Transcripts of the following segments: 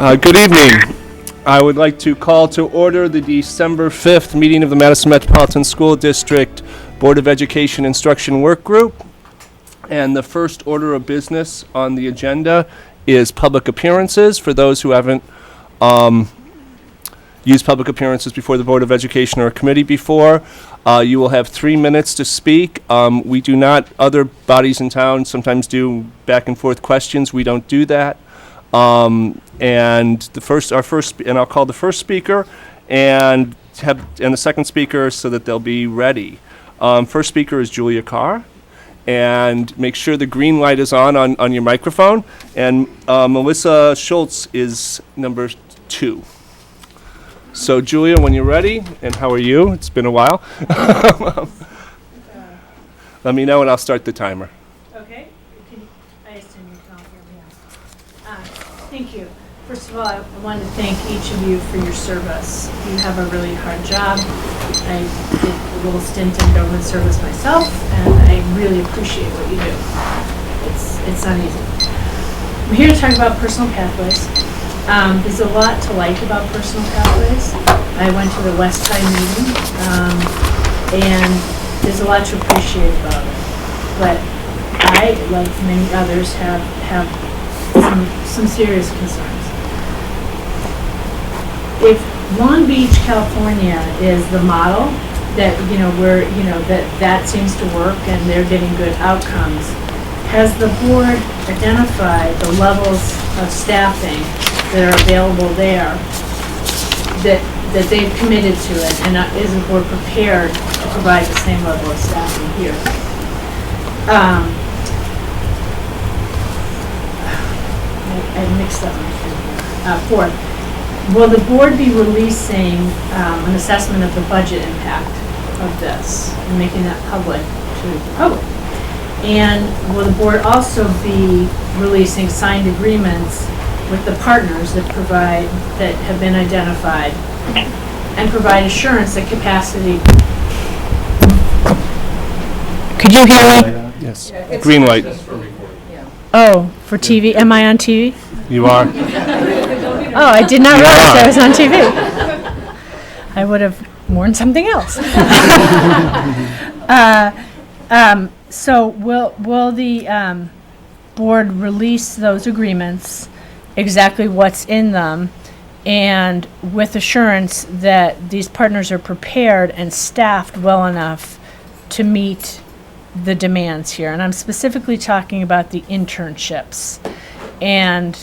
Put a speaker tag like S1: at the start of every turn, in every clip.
S1: Good evening. I would like to call to order the December 5th meeting of the Madison Metropolitan School District Board of Education Instruction Work Group. And the first order of business on the agenda is public appearances. For those who haven't used public appearances before the Board of Education or a committee before, you will have 3 minutes to speak. We do not, other bodies in town sometimes do back and forth questions. We don't do that. And I'll call the first speaker and the second speaker so that they'll be ready. First speaker is Julia Carr, and make sure the green light is on your microphone. And Melissa Schultz is number 2. So Julia, when you're ready, and how are you? It's been a while. Let me know and I'll start the timer.
S2: Okay. I assume you can all hear me out. Thank you. First of all, I want to thank each of you for your service. You have a really hard job. I did a little stint in government service myself, and I really appreciate what you do. It's not easy. I'm here to talk about personal pathways. There's a lot to like about personal pathways. I went to the West High meeting, and there's a lot to appreciate about it. But I, like many others, have some serious concerns. If Long Beach, California is the model that, that seems to work and they're getting good outcomes, has the board identified the levels of staffing that are available there, that they've committed to it, and is the board prepared to provide the same level of staffing here? I mixed up my thing here. Fourth, will the board be releasing an assessment of the budget impact of this and making that public to the public? And will the board also be releasing signed agreements with the partners that have been identified and provide assurance that capacity?
S3: Could you hear me?
S1: Yes. Green light.
S3: Oh, for TV? Am I on TV?
S1: You are.
S3: Oh, I did not realize I was on TV. I would have worn something else. So will the board release those agreements, exactly what's in them, and with assurance that these partners are prepared and staffed well enough to meet the demands here? And I'm specifically talking about the internships. And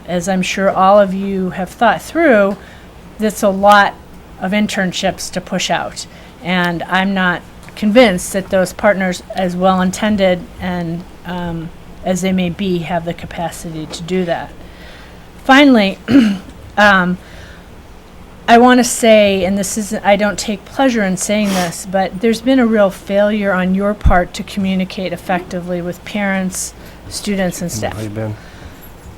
S3: as I'm sure all of you have thought through, that's a lot of internships to push out. And I'm not convinced that those partners, as well intended and as they may be, have the capacity to do that. Finally, I want to say, and this isn't, I don't take pleasure in saying this, but there's been a real failure on your part to communicate effectively with parents, students, and staff.
S1: How you been?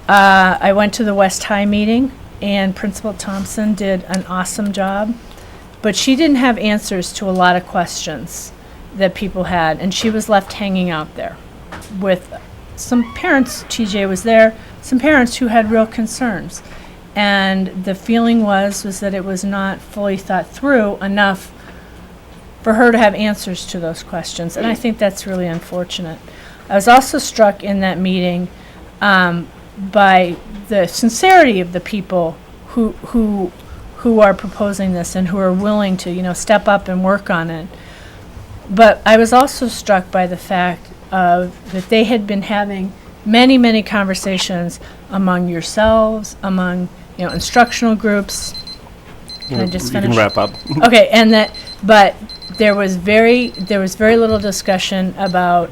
S3: I went to the West High meeting, and Principal Thompson did an awesome job, but she didn't have answers to a lot of questions that people had, and she was left hanging out there with some parents. TJ was there, some parents who had real concerns. And the feeling was that it was not fully thought through enough for her to have answers to those questions. And I think that's really unfortunate. I was also struck in that meeting by the sincerity of the people who are proposing this and who are willing to, step up and work on it. But I was also struck by the fact that they had been having many, many conversations among yourselves, among instructional groups. Can I just finish?
S1: You can wrap up.
S3: Okay, but there was very little discussion about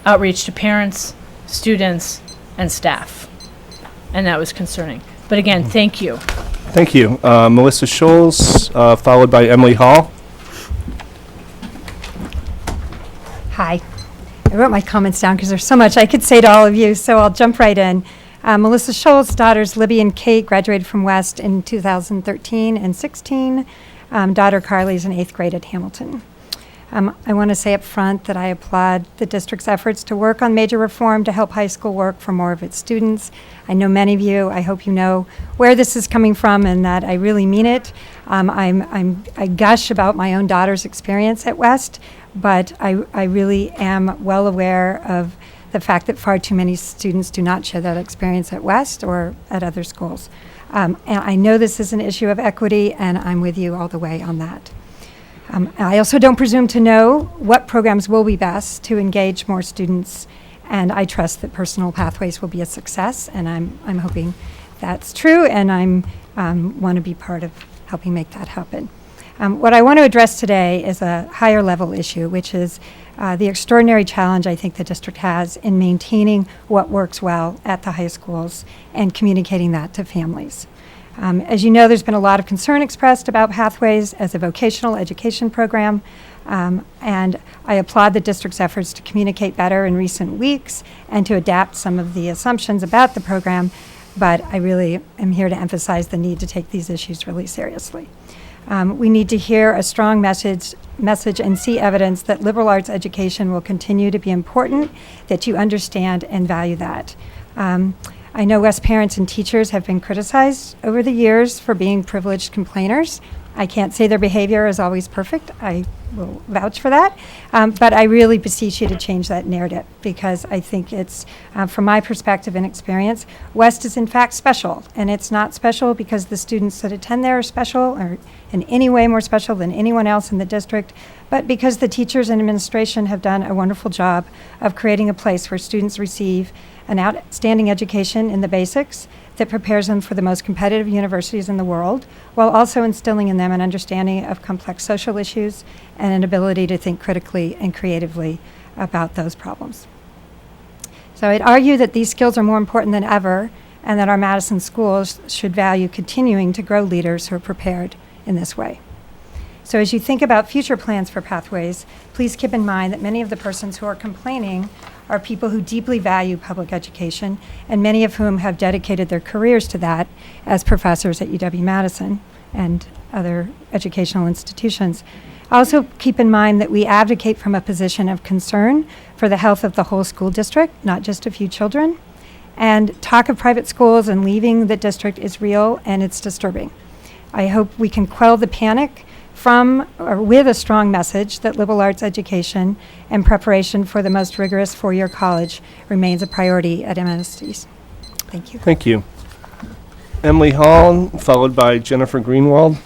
S3: outreach to parents, students, and staff, and that was concerning. But again, thank you.
S1: Thank you. Melissa Schultz, followed by Emily Hall.
S4: Hi. I wrote my comments down because there's so much I could say to all of you, so I'll jump right in. Melissa Schultz, daughters Libby and Kate graduated from West in 2013 and 16. Daughter Carly's in 8th grade at Hamilton. I want to say up front that I applaud the district's efforts to work on major reform to help high school work for more of its students. I know many of you, I hope you know where this is coming from and that I really mean it. I gush about my own daughter's experience at West, but I really am well aware of the fact that far too many students do not share that experience at West or at other schools. And I know this is an issue of equity, and I'm with you all the way on that. I also don't presume to know what programs will be best to engage more students, and I trust that Personal Pathways will be a success, and I'm hoping that's true, and want to be part of helping make that happen. What I want to address today is a higher level issue, which is the extraordinary challenge I think the district has in maintaining what works well at the high schools and communicating that to families. As you know, there's been a lot of concern expressed about Pathways as a vocational education program, and I applaud the district's efforts to communicate better in recent weeks and to adapt some of the assumptions about the program, but I really am here to emphasize the need to take these issues really seriously. We need to hear a strong message and see evidence that liberal arts education will continue to be important, that you understand and value that. I know West parents and teachers have been criticized over the years for being privileged complainers. I can't say their behavior is always perfect. I will vouch for that. But I really beseech you to change that narrative, because I think it's, from my perspective and experience, West is in fact special. And it's not special because the students that attend there are special or in any way more special than anyone else in the district, but because the teachers and administration have done a wonderful job of creating a place where students receive an outstanding education in the basics that prepares them for the most competitive universities in the world, while also instilling in them an understanding of complex social issues and an ability to think critically and creatively about those problems. So I'd argue that these skills are more important than ever, and that our Madison schools should value continuing to grow leaders who are prepared in this way. So as you think about future plans for Pathways, please keep in mind that many of the persons who are complaining are people who deeply value public education, and many of whom have dedicated their careers to that as professors at UW-Madison and other educational institutions. Also keep in mind that we advocate from a position of concern for the health of the whole school district, not just a few children. And talk of private schools and leaving the district is real, and it's disturbing. I hope we can quell the panic from or with a strong message that liberal arts education and preparation for the most rigorous four-year college remains a priority at MSDs. Thank you.
S1: Thank you. Emily Hall, followed by Jennifer Greenwald.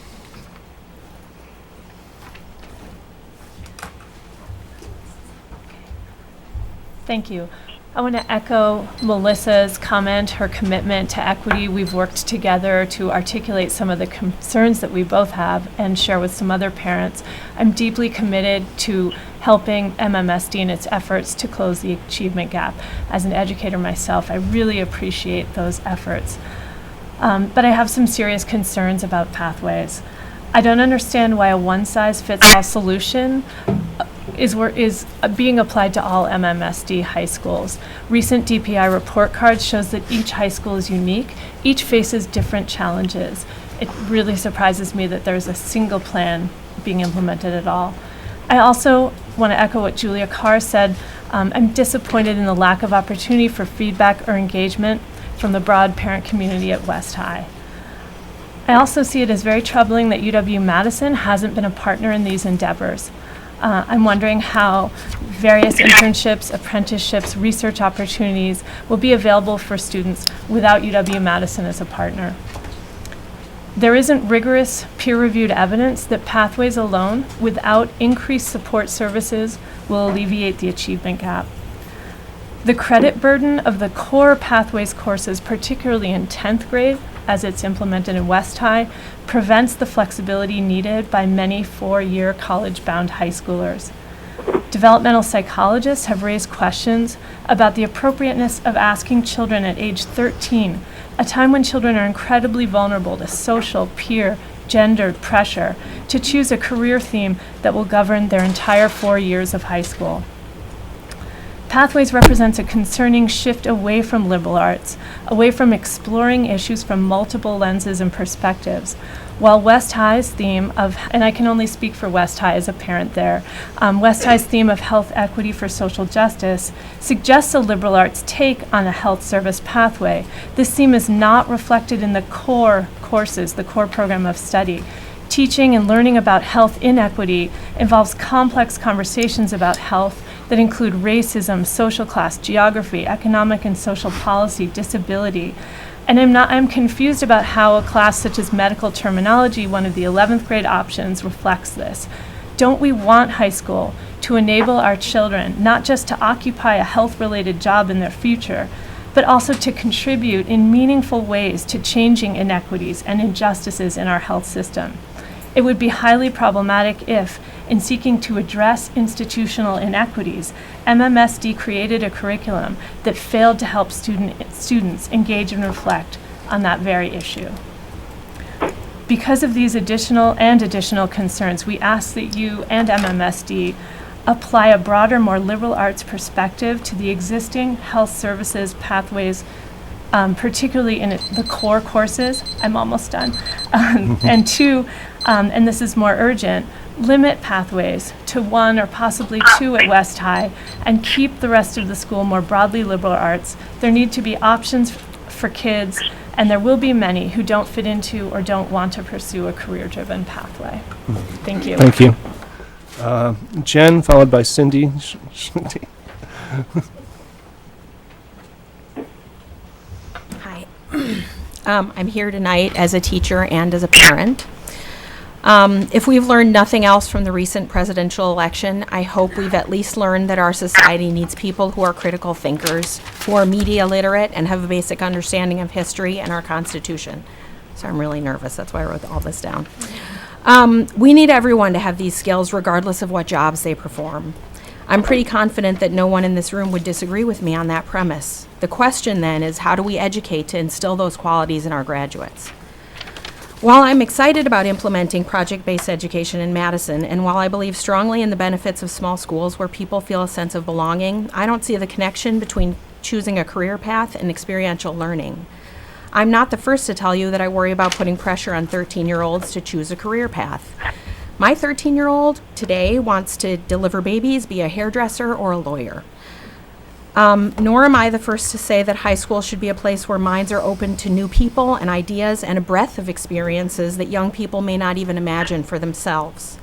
S3: Thank you. I want to echo Melissa's comment, her commitment to equity. We've worked together to articulate some of the concerns that we both have and share with some other parents. I'm deeply committed to helping MMSD in its efforts to close the achievement gap. As an educator myself, I really appreciate those efforts. But I have some serious concerns about Pathways. I don't understand why a one-size-fits-all solution is being applied to all MMSD high schools. Recent DPI report cards shows that each high school is unique. Each faces different challenges. It really surprises me that there's a single plan being implemented at all. I also want to echo what Julia Carr said. I'm disappointed in the lack of opportunity for feedback or engagement from the broad parent community at West High. I also see it as very troubling that UW-Madison hasn't been a partner in these endeavors. I'm wondering how various internships, apprenticeships, research opportunities will be available for students without UW-Madison as a partner. There isn't rigorous peer-reviewed evidence that Pathways alone, without increased support services, will alleviate the achievement gap. The credit burden of the core Pathways courses, particularly in 10th grade, as it's implemented in West High, prevents the flexibility needed by many four-year college-bound high schoolers. Developmental psychologists have raised questions about the appropriateness of asking children at age 13, a time when children are incredibly vulnerable to social, peer, gendered pressure, to choose a career theme that will govern their entire 4 years of high school. Pathways represents a concerning shift away from liberal arts, away from exploring issues from multiple lenses and perspectives. While West High's theme of, and I can only speak for West High as a parent there, West High's theme of health equity for social justice suggests a liberal arts take on a health service pathway. This theme is not reflected in the core courses, the core program of study. Teaching and learning about health inequity involves complex conversations about health that include racism, social class, geography, economic and social policy, disability. And I'm confused about how a class such as medical terminology, one of the 11th grade options, reflects this. Don't we want high school to enable our children not just to occupy a health-related job in their future, but also to contribute in meaningful ways to changing inequities and injustices in our health system? It would be highly problematic if, in seeking to address institutional inequities, MMSD created a curriculum that failed to help students engage and reflect on that very issue. Because of these additional concerns, we ask that you and MMSD apply a broader, more liberal arts perspective to the existing health services pathways, particularly in the core courses. I'm almost done. And two, and this is more urgent, limit pathways to 1 or possibly 2 at West High and keep the rest of the school more broadly liberal arts. There need to be options for kids, and there will be many who don't fit into or don't want to pursue a career-driven pathway. Thank you.
S1: Thank you. Jen, followed by Cindy.
S5: Hi. I'm here tonight as a teacher and as a parent. If we've learned nothing else from the recent presidential election, I hope we've at least learned that our society needs people who are critical thinkers, who are media literate, and have a basic understanding of history and our Constitution. So I'm really nervous. That's why I wrote all this down. We need everyone to have these skills regardless of what jobs they perform. I'm pretty confident that no one in this room would disagree with me on that premise. The question then is, how do we educate to instill those qualities in our graduates? While I'm excited about implementing project-based education in Madison, and while I believe strongly in the benefits of small schools where people feel a sense of belonging, I don't see the connection between choosing a career path and experiential learning. I'm not the first to tell you that I worry about putting pressure on 13-year-olds to choose a career path. My 13-year-old today wants to deliver babies, be a hairdresser, or a lawyer. Nor am I the first to say that high school should be a place where minds are open to new people and ideas and a breadth of experiences that young people may not even imagine for themselves.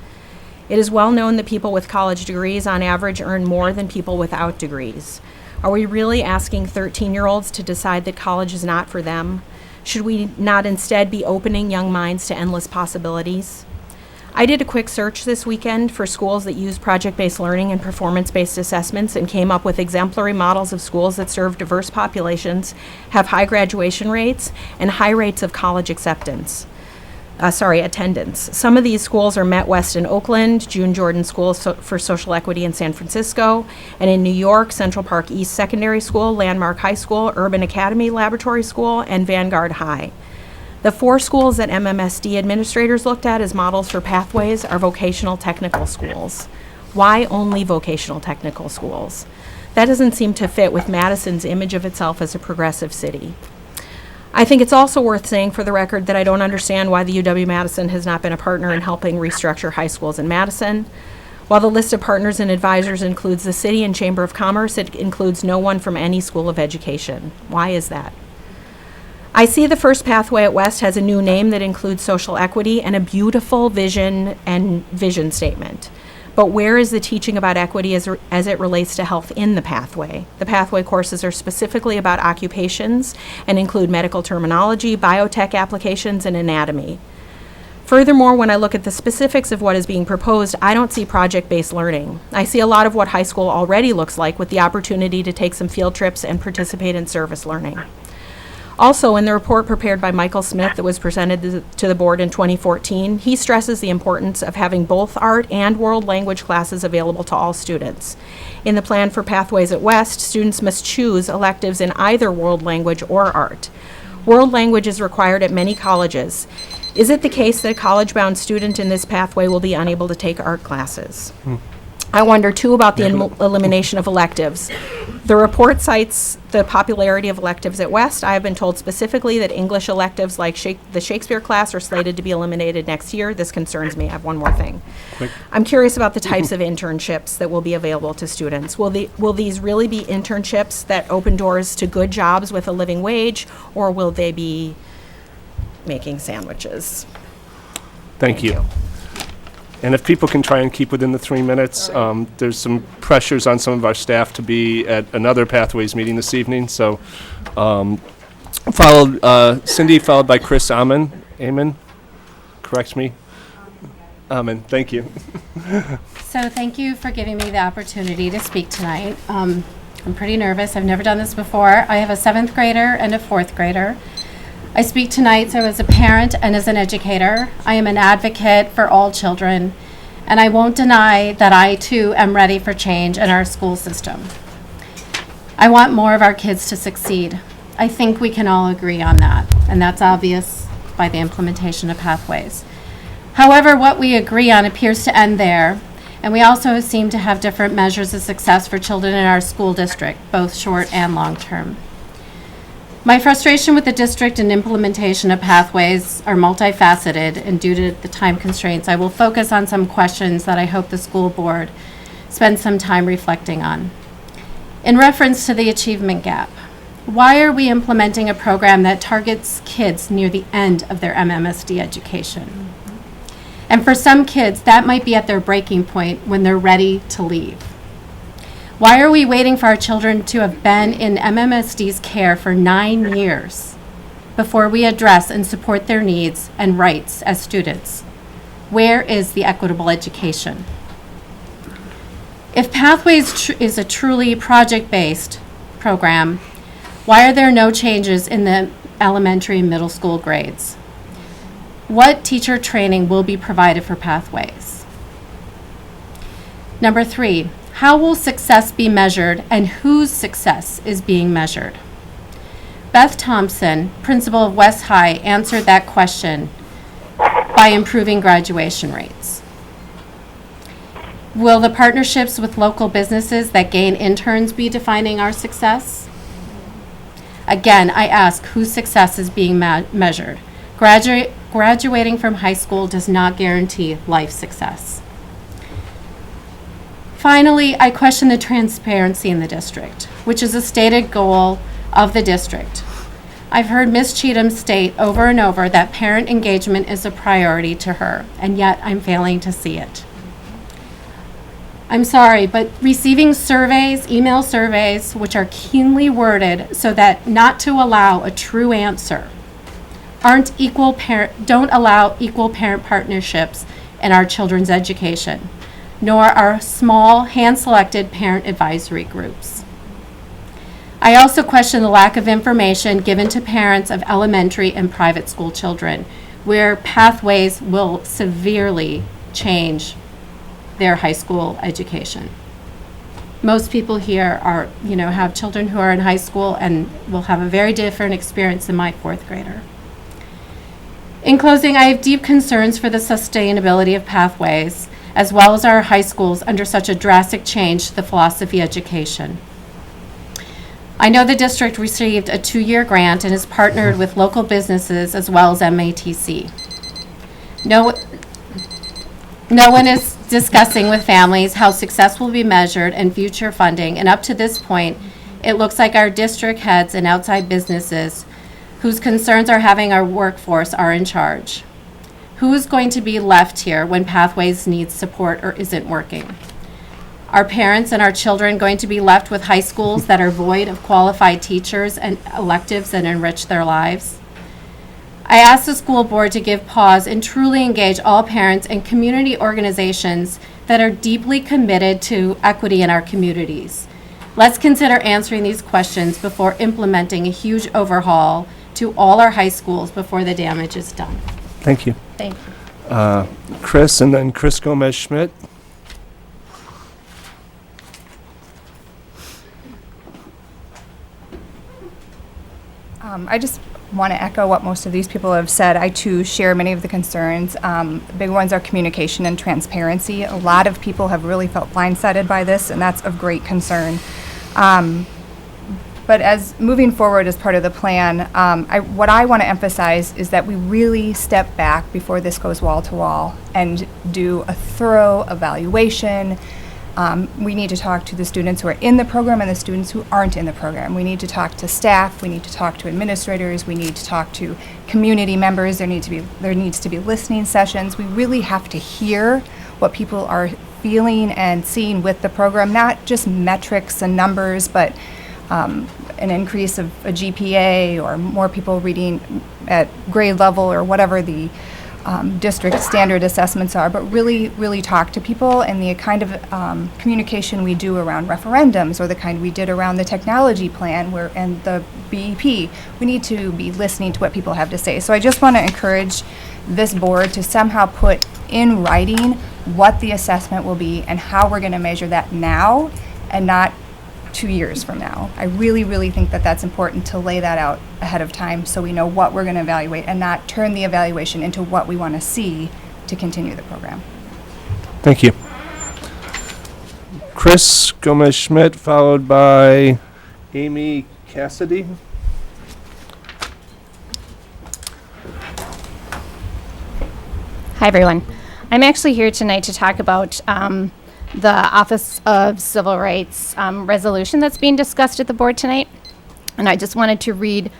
S5: It is well known that people with college degrees on average earn more than people without degrees. Are we really asking 13-year-olds to decide that college is not for them? Should we not instead be opening young minds to endless possibilities? I did a quick search this weekend for schools that use project-based learning and performance-based assessments and came up with exemplary models of schools that serve diverse populations, have high graduation rates, and high rates of college attendance. Some of these schools are Met West in Oakland, June Jordan School for Social Equity in San Francisco, and in New York, Central Park East Secondary School, Landmark High School, Urban Academy Laboratory School, and Vanguard High. The 4 schools that MMSD administrators looked at as models for pathways are vocational technical schools. Why only vocational technical schools? That doesn't seem to fit with Madison's image of itself as a progressive city. I think it's also worth saying for the record that I don't understand why the UW-Madison has not been a partner in helping restructure high schools in Madison. While the list of partners and advisors includes the city and Chamber of Commerce, it includes no one from any school of education. Why is that? I see the first pathway at West has a new name that includes social equity and a beautiful vision statement. But where is the teaching about equity as it relates to health in the pathway? The pathway courses are specifically about occupations and include medical terminology, biotech applications, and anatomy. Furthermore, when I look at the specifics of what is being proposed, I don't see project-based learning. I see a lot of what high school already looks like with the opportunity to take some field trips and participate in service learning. Also, in the report prepared by Michael Smith that was presented to the board in 2014, he stresses the importance of having both art and world language classes available to all students. In the plan for Pathways at West, students must choose electives in either world language or art. World language is required at many colleges. Is it the case that a college-bound student in this pathway will be unable to take art classes? I wonder too about the elimination of electives. The report cites the popularity of electives at West. I have been told specifically that English electives like the Shakespeare class are slated to be eliminated next year. This concerns me. I have one more thing.
S1: Quick.
S5: I'm curious about the types of internships that will be available to students. Will these really be internships that open doors to good jobs with a living wage, or will they be making sandwiches?
S1: Thank you. And if people can try and keep within the 3 minutes, there's some pressures on some of our staff to be at another Pathways meeting this evening. So, Cindy, followed by Chris Amon. Amen. Correct me. Amen. Thank you.
S6: So thank you for giving me the opportunity to speak tonight. I'm pretty nervous. I've never done this before. I have a 7th grader and a 4th grader. I speak tonight so as a parent and as an educator. I am an advocate for all children, and I won't deny that I too am ready for change in our school system. I want more of our kids to succeed. I think we can all agree on that, and that's obvious by the implementation of Pathways. However, what we agree on appears to end there, and we also seem to have different measures of success for children in our school district, both short and long term. My frustration with the district and implementation of Pathways are multifaceted, and due to the time constraints, I will focus on some questions that I hope the school board spends some time reflecting on. In reference to the achievement gap, why are we implementing a program that targets kids near the end of their MMSD education? And for some kids, that might be at their breaking point when they're ready to leave. Why are we waiting for our children to have been in MMSD's care for 9 years before we address and support their needs and rights as students? Where is the equitable education? If Pathways is a truly project-based program, why are there no changes in the elementary and middle school grades? What teacher training will be provided for Pathways? Number 3, how will success be measured and whose success is being measured? Beth Thompson, principal of West High, answered that question by improving graduation rates. Will the partnerships with local businesses that gain interns be defining our success? Again, I ask whose success is being measured. Graduating from high school does not guarantee life success. Finally, I question the transparency in the district, which is a stated goal of the district. I've heard Ms. Cheatham state over and over that parent engagement is a priority to her, and yet I'm failing to see it. I'm sorry, but receiving surveys, email surveys, which are keenly worded so that not to allow a true answer, don't allow equal parent partnerships in our children's education, nor our small, hand-selected parent advisory groups. I also question the lack of information given to parents of elementary and private school children, where Pathways will severely change their high school education. Most people here have children who are in high school and will have a very different experience than my 4th grader. In closing, I have deep concerns for the sustainability of Pathways, as well as our high schools under such a drastic change to the philosophy of education. I know the district received a 2-year grant and is partnered with local businesses as well as MATC. No one is discussing with families how success will be measured and future funding, and up to this point, it looks like our district heads and outside businesses whose concerns are having our workforce are in charge. Who is going to be left here when Pathways needs support or isn't working? Are parents and our children going to be left with high schools that are void of qualified teachers and electives that enrich their lives? I ask the school board to give pause and truly engage all parents and community organizations that are deeply committed to equity in our communities. Let's consider answering these questions before implementing a huge overhaul to all our high schools before the damage is done.
S1: Thank you.
S6: Thank you.
S1: Chris, and then Chris Gomez-Schmidt.
S7: I just want to echo what most of these people have said. I too share many of the concerns. Big ones are communication and transparency. A lot of people have really felt blindsided by this, and that's of great concern. But as moving forward as part of the plan, what I want to emphasize is that we really step back before this goes wall to wall and do a thorough evaluation. We need to talk to the students who are in the program and the students who aren't in the program. We need to talk to staff. We need to talk to administrators. We need to talk to community members. There needs to be listening sessions. We really have to hear what people are feeling and seeing with the program, not just metrics and numbers, but an increase of a GPA or more people reading at grade level or whatever the district standard assessments are, but really, really talk to people, and the kind of communication we do around referendums or the kind we did around the technology plan and the BEP, we need to be listening to what people have to say. So I just want to encourage this board to somehow put in writing what the assessment will be and how we're going to measure that now and not 2 years from now. I really, really think that that's important to lay that out ahead of time so we know what we're going to evaluate and not turn the evaluation into what we want to see to continue the program.
S1: Thank you. Chris Gomez-Schmidt, followed by Amy Cassidy.
S8: Hi, everyone. I'm actually here tonight to talk about the Office of Civil Rights resolution that's being discussed at the board tonight. And I just wanted to read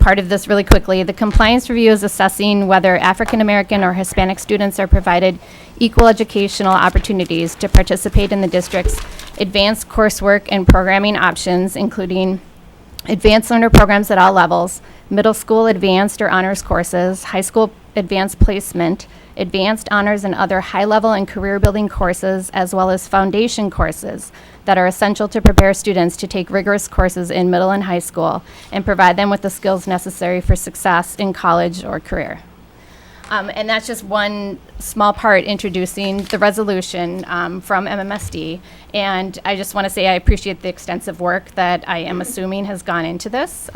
S8: part of this really quickly. The compliance review is assessing whether African American or Hispanic students are provided equal educational opportunities to participate in the district's advanced coursework and programming options, including advanced learner programs at all levels, middle school advanced or honors courses, high school advanced placement, advanced honors and other high-level and career-building courses, as well as foundation courses that are essential to prepare students to take rigorous courses in middle and high school and provide them with the skills necessary for success in college or career. And that's just one small part introducing the resolution from MMSD. And I just want to say I appreciate the extensive work that I am assuming has gone into this.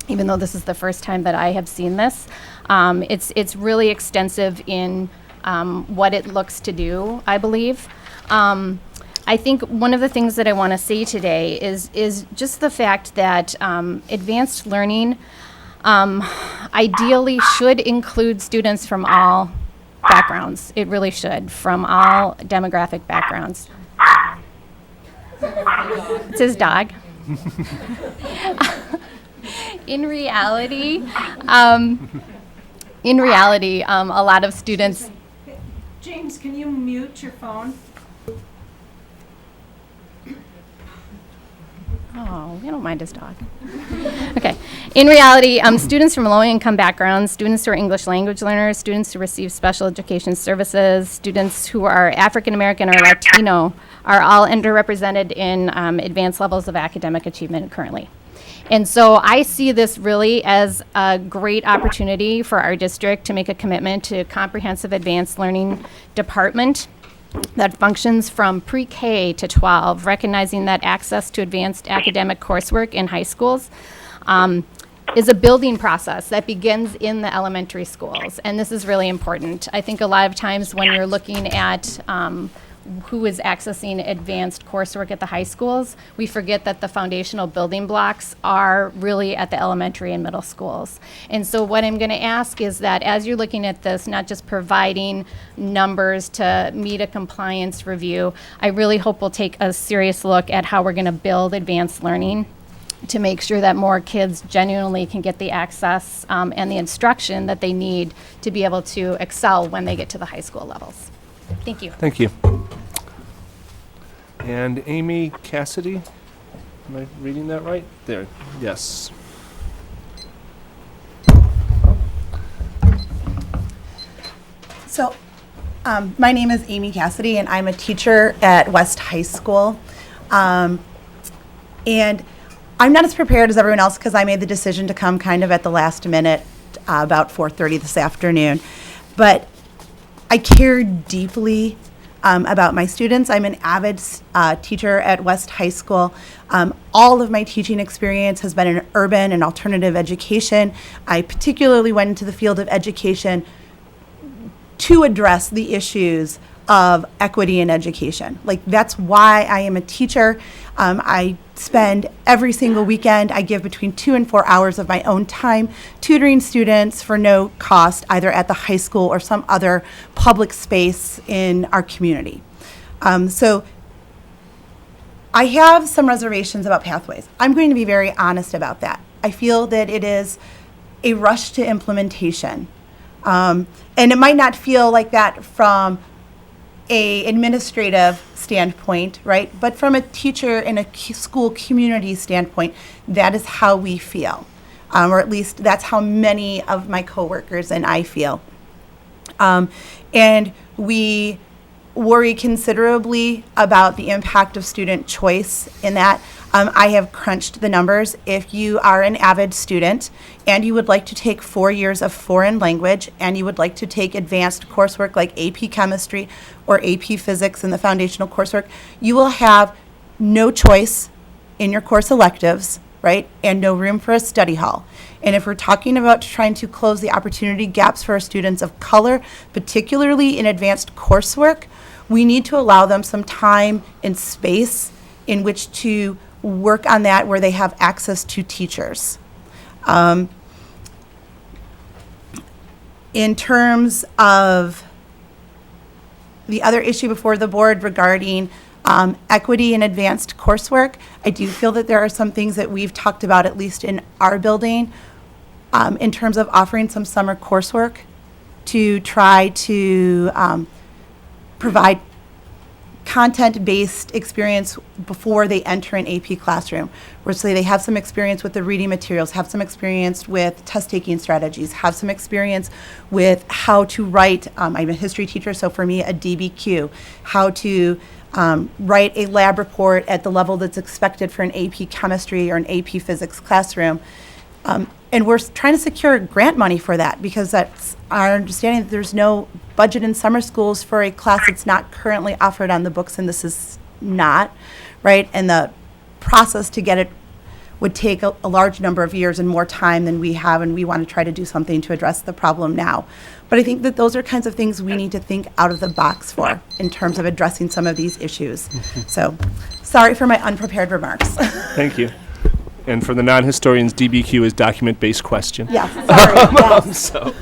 S8: Even though this is the first time that I have seen this. It's really extensive in what it looks to do, I believe. I think one of the things that I want to say today is just the fact that advanced learning ideally should include students from all backgrounds. It really should, from all demographic backgrounds. It's his dog. In reality, a lot of students.
S3: James, can you mute your phone?
S8: Oh, we don't mind his dog. Okay. In reality, students from low-income backgrounds, students who are English language learners, students who receive special education services, students who are African American or Latino are all underrepresented in advanced levels of academic achievement currently. And so I see this really as a great opportunity for our district to make a commitment to a comprehensive advanced learning department that functions from pre-K to 12, recognizing that access to advanced academic coursework in high schools is a building process that begins in the elementary schools. And this is really important. I think a lot of times when you're looking at who is accessing advanced coursework at the high schools, we forget that the foundational building blocks are really at the elementary and middle schools. And so what I'm going to ask is that as you're looking at this, not just providing numbers to meet a compliance review, I really hope we'll take a serious look at how we're going to build advanced learning to make sure that more kids genuinely can get the access and the instruction that they need to be able to excel when they get to the high school levels. Thank you.
S1: Thank you. And Amy Cassidy, am I reading that right? There, yes.
S9: So, my name is Amy Cassidy, and I'm a teacher at West High School. And I'm not as prepared as everyone else because I made the decision to come kind of at the last minute, about 4:30 this afternoon. But I care deeply about my students. I'm an avid teacher at West High School. All of my teaching experience has been in urban and alternative education. I particularly went into the field of education to address the issues of equity in education. Like, that's why I am a teacher. I spend every single weekend, I give between 2 and 4 hours of my own time tutoring students for no cost, either at the high school or some other public space in our community. So I have some reservations about Pathways. I'm going to be very honest about that. I feel that it is a rush to implementation. And it might not feel like that from a administrative standpoint, right? But from a teacher in a school community standpoint, that is how we feel. Or at least that's how many of my coworkers and I feel. And we worry considerably about the impact of student choice in that. I have crunched the numbers. If you are an avid student and you would like to take 4 years of foreign language and you would like to take advanced coursework like AP Chemistry or AP Physics in the foundational coursework, you will have no choice in your course electives, right? And no room for a study hall. And if we're talking about trying to close the opportunity gaps for our students of color, particularly in advanced coursework, we need to allow them some time and space in which to work on that where they have access to teachers. In terms of the other issue before the board regarding equity in advanced coursework, I do feel that there are some things that we've talked about, at least in our building, in terms of offering some summer coursework to try to provide content-based experience before they enter an AP classroom, where say they have some experience with the reading materials, have some experience with test-taking strategies, have some experience with how to write, I'm a history teacher, so for me, a DBQ, how to write a lab report at the level that's expected for an AP Chemistry or an AP Physics classroom. And we're trying to secure grant money for that because that's our understanding that there's no budget in summer schools for a class that's not currently offered on the books, and this is not, right? And the process to get it would take a large number of years and more time than we have, and we want to try to do something to address the problem now. But I think that those are kinds of things we need to think out of the box for in terms of addressing some of these issues. So, sorry for my unprepared remarks.
S1: Thank you. And for the non-historians, DBQ is document-based question.
S9: Yeah, sorry. Yes.
S1: So,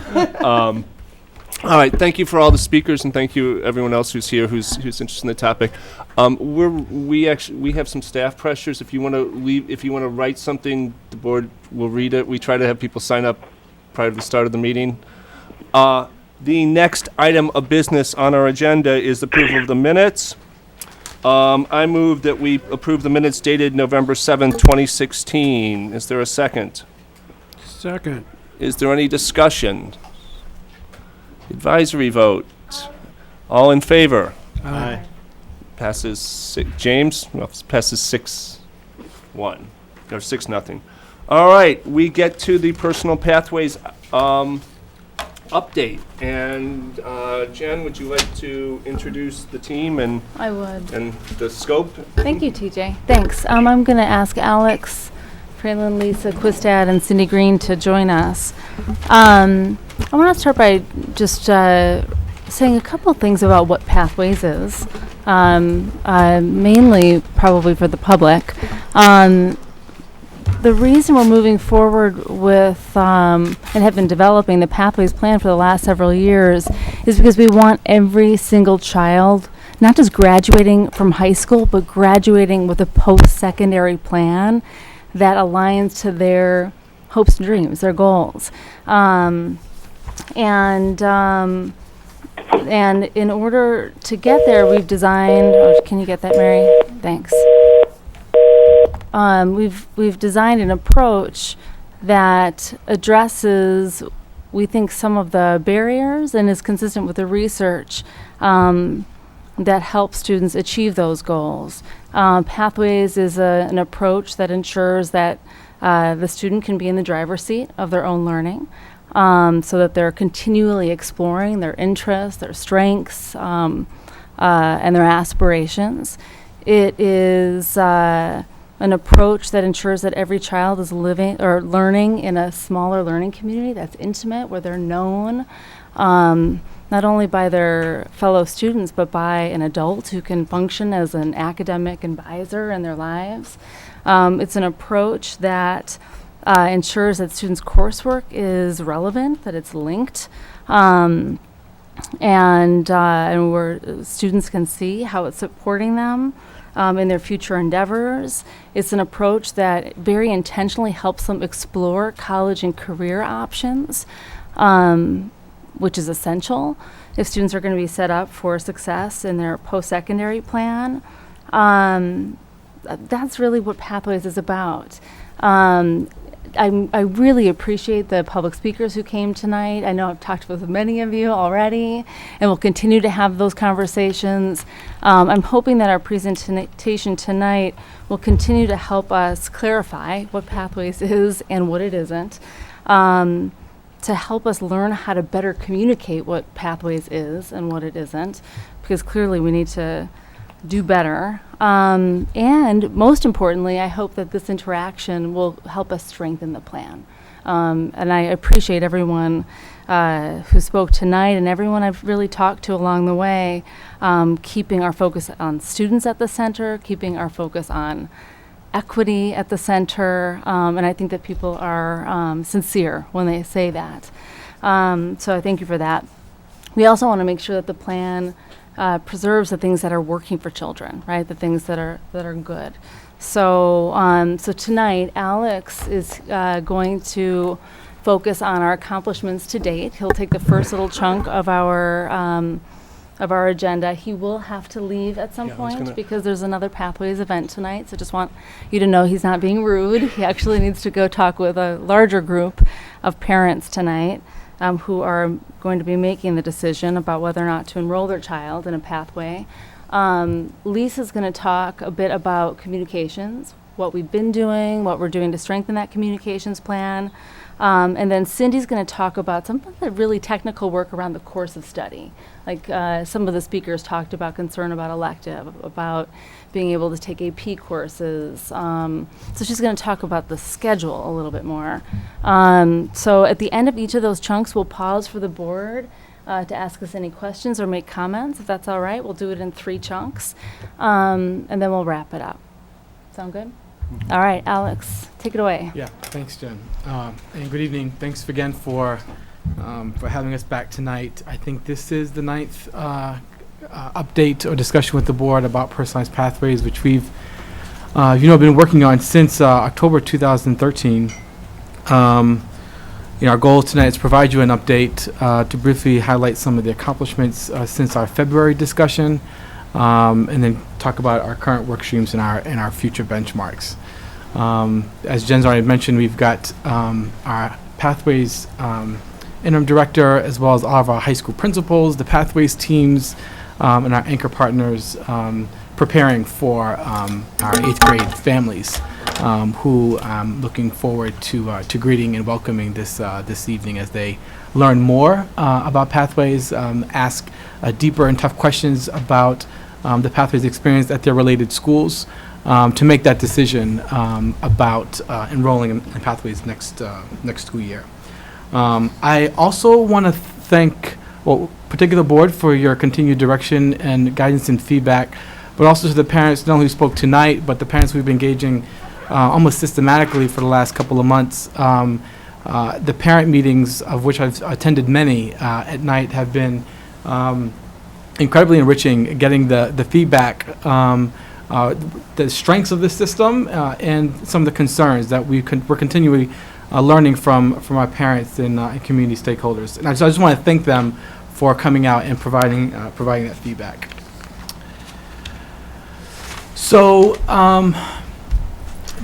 S1: all right, thank you for all the speakers, and thank you everyone else who's here who's interested in the topic. We have some staff pressures. If you want to write something, the board will read it. We try to have people sign up prior to the start of the meeting. The next item of business on our agenda is the approval of the minutes. I move that we approve the minutes dated November 7th, 2016. Is there a second?
S10: Second.
S1: Is there any discussion? Advisory vote. All in favor?
S10: Aye.
S1: Passes James? No, passes 6-1. Or 6-0. All right, we get to the personal pathways update. And Jen, would you like to introduce the team and
S11: I would.
S1: and the scope?
S11: Thank you, TJ. Thanks. I'm going to ask Alex, Freeland, Lisa Quistad, and Cindy Green to join us. I want to start by just saying a couple things about what Pathways is, mainly probably for the public. The reason we're moving forward with and have been developing the Pathways plan for the last several years is because we want every single child not just graduating from high school, but graduating with a post-secondary plan that aligns to their hopes and dreams, their goals. And in order to get there, we've designed, can you get that, Mary? Thanks. We've designed an approach that addresses, we think, some of the barriers and is consistent with the research that helps students achieve those goals. Pathways is an approach that ensures that the student can be in the driver's seat of their own learning, so that they're continually exploring their interests, their strengths, and their aspirations. It is an approach that ensures that every child is living or learning in a smaller learning community that's intimate, where they're known not only by their fellow students, but by an adult who can function as an academic advisor in their lives. It's an approach that ensures that students' coursework is relevant, that it's linked, and where students can see how it's supporting them in their future endeavors. It's an approach that very intentionally helps them explore college and career options, which is essential if students are going to be set up for success in their post-secondary plan. That's really what Pathways is about. I really appreciate the public speakers who came tonight. I know I've talked with many of you already, and we'll continue to have those conversations. I'm hoping that our presentation tonight will continue to help us clarify what Pathways is and what it isn't, to help us learn how to better communicate what Pathways is and what it isn't, because clearly we need to do better. And most importantly, I hope that this interaction will help us strengthen the plan. And I appreciate everyone who spoke tonight and everyone I've really talked to along the way, keeping our focus on students at the center, keeping our focus on equity at the center, and I think that people are sincere when they say that. So I thank you for that. We also want to make sure that the plan preserves the things that are working for children, right? The things that are good. So so tonight, Alex is going to focus on our accomplishments to date. He'll take the first little chunk of our agenda. He will have to leave at some point because there's another Pathways event tonight. So just want you to know he's not being rude. He actually needs to go talk with a larger group of parents tonight, who are going to be making the decision about whether or not to enroll their child in a pathway. Lisa's going to talk a bit about communications, what we've been doing, what we're doing to strengthen that communications plan. And then Cindy's going to talk about some of the really technical work around the course of study. Like some of the speakers talked about concern about elective, about being able to take AP courses. So she's going to talk about the schedule a little bit more. So at the end of each of those chunks, we'll pause for the board to ask us any questions or make comments. If that's all right, we'll do it in 3 chunks. And then we'll wrap it up. Sound good? All right, Alex, take it away.
S12: Yeah, thanks, Jen. And good evening. Thanks again for having us back tonight. I think this is the 9th update or discussion with the board about personalized pathways, which we've been working on since October 2013. Our goal tonight is to provide you an update to briefly highlight some of the accomplishments since our February discussion, and then talk about our current work streams and our future benchmarks. As Jen's already mentioned, we've got our Pathways interim director, as well as all of our high school principals, the Pathways teams, and our anchor partners preparing for our 8th grade families, who I'm looking forward to greeting and welcoming this evening as they learn more about Pathways, ask deeper and tough questions about the Pathways experience at their related schools, to make that decision about enrolling in Pathways next school year. I also want to thank, particular board for your continued direction and guidance and feedback, but also to the parents, not only who spoke tonight, but the parents we've been engaging almost systematically for the last couple of months. The parent meetings, of which I've attended many at night, have been incredibly enriching, getting the feedback, the strengths of the system, and some of the concerns that we're continually learning from our parents and community stakeholders. And I just want to thank them for coming out and providing that feedback. So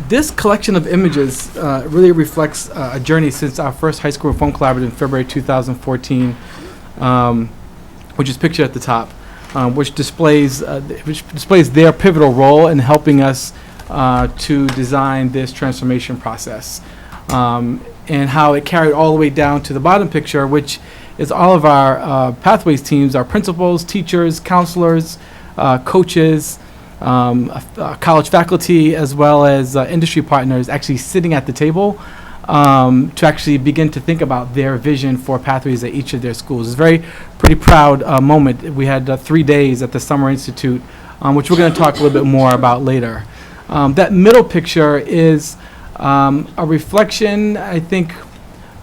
S12: this collection of images really reflects a journey since our first high school reform collaborative in February 2014, which is pictured at the top, which displays their pivotal role in helping us to design this transformation process, and how it carried all the way down to the bottom picture, which is all of our Pathways teams, our principals, teachers, counselors, coaches, college faculty, as well as industry partners actually sitting at the table to actually begin to think about their vision for Pathways at each of their schools. It's a pretty proud moment. We had 3 days at the Summer Institute, which we're going to talk a little bit more about later. That middle picture is a reflection, I think,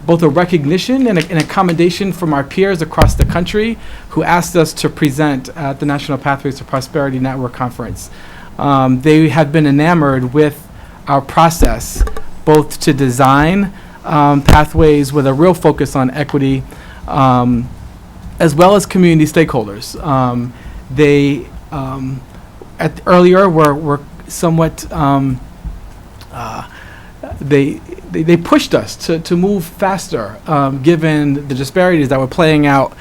S12: both a recognition and a commendation from our peers across the country who asked us to present at the National Pathways to Prosperity Network Conference. They have been enamored with our process, both to design pathways with a real focus on equity, as well as community stakeholders. Earlier were somewhat they pushed us to move faster, given the disparities that were playing out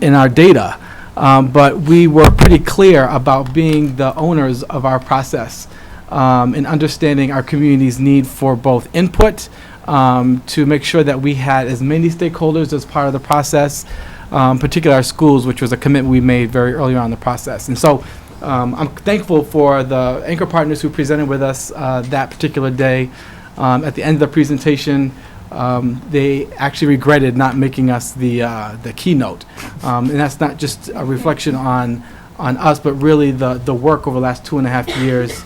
S12: in our data. But we were pretty clear about being the owners of our process and understanding our community's need for both input to make sure that we had as many stakeholders as part of the process, particularly our schools, which was a commitment we made very early on in the process. And so I'm thankful for the anchor partners who presented with us that particular day. At the end of the presentation, they actually regretted not making us the keynote. And that's not just a reflection on us, but really the work over the last 2.5 years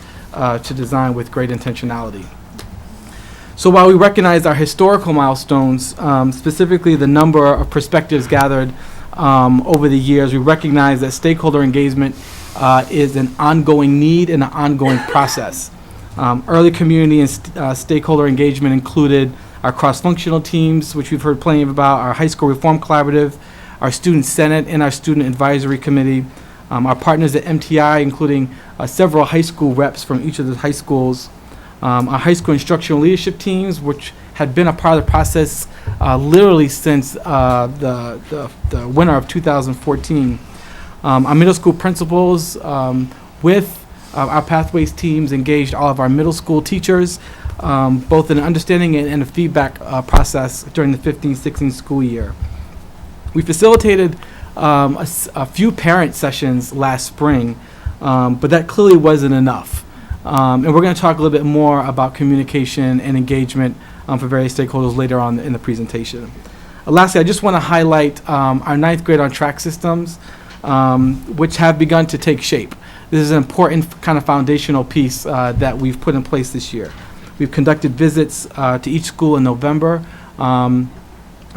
S12: to design with great intentionality. So while we recognize our historical milestones, specifically the number of perspectives gathered over the years, we recognize that stakeholder engagement is an ongoing need and an ongoing process. Early community and stakeholder engagement included our cross-functional teams, which we've heard plenty about, our high school reform collaborative, our student senate, and our student advisory committee. Our partners at MTI, including several high school reps from each of the high schools. Our high school instructional leadership teams, which had been a part of the process literally since the winter of 2014. Our middle school principals, with our Pathways teams, engaged all of our middle school teachers, both in an understanding and a feedback process during the 15-16 school year. We facilitated a few parent sessions last spring, but that clearly wasn't enough. And we're going to talk a little bit more about communication and engagement for various stakeholders later on in the presentation. Lastly, I just want to highlight our 9th grade on track systems, which have begun to take shape. This is an important kind of foundational piece that we've put in place this year. We've conducted visits to each school in November to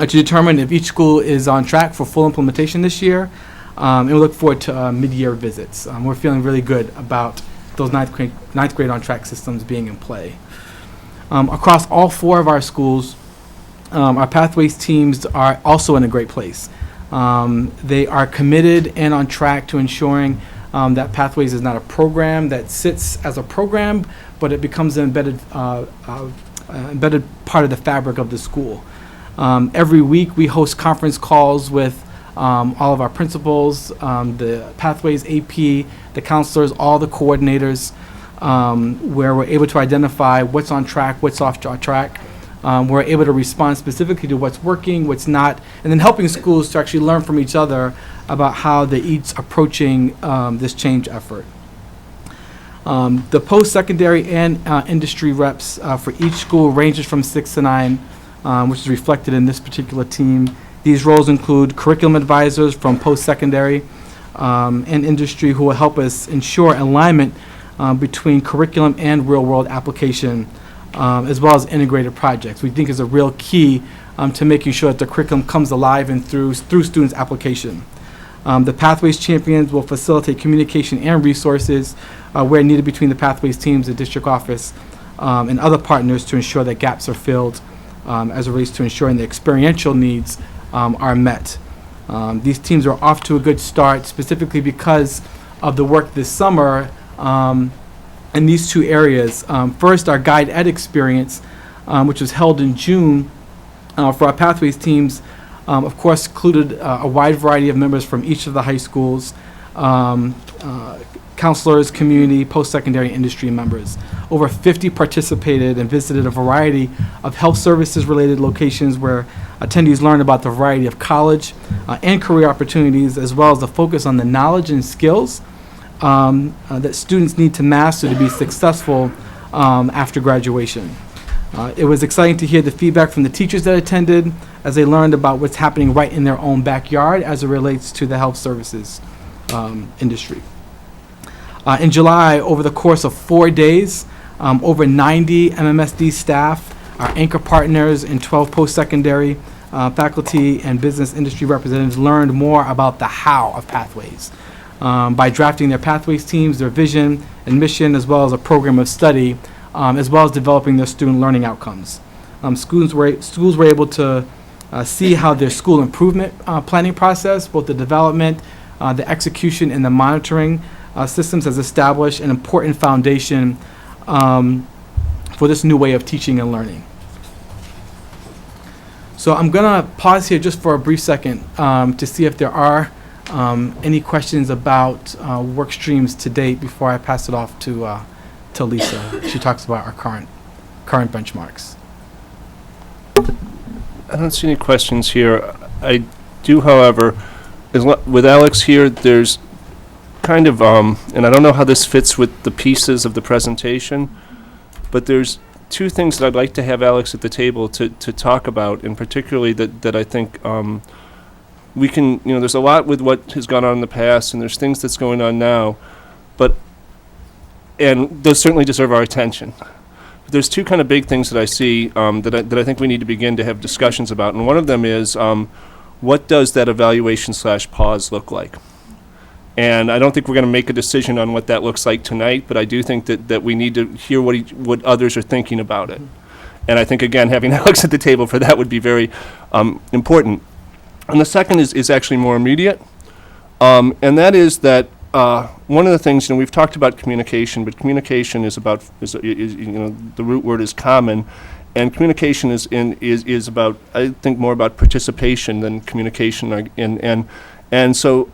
S12: determine if each school is on track for full implementation this year, and we look forward to mid-year visits. We're feeling really good about those 9th grade on track systems being in play. Across all 4 of our schools, our Pathways teams are also in a great place. They are committed and on track to ensuring that Pathways is not a program that sits as a program, but it becomes an embedded part of the fabric of the school. Every week we host conference calls with all of our principals, the Pathways AP, the counselors, all the coordinators, where we're able to identify what's on track, what's off track. We're able to respond specifically to what's working, what's not, and then helping schools to actually learn from each other about how they're each approaching this change effort. The post-secondary and industry reps for each school ranges from 6 to 9, which is reflected in this particular team. These roles include curriculum advisors from post-secondary and industry who will help us ensure alignment between curriculum and real-world application, as well as integrated projects. We think is a real key to making sure that the curriculum comes alive and through students' application. The Pathways champions will facilitate communication and resources where needed between the Pathways teams, the district office, and other partners to ensure that gaps are filled as it relates to ensuring the experiential needs are met. These teams are off to a good start, specifically because of the work this summer in these 2 areas. First, our Guide Ed experience, which was held in June for our Pathways teams, of course, included a wide variety of members from each of the high schools, counselors, community, post-secondary industry members. over 50 participated and visited a variety of health services related locations where attendees learned about the variety of college and career opportunities, as well as the focus on the knowledge and skills that students need to master to be successful after graduation. It was exciting to hear the feedback from the teachers that attended as they learned about what's happening right in their own backyard as it relates to the health services industry. In July, over the course of 4 days, over 90 MMSD staff, our anchor partners, and 12 post-secondary faculty and business industry representatives learned more about the how of Pathways by drafting their Pathways teams, their vision and mission, as well as a program of study, as well as developing their student learning outcomes. Schools were able to see how their school improvement planning process, both the development, the execution, and the monitoring systems has established an important foundation for this new way of teaching and learning. So I'm going to pause here just for a brief second to see if there are any questions about work streams to date before I pass it off to Lisa. She talks about our current benchmarks.
S1: I don't see any questions here. I do, however, with Alex here, there's kind of, and I don't know how this fits with the pieces of the presentation, but there's two things that I'd like to have Alex at the table to talk about, and particularly that I think we can, there's a lot with what has gone on in the past, and there's things that's going on now, and those certainly deserve our attention. But there's two kind of big things that I see that I think we need to begin to have discussions about, and one of them is what does that evaluation/pause look like? And I don't think we're going to make a decision on what that looks like tonight, but I do think that we need to hear what others are thinking about it. And I think, again, having Alex at the table for that would be very important. And the second is actually more immediate, and that is that one of the things, we've talked about communication, but communication is about, the root word is common, and communication is about, I think, more about participation than communication, and so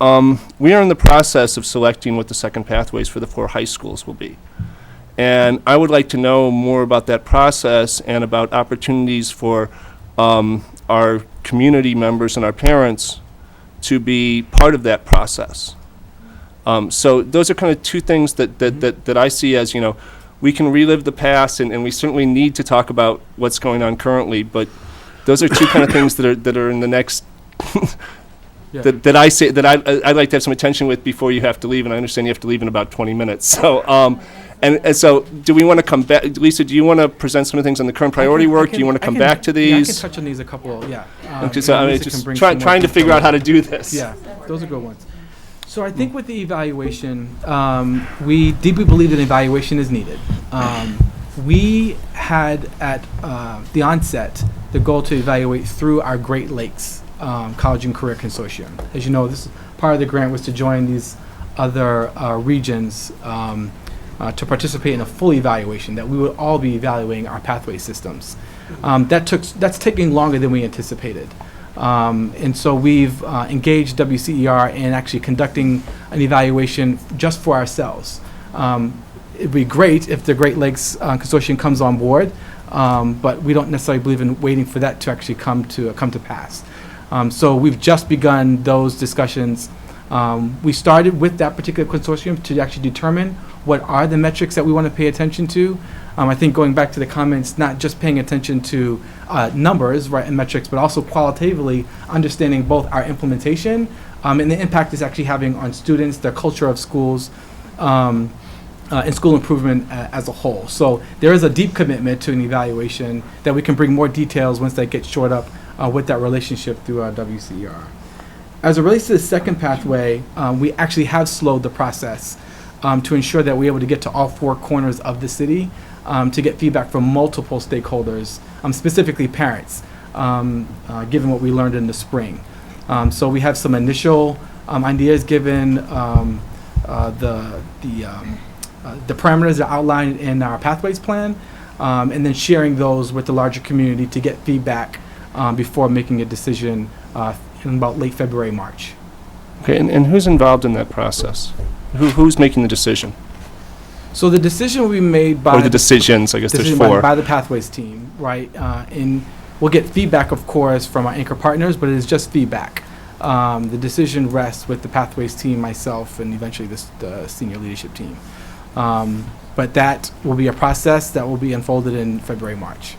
S1: we are in the process of selecting what the second pathways for the 4 high schools will be. And I would like to know more about that process and about opportunities for our community members and our parents to be part of that process. So those are kind of two things that I see as, we can relive the past, and we certainly need to talk about what's going on currently, but those are two kind of things that are in the next that I say that I'd like to have some attention with before you have to leave, and I understand you have to leave in about 20 minutes. So and so do we want to come back? Lisa, do you want to present some of the things on the current priority work? Do you want to come back to these?
S12: Yeah, I can touch on these a couple,
S1: Okay, so I mean, just trying to figure out how to do this.
S12: Yeah, those are good ones. So I think with the evaluation, we deeply believe that evaluation is needed. We had at the onset the goal to evaluate through our Great Lakes College and Career Consortium. As you know, this part of the grant was to join these other regions to participate in a full evaluation, that we would all be evaluating our pathway systems. That's taking longer than we anticipated. And so we've engaged WCER in actually conducting an evaluation just for ourselves. It'd be great if the Great Lakes Consortium comes on board, but we don't necessarily believe in waiting for that to actually come to pass. So we've just begun those discussions. We started with that particular consortium to actually determine what are the metrics that we want to pay attention to. I think going back to the comments, not just paying attention to numbers, right, and metrics, but also qualitatively understanding both our implementation and the impact it's actually having on students, their culture of schools, and school improvement as a whole. So there is a deep commitment to an evaluation that we can bring more details once that gets shored up with that relationship through WCER. As it relates to the second pathway, we actually have slowed the process to ensure that we're able to get to all 4 corners of the city to get feedback from multiple stakeholders, specifically parents, given what we learned in the spring. So we have some initial ideas given the parameters that are outlined in our pathways plan, and then sharing those with the larger community to get feedback before making a decision in about late February, March.
S1: Okay, and who's involved in that process? Who's making the decision?
S12: So the decision will be made by
S1: Or the decisions, I guess there's
S12: decision by,
S1: four.
S12: by the Pathways team, right? And we'll get feedback, of course, from our anchor partners, but it is just feedback. The decision rests with the Pathways team, myself, and eventually the senior leadership team. But that will be a process that will be unfolded in February, March.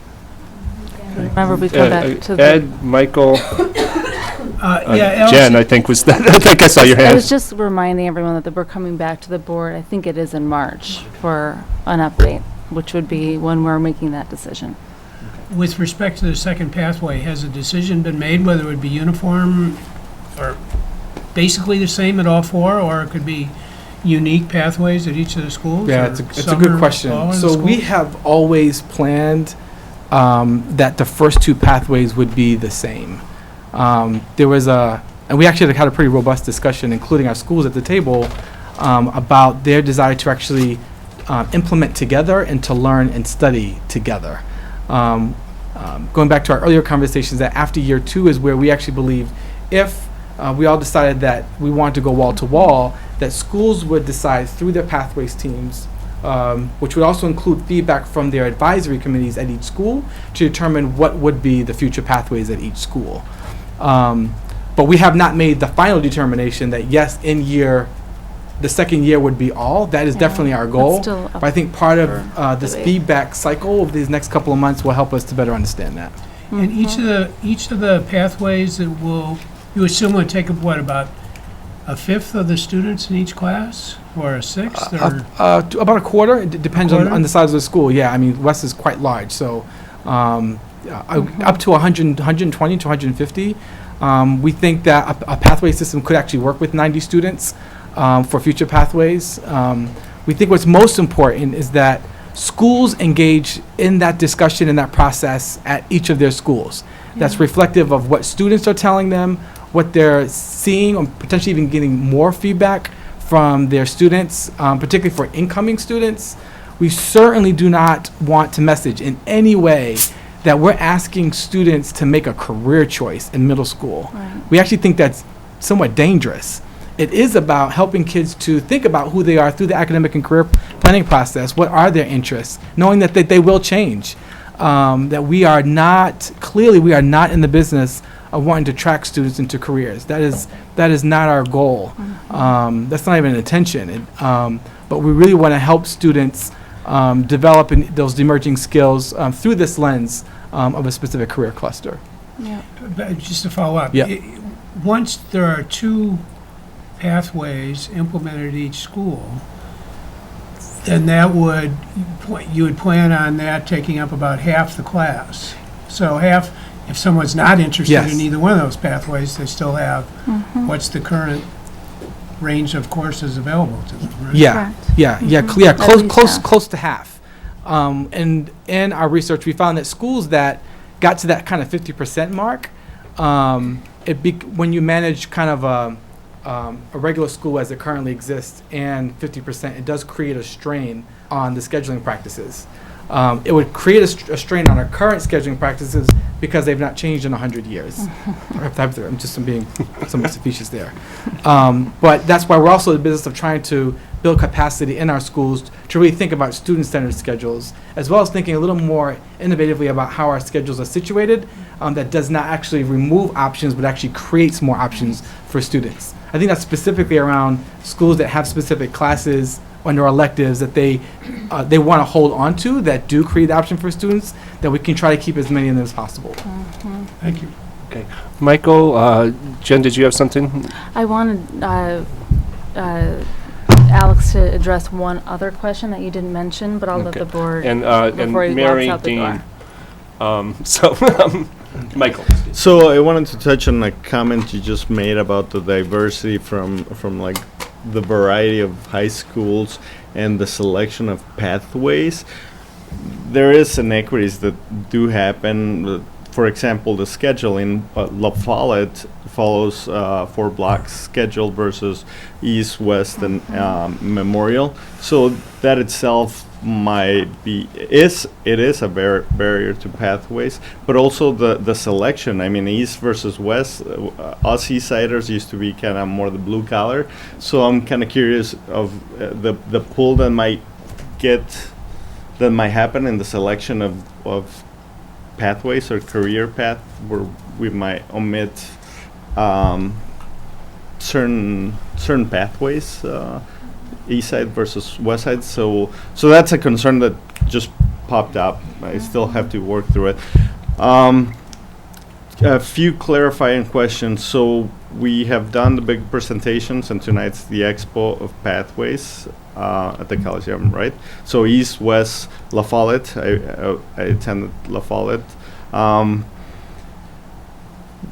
S11: Remember, we come back to the.
S1: Ed, Michael,
S10: Yeah,
S1: Jen, I think was that. I think I saw your
S11: I
S1: hand.
S11: was just reminding everyone that we're coming back to the board, I think it is in March, for an update, which would be when we're making that decision.
S10: with respect to the second pathway, has a decision been made whether it would be uniform or basically the same at all four, or it could be unique pathways at each of the schools?
S12: Yeah,
S10: or
S12: it's a
S10: some
S12: good
S10: are
S12: question.
S10: all in the
S12: So we
S10: schools?
S12: have always planned that the first two pathways would be the same. There was and we actually had a pretty robust discussion, including our schools at the table, about their desire to actually implement together and to learn and study together. Going back to our earlier conversations, that after year two is where we actually believe if we all decided that we want to go wall to wall, that schools would decide through their pathways teams, which would also include feedback from their advisory committees at each school, to determine what would be the future pathways at each school. But we have not made the final determination that yes, the second year would be all. That is definitely our goal.
S11: still up
S12: But I think part of this
S11: debate.
S12: feedback cycle of these next couple of months will help us to better understand that.
S10: And each of the pathways that you assume would take up, what, about a fifth of the students in each class, or a sixth, or?
S12: About a quarter. It depends
S10: Quarter?
S12: on the size of the school. Yeah, I mean, West is quite large, so up to 100, 120 to 150. We think that a pathway system could actually work with 90 students for future pathways. We think what's most important is that schools engage in that discussion and that process at each of their schools. That's reflective of what students are telling them, what they're seeing, or potentially even getting more feedback from their students, particularly for incoming students. We certainly do not want to message in any way that we're asking students to make a career choice in middle school.
S11: Right.
S12: We actually think that's somewhat dangerous. It is about helping kids to think about who they are through the academic and career planning process. What are their interests? Knowing that they will change. That we are not in the business of wanting to track students into careers. That is not our goal. That's not even an intention. But we really want to help students develop those emerging skills through this lens of a specific career cluster.
S10: But just to follow up.
S12: Yeah.
S10: Once there are two pathways implemented at each school, then you would plan on that taking up about half the class. So half, if someone's not interested
S12: Yes.
S10: in either one of those pathways, they still have, what's the current range of courses available to them, right?
S12: Yeah,
S11: Correct.
S12: close
S11: half.
S12: close to half. And in our research, we found that schools that got to that kind of 50% mark, when you manage kind of a regular school as it currently exists and 50%, it does create a strain on the scheduling practices. It would create a strain on our current scheduling practices because they've not changed in 100 years. I'm being somewhat facetious there. But that's why we're also in the business of trying to build capacity in our schools to really think about student-centered schedules, as well as thinking a little more innovatively about how our schedules are situated, that does not actually remove options, but actually creates more options for students. I think that's specifically around schools that have specific classes under electives that they want to hold on to, that do create the option for students, that we can try to keep as many of them as possible.
S10: Thank you.
S1: Okay. Michael, Jen, did you have something?
S11: I wanted Alex to address one other question that you didn't mention, but I'll let
S1: Okay.
S11: the board,
S1: And
S11: before he
S1: Mary,
S11: walks out the
S1: Dean.
S11: door.
S1: Michael.
S13: So I wanted to touch on a comment you just made about the diversity from like the variety of high schools and the selection of pathways. There is inequities that do happen. For example, the scheduling, La Follette follows 4 blocks schedule versus East, West, and Memorial. So that itself might be it is a barrier to pathways, but also the selection. I mean, East versus West. Us Eastsiders used to be kind of more the blue collar. So I'm kind of curious of the pool that might get that might happen in the selection of pathways or career path where we might omit certain pathways, east side versus west side. So that's a concern that just popped up. I still have to work through it. A few clarifying questions. So we have done the big presentations, and tonight's the expo of pathways at the Coliseum, right? So east, west, La Follette. I attended La Follette.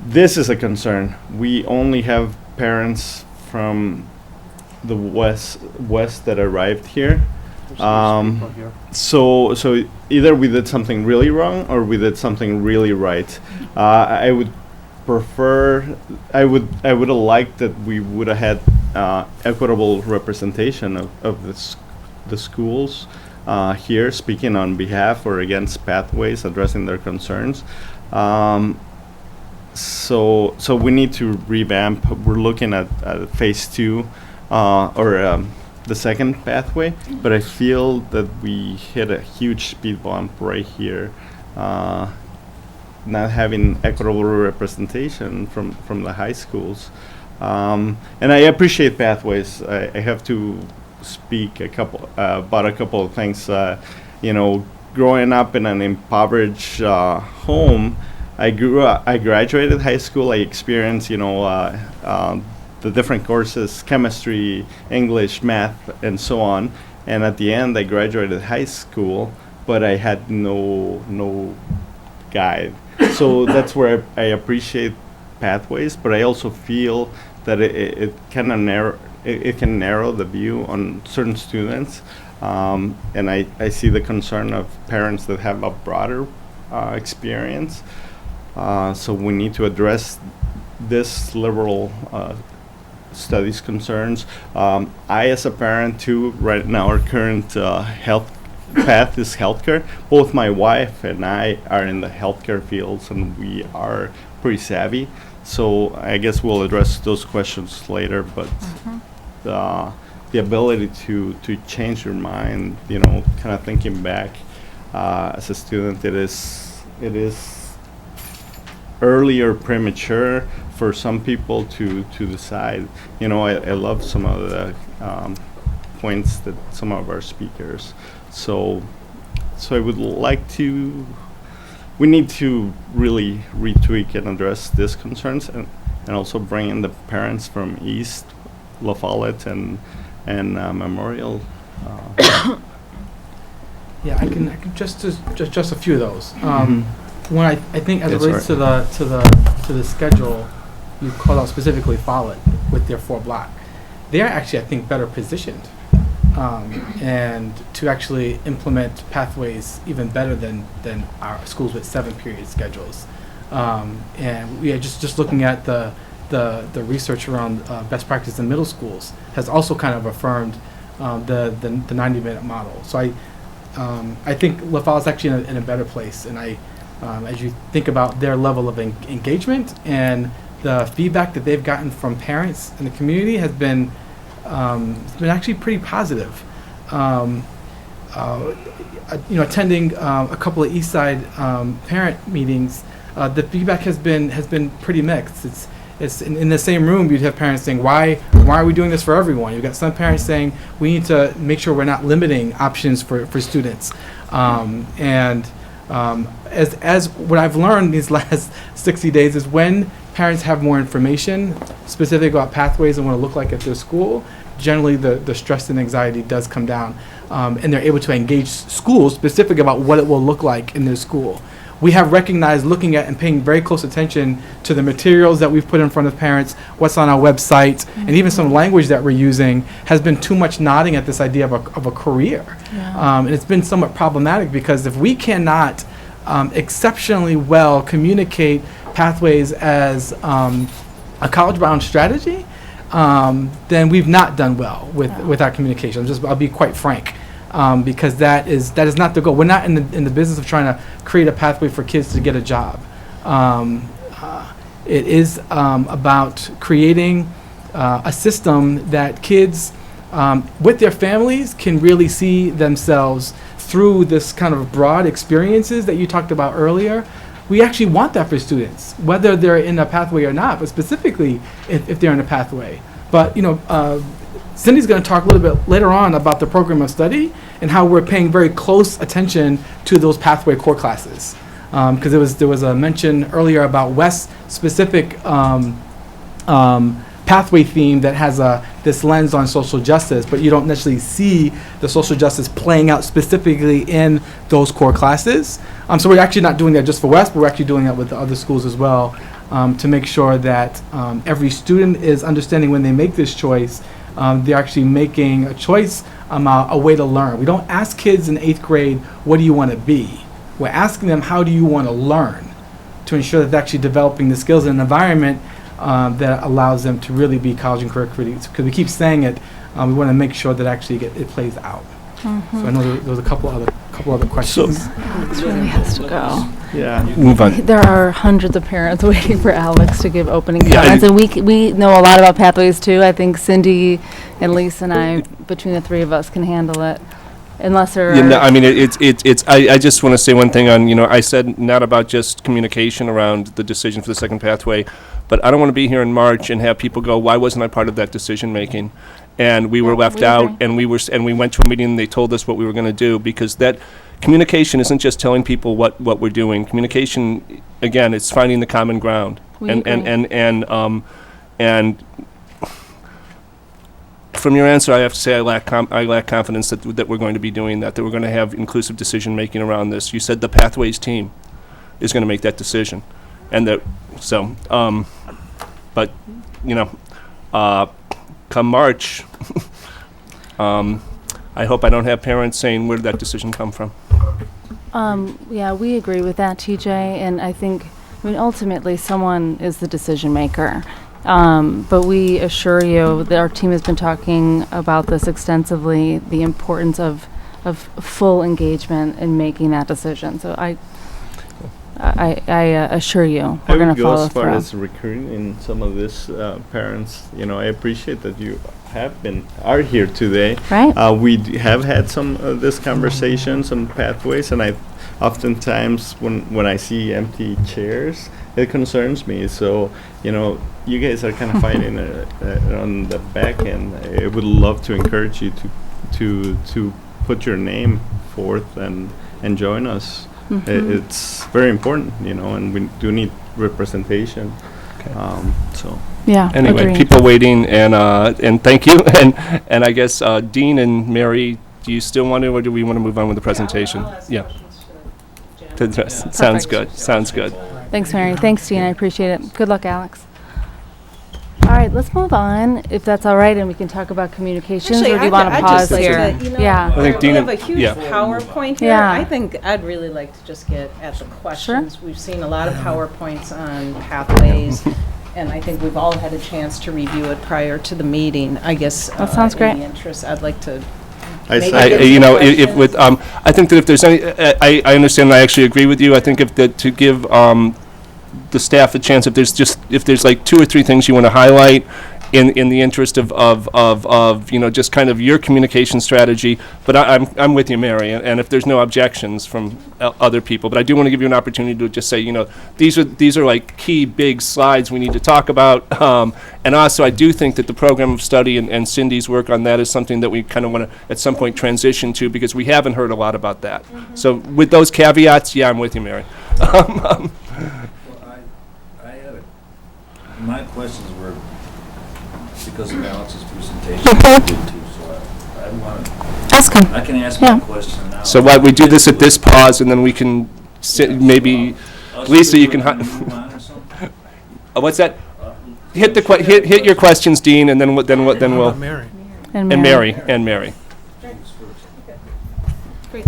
S13: This is a concern. We only have parents from the west that arrived here. So either we did something really wrong or we did something really right. I would prefer. I would have liked that we would have had equitable representation of the schools here, speaking on behalf or against pathways, addressing their concerns. So we need to revamp. We're looking at phase 2 or the second pathway, but I feel that we hit a huge speed bump right here, not having equitable representation from the high schools. And I appreciate pathways. I have to speak about a couple of things. Growing up in an impoverished home, I graduated high school. I experienced, the different courses, chemistry, English, math, and so on. And at the end, I graduated high school, but I had no guide. So that's where I appreciate pathways, but I also feel that it can narrow the view on certain students. And I see the concern of parents that have a broader experience. So we need to address this liberal studies concerns. I, as a parent too, right now our current health path is healthcare. Both my wife and I are in the healthcare fields, and we are pretty savvy. So I guess we'll address those questions later. But the ability to change your mind, kind of thinking back as a student, it is early or premature for some people to decide. I love some of the points that some of our speakers. So I would like to. We need to really retweak and address these concerns, and also bring in the parents from East, La Follette, and Memorial.
S12: Yeah, I can just a few of those. When I think as it relates to the schedule, you called out specifically Follette with their 4-block. They are actually, I think, better positioned and to actually implement pathways even better than our schools with 7-period schedules. And we are just looking at the research around best practice in middle schools has also kind of affirmed the 90-minute model. So I think La Follette's actually in a better place, and as you think about their level of engagement and the feedback that they've gotten from parents in the community has been actually pretty positive. Attending a couple of Eastside parent meetings, the feedback has been pretty mixed. It's in the same room you'd have parents saying, why are we doing this for everyone? You've got some parents saying we need to make sure we're not limiting options for students. As what I've learned these last 60 days is when parents have more information specific about pathways and what it look like at their school, generally the stress and anxiety does come down, and they're able to engage schools specific about what it will look like in their school. We have recognized looking at and paying very close attention to the materials that we've put in front of parents, what's on our website, and even some language that we're using has been too much nodding at this idea of a career.
S3: Yeah.
S12: And it's been somewhat problematic because if we cannot exceptionally well communicate pathways as a college-bound strategy, then we've not done well with our communication. I'll be quite frank. Because that is not the goal. We're not in the business of trying to create a pathway for kids to get a job. It is about creating a system that kids with their families can really see themselves through this kind of broad experiences that you talked about earlier. We actually want that for students, whether they're in a pathway or not, but specifically if they're in a pathway. But, Cindy's going to talk a little bit later on about the program of study and how we're paying very close attention to those pathway core classes. Because there was a mention earlier about West's specific pathway theme that has this lens on social justice, but you don't necessarily see the social justice playing out specifically in those core classes. So we're actually not doing that just for West, but we're actually doing that with the other schools as well, to make sure that every student is understanding when they make this choice, they're actually making a choice about a way to learn. We don't ask kids in 8th grade, what do you want to be? We're asking them, how do you want to learn? To ensure that they're actually developing the skills in an environment that allows them to really be college and career critics. Because we keep saying it, we want to make sure that actually it plays out. So I know there was a couple other questions.
S11: Alex really has to go.
S13: Yeah.
S1: Move on.
S11: There are hundreds of parents waiting for Alex to give opening
S1: Yeah,
S11: comments, and we know a lot about pathways too. I think Cindy and Lisa and I, between the three of us, can handle it. Unless there are
S1: I mean, I just want to say one thing on, I said not about just communication around the decision for the second pathway, but I don't want to be here in March and have people go, why wasn't I part of that decision making? And we were left out, and we went to a meeting and they told us what we were going to do, because that communication isn't just telling people what we're doing. Communication, again, it's finding the common ground. And from your answer, I have to say I lack confidence that we're going to be doing that we're going to have inclusive decision making around this. You said the Pathways team is going to make that decision, and but come March, I hope I don't have parents saying, where did that decision come from?
S11: Yeah, we agree with that, TJ, and I think, ultimately someone is the decision maker. But we assure you that our team has been talking about this extensively, the importance of full engagement in making that decision. So I assure you, we're going to follow
S13: as far
S11: through.
S13: as recruiting some of these parents, I appreciate that you are here today.
S11: Right.
S13: We have had some of these conversations on pathways, and I oftentimes when I see empty chairs, it concerns me. So, you guys are kind of fighting on the back end. I would love to encourage you to put your name forth and join us. It's very important, and we do need representation. So.
S11: Yeah.
S1: Anyway,
S11: agreed.
S1: people waiting, and thank you, and I guess Dean and Mary, do you still want to, or do we want to move on with the presentation? Yeah. Sounds good. Sounds good.
S11: Thanks, Mary. Thanks, Dean. I appreciate it. Good luck, Alex. All right, let's move on, if that's all right, and we can talk about communications, or do you want to pause here?
S1: I think
S14: we
S1: Dina-
S14: have a huge
S1: yeah.
S14: PowerPoint here.
S11: Yeah.
S14: I think I'd really like to just get at the questions. We've seen a lot of PowerPoints on pathways, and I think we've all had a chance to review it prior to the meeting. I guess
S11: That sounds great.
S14: in the interest, I'd like to.
S13: I
S14: maybe
S13: second.
S14: get some
S1: if with,
S14: questions.
S1: I think that if there's any, I understand, and I actually agree with you. I think to give the staff a chance, if there's like 2 or 3 things you want to highlight in the interest of just kind of your communication strategy. But I'm with you, Mary, and if there's no objections from other people, but I do want to give you an opportunity to just say, these are like key big slides we need to talk about. And also, I do think that the program of study and Cindy's work on that is something that we kind of want to at some point transition to, because we haven't heard a lot about that. So with those caveats, yeah, I'm with you, Mary.
S15: My questions were because of Alex's presentation. I did too, so I want to
S11: Ask him.
S15: I can ask
S11: Yeah.
S15: my question now.
S1: So why we do this at this pause, and then we can sit, maybe, Lisa, you can,
S15: Move on or something?
S1: what's that? Hit your questions, Dean, and then we'll,
S10: Mary.
S1: and Mary.
S14: Great.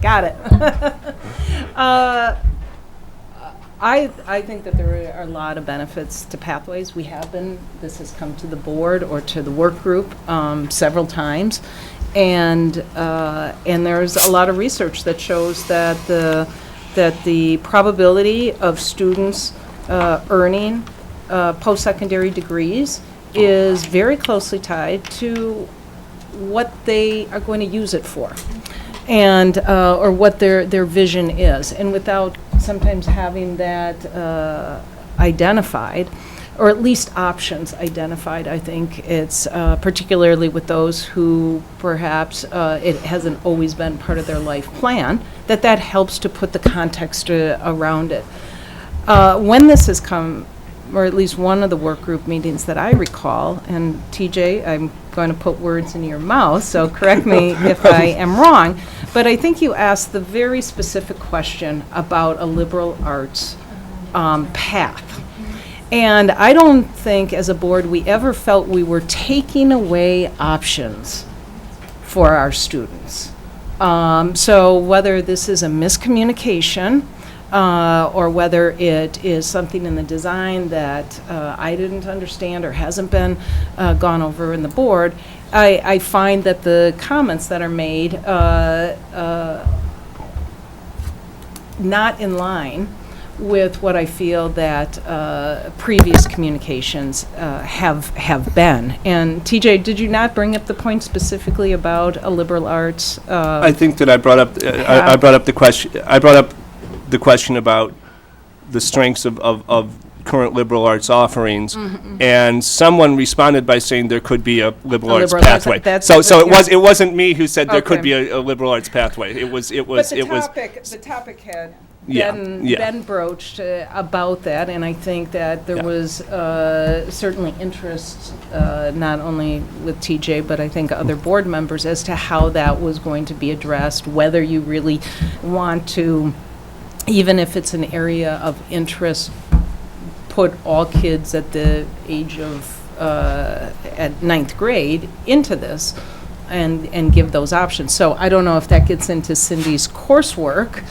S14: Got it. I think that there are a lot of benefits to Pathways. This has come to the board or to the work group several times. And there's a lot of research that shows that the probability of students earning post-secondary degrees is very closely tied to what they are going to use it for, and or what their vision is. And without sometimes having that identified, or at least options identified, I think it's particularly with those who perhaps it hasn't always been part of their life plan, that helps to put the context around it. When this has come, or at least one of the work group meetings that I recall, and TJ, I'm going to put words in your mouth, so correct me if I am wrong, but I think you asked the very specific question about a liberal arts path. And I don't think as a board we ever felt we were taking away options for our students. So whether this is a miscommunication, or whether it is something in the design that I didn't understand or hasn't been gone over in the board, I find that the comments that are made not in line with what I feel that previous communications have been. And TJ, did you not bring up the point specifically about a liberal arts?
S1: I think that I brought up the question about the strengths of current liberal arts offerings, and someone responded by saying there could be a liberal arts pathway. So it wasn't me who said there could be a liberal arts pathway.
S14: But the topic had been broached about that, and I think that there was certainly interest, not only with TJ, but I think other board members, as to how that was going to be addressed, whether you really want to, even if it's an area of interest, put all kids at the age of at ninth grade into this and give those options. So I don't know if that gets into Cindy's coursework,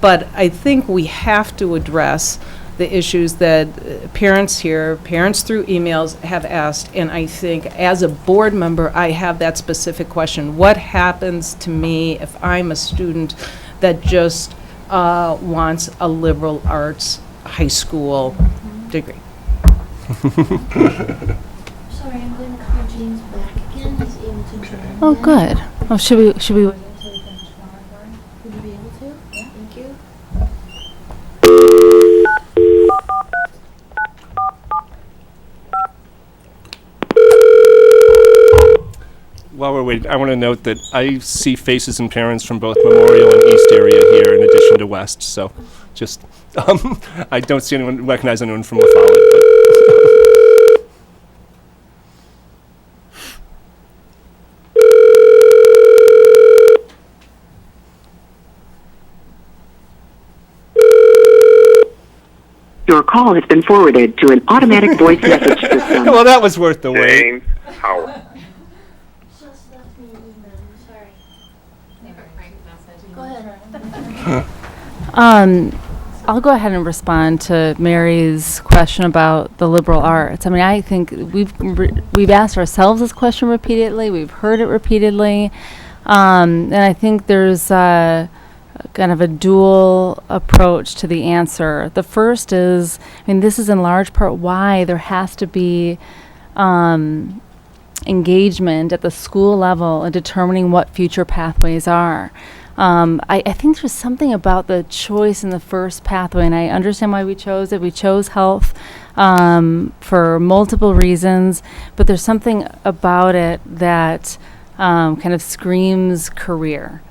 S14: but I think we have to address the issues that parents through emails have asked, and I think as a board member, I have that specific question. What happens to me if I'm a student that just wants a liberal arts high school degree?
S16: Sorry, I'm going to call James back again. He's able to join.
S11: Oh, good. Oh, should we?
S16: Would you be able to? Yeah. Thank you.
S1: While we're waiting, I want to note that I see faces and parents from both Memorial and East area here, in addition to West. So, just I don't recognize anyone from La Follette.
S17: Your call has been forwarded to an automatic voice message system.
S1: Well, that was worth the wait.
S17: James Howard.
S16: Just left me an email. Sorry. Leave a frank message. Go ahead.
S11: I'll go ahead and respond to Mary's question about the liberal arts. I mean, I think we've asked ourselves this question repeatedly. We've heard it repeatedly, and I think there's kind of a dual approach to the answer. The first is, I mean, this is in large part why there has to be engagement at the school level in determining what future pathways are. I think there's something about the choice in the first pathway, and I understand why we chose it. We chose health for multiple reasons, but there's something about it that kind of screams career,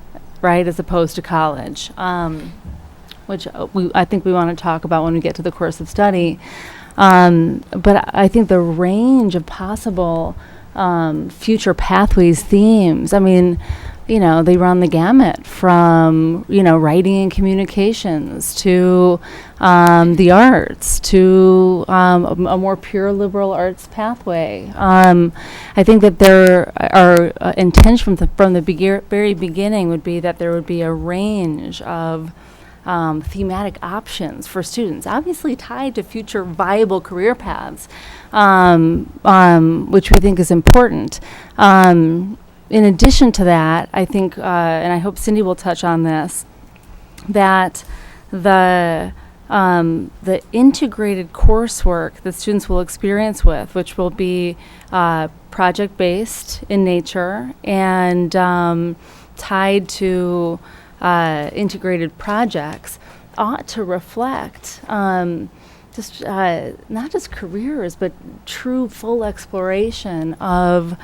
S11: right, as opposed to college, which I think we want to talk about when we get to the course of study. But I think the range of possible future pathways, themes, I mean, you know, they run the gamut from, you know, writing and communications to the arts to a more pure liberal arts pathway. I think that our intention from the very beginning would be that there would be a range of thematic options for students, obviously tied to future viable career paths, which we think is important. In addition to that, I think, and I hope Cindy will touch on this, that the the integrated coursework that students will experience with, which will be project-based in nature and tied to integrated projects, ought to reflect just not just careers, but true full exploration of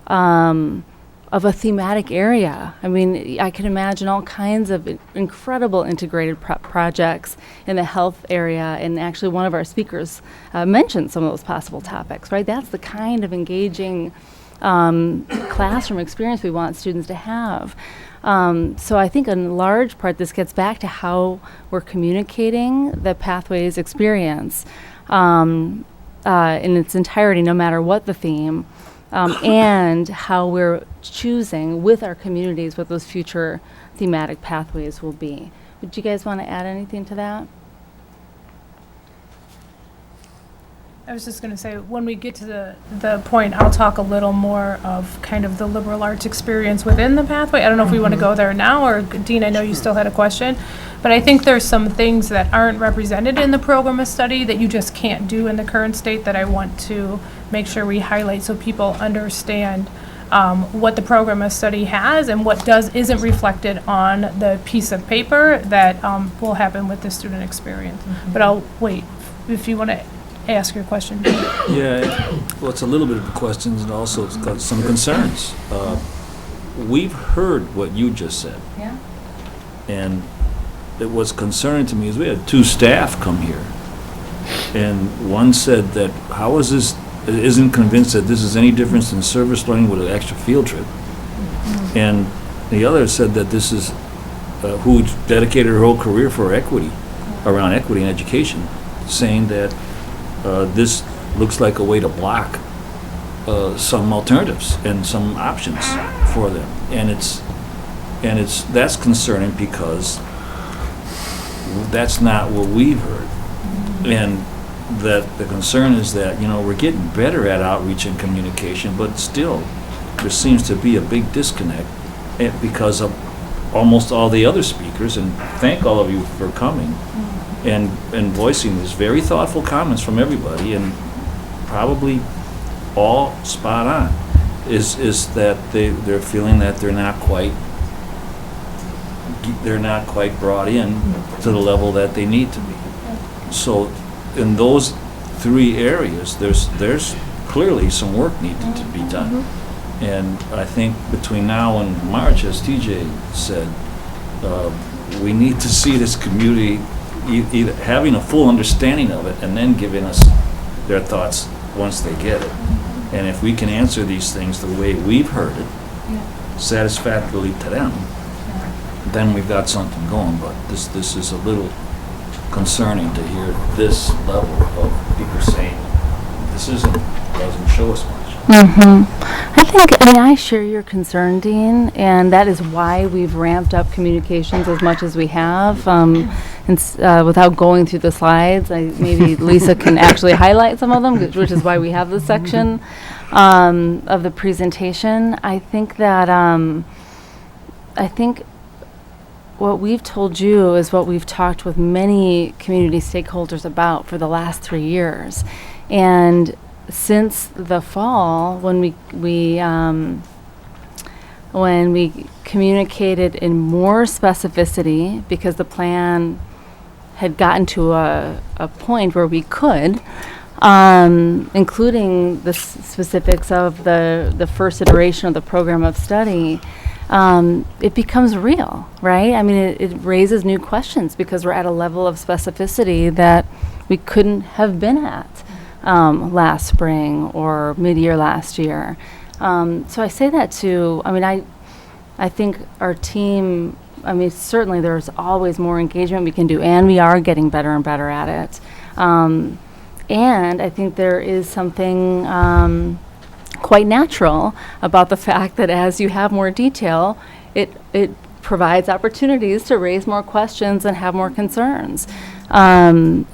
S11: a thematic area. I mean, I can imagine all kinds of incredible integrated projects in the health area, and actually one of our speakers mentioned some of those possible topics, right? That's the kind of engaging classroom experience we want students to have. So I think in large part this gets back to how we're communicating the Pathways experience in its entirety, no matter what the theme, and how we're choosing with our communities what those future thematic pathways will be. Would you guys want to add anything to that?
S3: I was just going to say, when we get to the point, I'll talk a little more of kind of the liberal arts experience within the pathway. I don't know if we want to go there now, or Dean, I know you still had a question, but I think there's some things that aren't represented in the program of study that you just can't do in the current state that I want to make sure we highlight so people understand what the program of study has and what isn't reflected on the piece of paper that will happen with the student experience. But I'll wait if you want to ask your question.
S15: Yeah, well, it's a little bit of questions and also it's got some concerns. We've heard what you just said.
S3: Yeah.
S15: And it was concerning to me is we had two staff come here. And one said that how is this, isn't convinced that this is any difference in service learning with an extra field trip. And the other said that this is who dedicated her whole career for equity, around equity in education, saying that this looks like a way to block some alternatives and some options for them, and that's concerning because that's not what we've heard, and that the concern is that we're getting better at outreach and communication, but still there seems to be a big disconnect because of almost all the other speakers, and thank all of you for coming. And voicing these very thoughtful comments from everybody, and probably all spot on, is that they're feeling that they're not quite brought in to the level that they need to be. So in those three areas, there's clearly some work needed to be done. And I think between now and March, as TJ said, we need to see this community either having a full understanding of it and then giving us their thoughts once they get it. And if we can answer these things the way we've heard it, satisfactorily to them, then we've got something going. But this is a little concerning to hear this level of people saying this doesn't show us much.
S11: I share your concern, Dean, and that is why we've ramped up communications as much as we have. Without going through the slides, maybe Lisa can actually highlight some of them, which is why we have this section of the presentation. I think that what we've told you is what we've talked with many community stakeholders about for the last 3 years, and since the fall, when we communicated in more specificity, because the plan had gotten to a point where we could, including the specifics of the first iteration of the program of study, it becomes real, right? I mean, it raises new questions because we're at a level of specificity that we couldn't have been at last spring or mid-year last year. So I say that I think our team, certainly there's always more engagement we can do, and we are getting better and better at it. And I think there is something quite natural about the fact that as you have more detail, it provides opportunities to raise more questions and have more concerns. And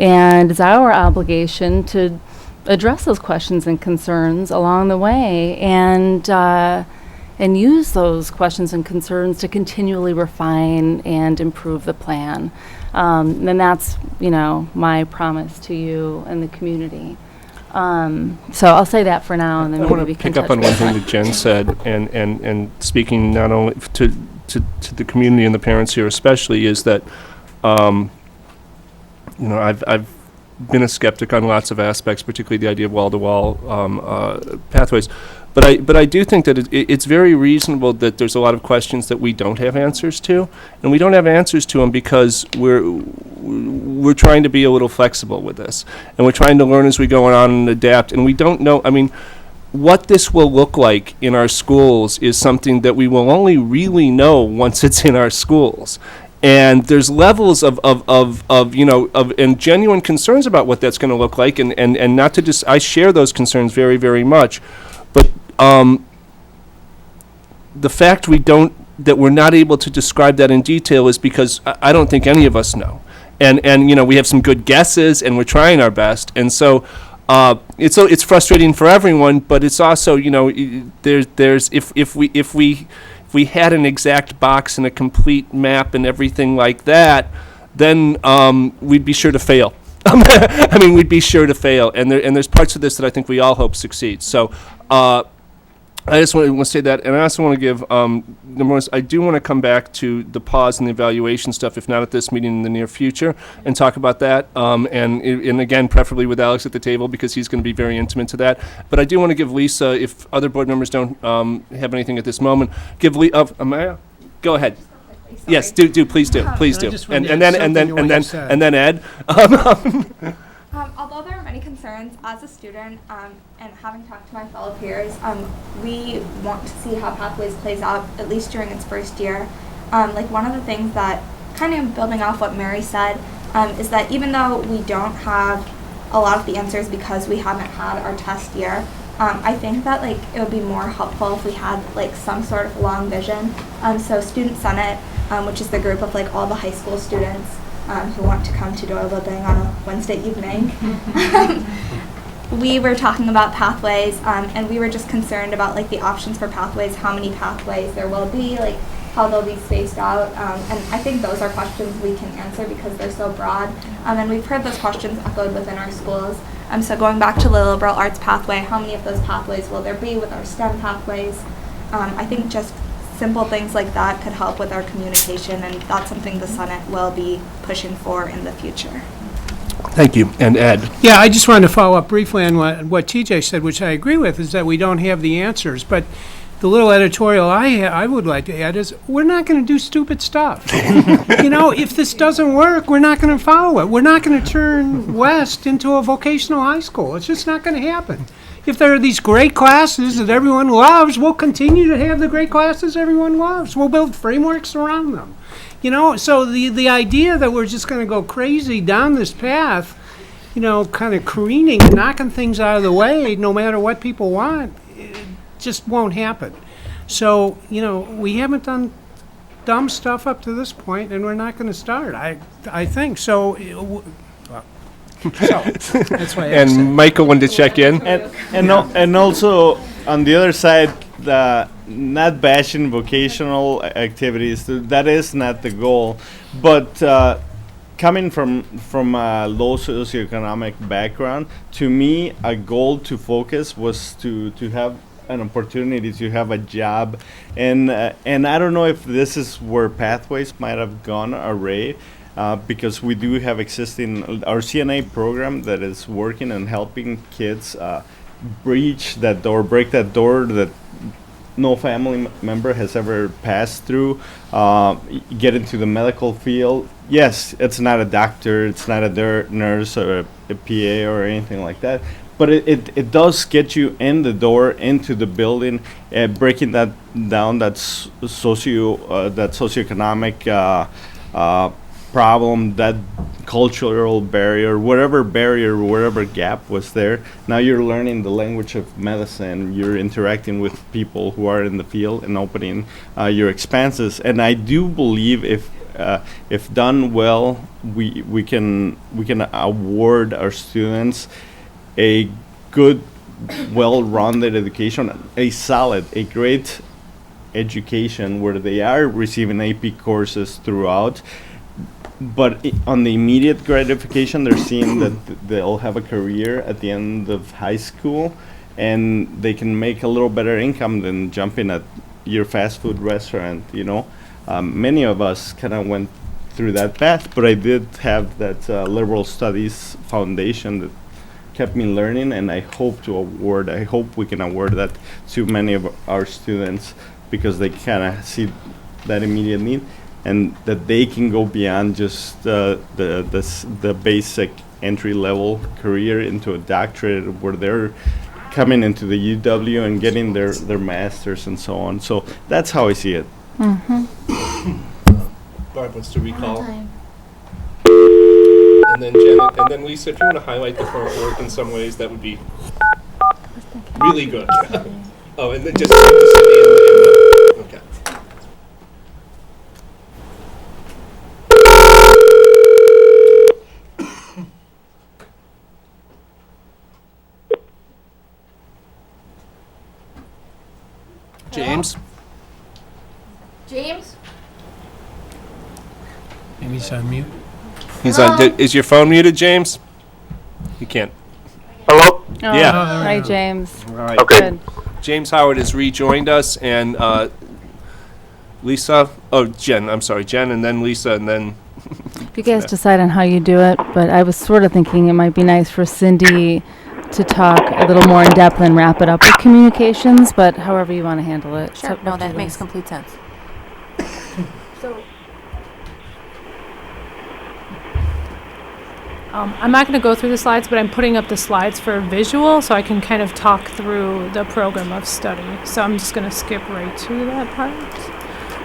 S11: it's our obligation to address those questions and concerns along the way, and and use those questions and concerns to continually refine and improve the plan. And that's, my promise to you and the community. So I'll say that for now, and then
S1: I
S11: maybe
S1: want
S11: we
S1: to
S11: can
S1: pick up
S11: touch
S1: on one
S11: base.
S1: thing that Jen said, and speaking not only to the community and the parents here especially, is that, I've been a skeptic on lots of aspects, particularly the idea of wall-to-wall pathways. But I do think that it's very reasonable that there's a lot of questions that we don't have answers to, and we don't have answers to them because we're trying to be a little flexible with this, and we're trying to learn as we go on and adapt, and we don't know. I mean, what this will look like in our schools is something that we will only really know once it's in our schools. And there's levels of and genuine concerns about what that's going to look like, and not to just, I share those concerns very, very much, but the fact that we're not able to describe that in detail is because I don't think any of us know, and we have some good guesses, and we're trying our best, and so it's frustrating for everyone, but it's also there's if we had an exact box and a complete map and everything like that, then we'd be sure to fail. I mean, we'd be sure to fail, and there's parts of this that I think we all hope succeed. So I just want to say that, and I also want to give, number one, I do want to come back to the pause and the evaluation stuff, if not at this meeting, in the near future, and talk about that, and again, preferably with Alex at the table, because he's going to be very intimate to that. But I do want to give Lisa, if other board members don't have anything at this moment, give Amaya, go ahead. Yes, please do. And then Ed.
S18: Although there are many concerns, as a student and having talked to my fellow peers, we want to see how Pathways plays out, at least during its first year. One of the things that, kind of building off what Mary said, is that even though we don't have a lot of the answers because we haven't had our test year, I think that it would be more helpful if we had some sort of long vision. So Student Senate, which is the group of all the high school students who want to come to Door Living on a Wednesday evening. We were talking about pathways, and we were just concerned about the options for pathways, how many pathways there will be, how they'll be spaced out, and I think those are questions we can answer because they're so broad, and we've heard those questions echoed within our schools. So going back to the liberal arts pathway, how many of those pathways will there be with our STEM pathways? I think just simple things like that could help with our communication, and that's something the Senate will be pushing for in the future.
S1: Thank you. And Ed.
S10: Yeah, I just wanted to follow up briefly on what TJ said, which I agree with, is that we don't have the answers. But the little editorial I would like to add is we're not going to do stupid stuff. If this doesn't work, we're not going to follow it. We're not going to turn West into a vocational high school. It's just not going to happen. If there are these great classes that everyone loves, we'll continue to have the great classes everyone loves. We'll build frameworks around them. So the idea that we're just going to go crazy down this path, kind of careening and knocking things out of the way, no matter what people want, it just won't happen. So, we haven't done dumb stuff up to this point, and we're not going to start, I think. So, that's why I asked
S1: And Michael wanted to check in.
S13: And also, on the other side, not bashing vocational activities, that is not the goal. But coming from a low socioeconomic background, to me, a goal to focus was to have an opportunity to have a job. And I don't know if this is where Pathways might have gone array. Because we do have existing, our CNA program that is working and helping kids breach that door, break that door that no family member has ever passed through, get into the medical field. Yes, it's not a doctor, it's not a nurse or a PA or anything like that, but it does get you in the door, into the building, breaking that down, that socioeconomic problem, that cultural barrier, whatever gap was there. Now you're learning the language of medicine, you're interacting with people who are in the field and opening your expanses. And I do believe if done well, we can award our students a good, well-rounded education, a great education where they are receiving AP courses throughout, but on the immediate gratification, they're seeing that they'll have a career at the end of high school, and they can make a little better income than jumping at your fast food restaurant, you know. Many of us kind of went through that path, but I did have that liberal studies foundation that kept me learning, and I hope we can award that to many of our students, because they kind of see that immediate need, and that they can go beyond just the basic entry-level career into a doctorate, where they're coming into the UW and getting their masters and so on. So that's how I see it.
S1: Barb wants to recall. And then Janet, and then Lisa, if you want to highlight the current work in some ways, that would be really good. Oh, and then just the city and okay. James?
S16: James?
S10: Maybe he's on mute.
S1: He's on. Is your phone muted, James? You can't.
S11: Oh,
S1: Yeah.
S11: Hi, James.
S1: All right.
S11: Good.
S1: James Howard has rejoined us, and Lisa. Oh, Jen. I'm sorry, Jen, and then Lisa, and then.
S11: You guys decide on how you do it, but I was sort of thinking it might be nice for Cindy to talk a little more in depth and wrap it up with communications, but however you want to handle it.
S5: Sure, no, that makes complete sense.
S3: I'm not going to go through the slides, but I'm putting up the slides for visual so I can kind of talk through the program of study. So I'm just going to skip right to that part.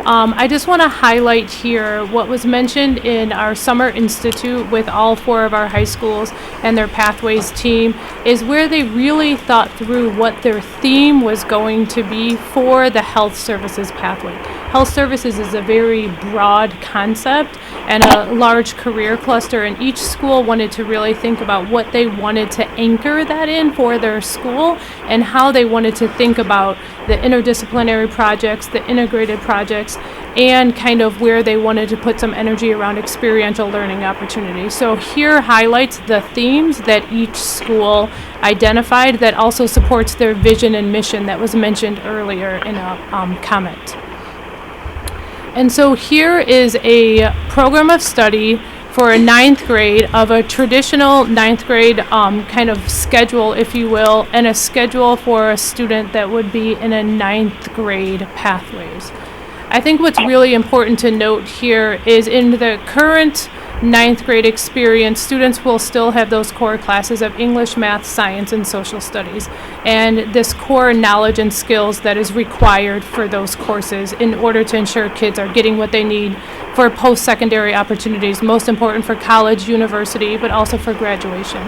S3: I just want to highlight here what was mentioned in our Summer Institute with all 4 of our high schools and their Pathways team, is where they really thought through what their theme was going to be for the health services pathway. Health services is a very broad concept and a large career cluster, and each school wanted to really think about what they wanted to anchor that in for their school and how they wanted to think about the interdisciplinary projects, the integrated projects, and kind of where they wanted to put some energy around experiential learning opportunities. So here highlights the themes that each school identified that also supports their vision and mission that was mentioned earlier in a comment. And so here is a program of study for a 9th grade of a traditional 9th grade kind of schedule, if you will, and a schedule for a student that would be in a 9th grade pathways. I think what's really important to note here is in the current 9th grade experience, students will still have those core classes of English, math, science, and social studies, and this core knowledge and skills that is required for those courses in order to ensure kids are getting what they need for post-secondary opportunities, most important for college, university, but also for graduation.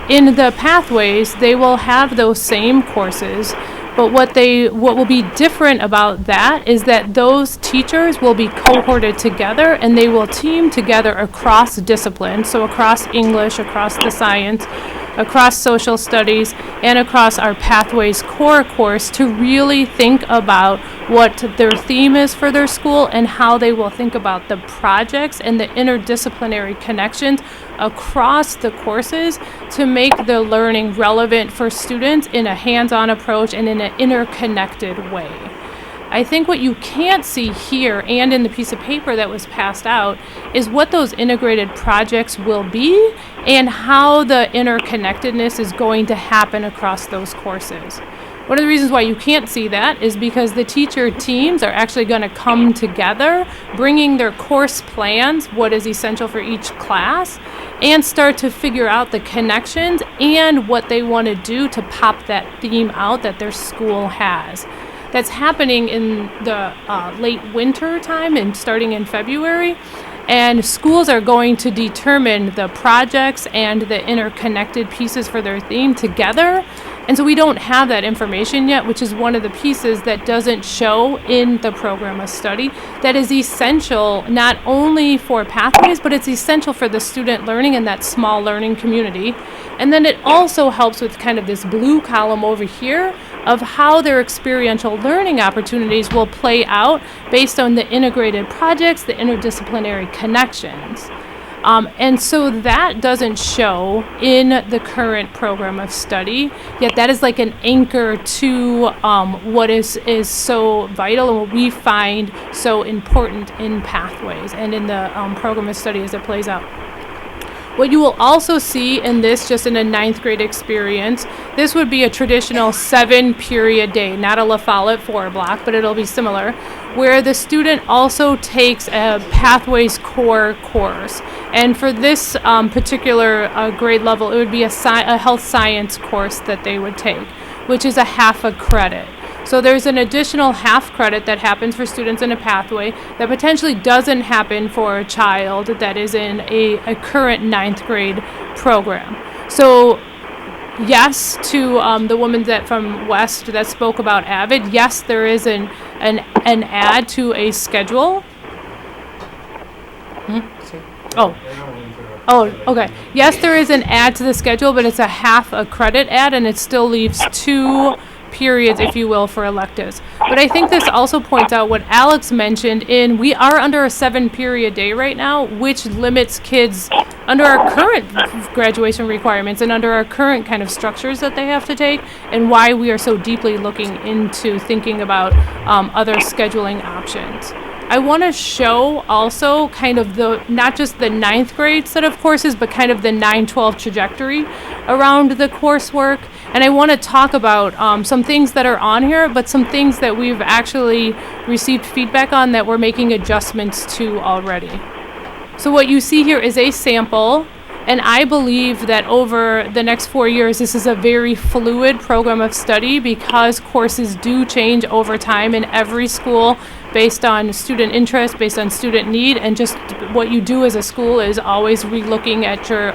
S3: In the pathways, they will have those same courses, but what will be different about that is that those teachers will be cohorted together and they will team together across disciplines, so across English, across the science, across social studies, and across our Pathways core course to really think about what their theme is for their school and how they will think about the projects and the interdisciplinary connections across the courses to make the learning relevant for students in a hands-on approach and in an interconnected way. I think what you can't see here and in the piece of paper that was passed out is what those integrated projects will be and how the interconnectedness is going to happen across those courses. One of the reasons why you can't see that is because the teacher teams are actually going to come together, bringing their course plans, what is essential for each class, and start to figure out the connections and what they want to do to pop that theme out that their school has. That's happening in the late winter time and starting in February. And schools are going to determine the projects and the interconnected pieces for their theme together. And so we don't have that information yet, which is one of the pieces that doesn't show in the program of study that is essential not only for Pathways, but it's essential for the student learning in that small learning community. And then it also helps with kind of this blue column over here of how their experiential learning opportunities will play out based on the integrated projects, the interdisciplinary connections. And so that doesn't show in the current program of study, yet that is like an anchor to what is so vital and what we find so important in Pathways and in the program of study as it plays out. What you will also see in this, just in a 9th grade experience, this would be a traditional 7-period day, not a La Follette 4-block, but it'll be similar, where the student also takes a Pathways core course. And for this particular grade level, it would be a health science course that they would take, which is a half a credit. So there's an additional half credit that happens for students in a pathway that potentially doesn't happen for a child that is in a current 9th grade program. So yes, to the woman that from West that spoke about AVID, yes, there is an add to a schedule. Oh, okay. Yes, there is an add to the schedule, but it's a half a credit add, and it still leaves 2 periods, if you will, for electives. But I think this also points out what Alex mentioned in we are under a 7-period day right now, which limits kids under our current graduation requirements and under our current kind of structures that they have to take, and why we are so deeply looking into thinking about other scheduling options. I want to show also kind of the, not just the 9th grade set of courses, but kind of the 9-12 trajectory around the coursework. And I want to talk about some things that are on here, but some things that we've actually received feedback on that we're making adjustments to already. So what you see here is a sample, and I believe that over the next 4 years, this is a very fluid program of study because courses do change over time in every school based on student interest, based on student need, and just what you do as a school is always re-looking at your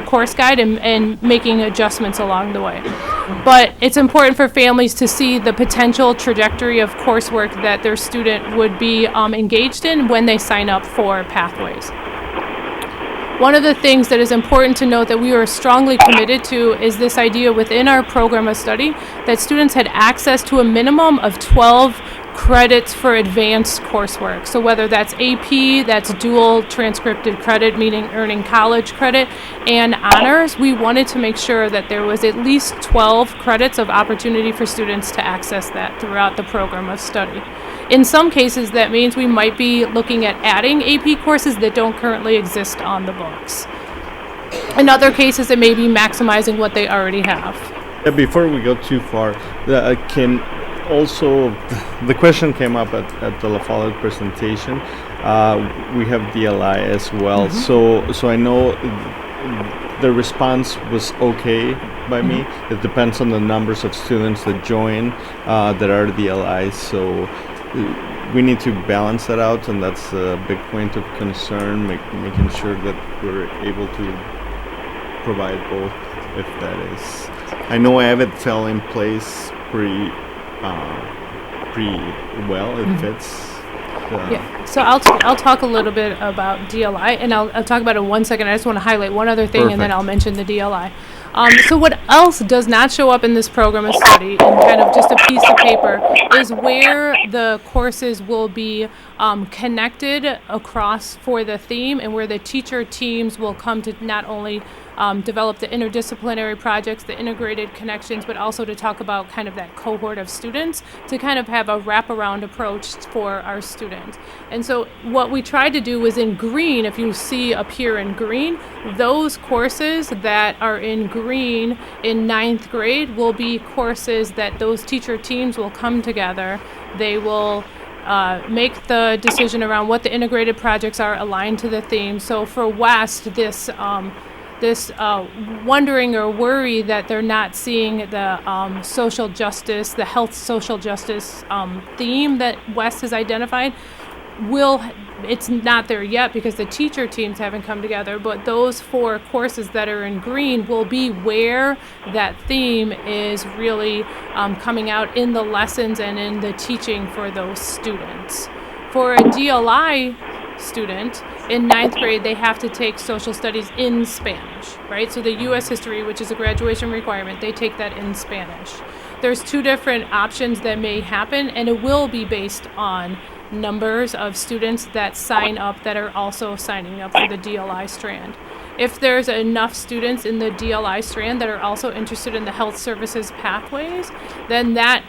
S3: course guide and making adjustments along the way. But it's important for families to see the potential trajectory of coursework that their student would be engaged in when they sign up for Pathways. One of the things that is important to note that we are strongly committed to is this idea within our program of study that students had access to a minimum of 12 credits for advanced coursework. So whether that's AP, that's dual transcripted credit, meaning earning college credit, and honors, we wanted to make sure that there was at least 12 credits of opportunity for students to access that throughout the program of study. In some cases, that means we might be looking at adding AP courses that don't currently exist on the books. In other cases, it may be maximizing what they already have.
S13: Before we go too far, also, the question came up at the La Follette presentation. We have DLI as well. So I know the response was okay by me. It depends on the numbers of students that join that are DLIs. So we need to balance that out, and that's a big point of concern, making sure that we're able to provide both, if that is. I know AVID fell in place pretty well. It fits.
S3: Yeah. So I'll talk a little bit about DLI, and I'll talk about it in 1 second. I just want to highlight one other thing, and then I'll mention the DLI. So what else does not show up in this program of study, and kind of just a piece of paper, is where the courses will be connected across for the theme, and where the teacher teams will come to not only develop the interdisciplinary projects, the integrated connections, but also to talk about kind of that cohort of students to kind of have a wraparound approach for our students. And so what we tried to do was in green, if you see up here in green, those courses that are in green in 9th grade will be courses that those teacher teams will come together. They will make the decision around what the integrated projects are aligned to the theme. So for West, this wondering or worry that they're not seeing the social justice, the health social justice theme that West has identified, it's not there yet because the teacher teams haven't come together, but those 4 courses that are in green will be where that theme is really coming out in the lessons and in the teaching for those students. For a DLI student in 9th grade, they have to take social studies in Spanish, right? So the U.S. history, which is a graduation requirement, they take that in Spanish. there's two different options that may happen, and it will be based on numbers of students that sign up that are also signing up for the DLI strand. If there's enough students in the DLI strand that are also interested in the health services pathways, then that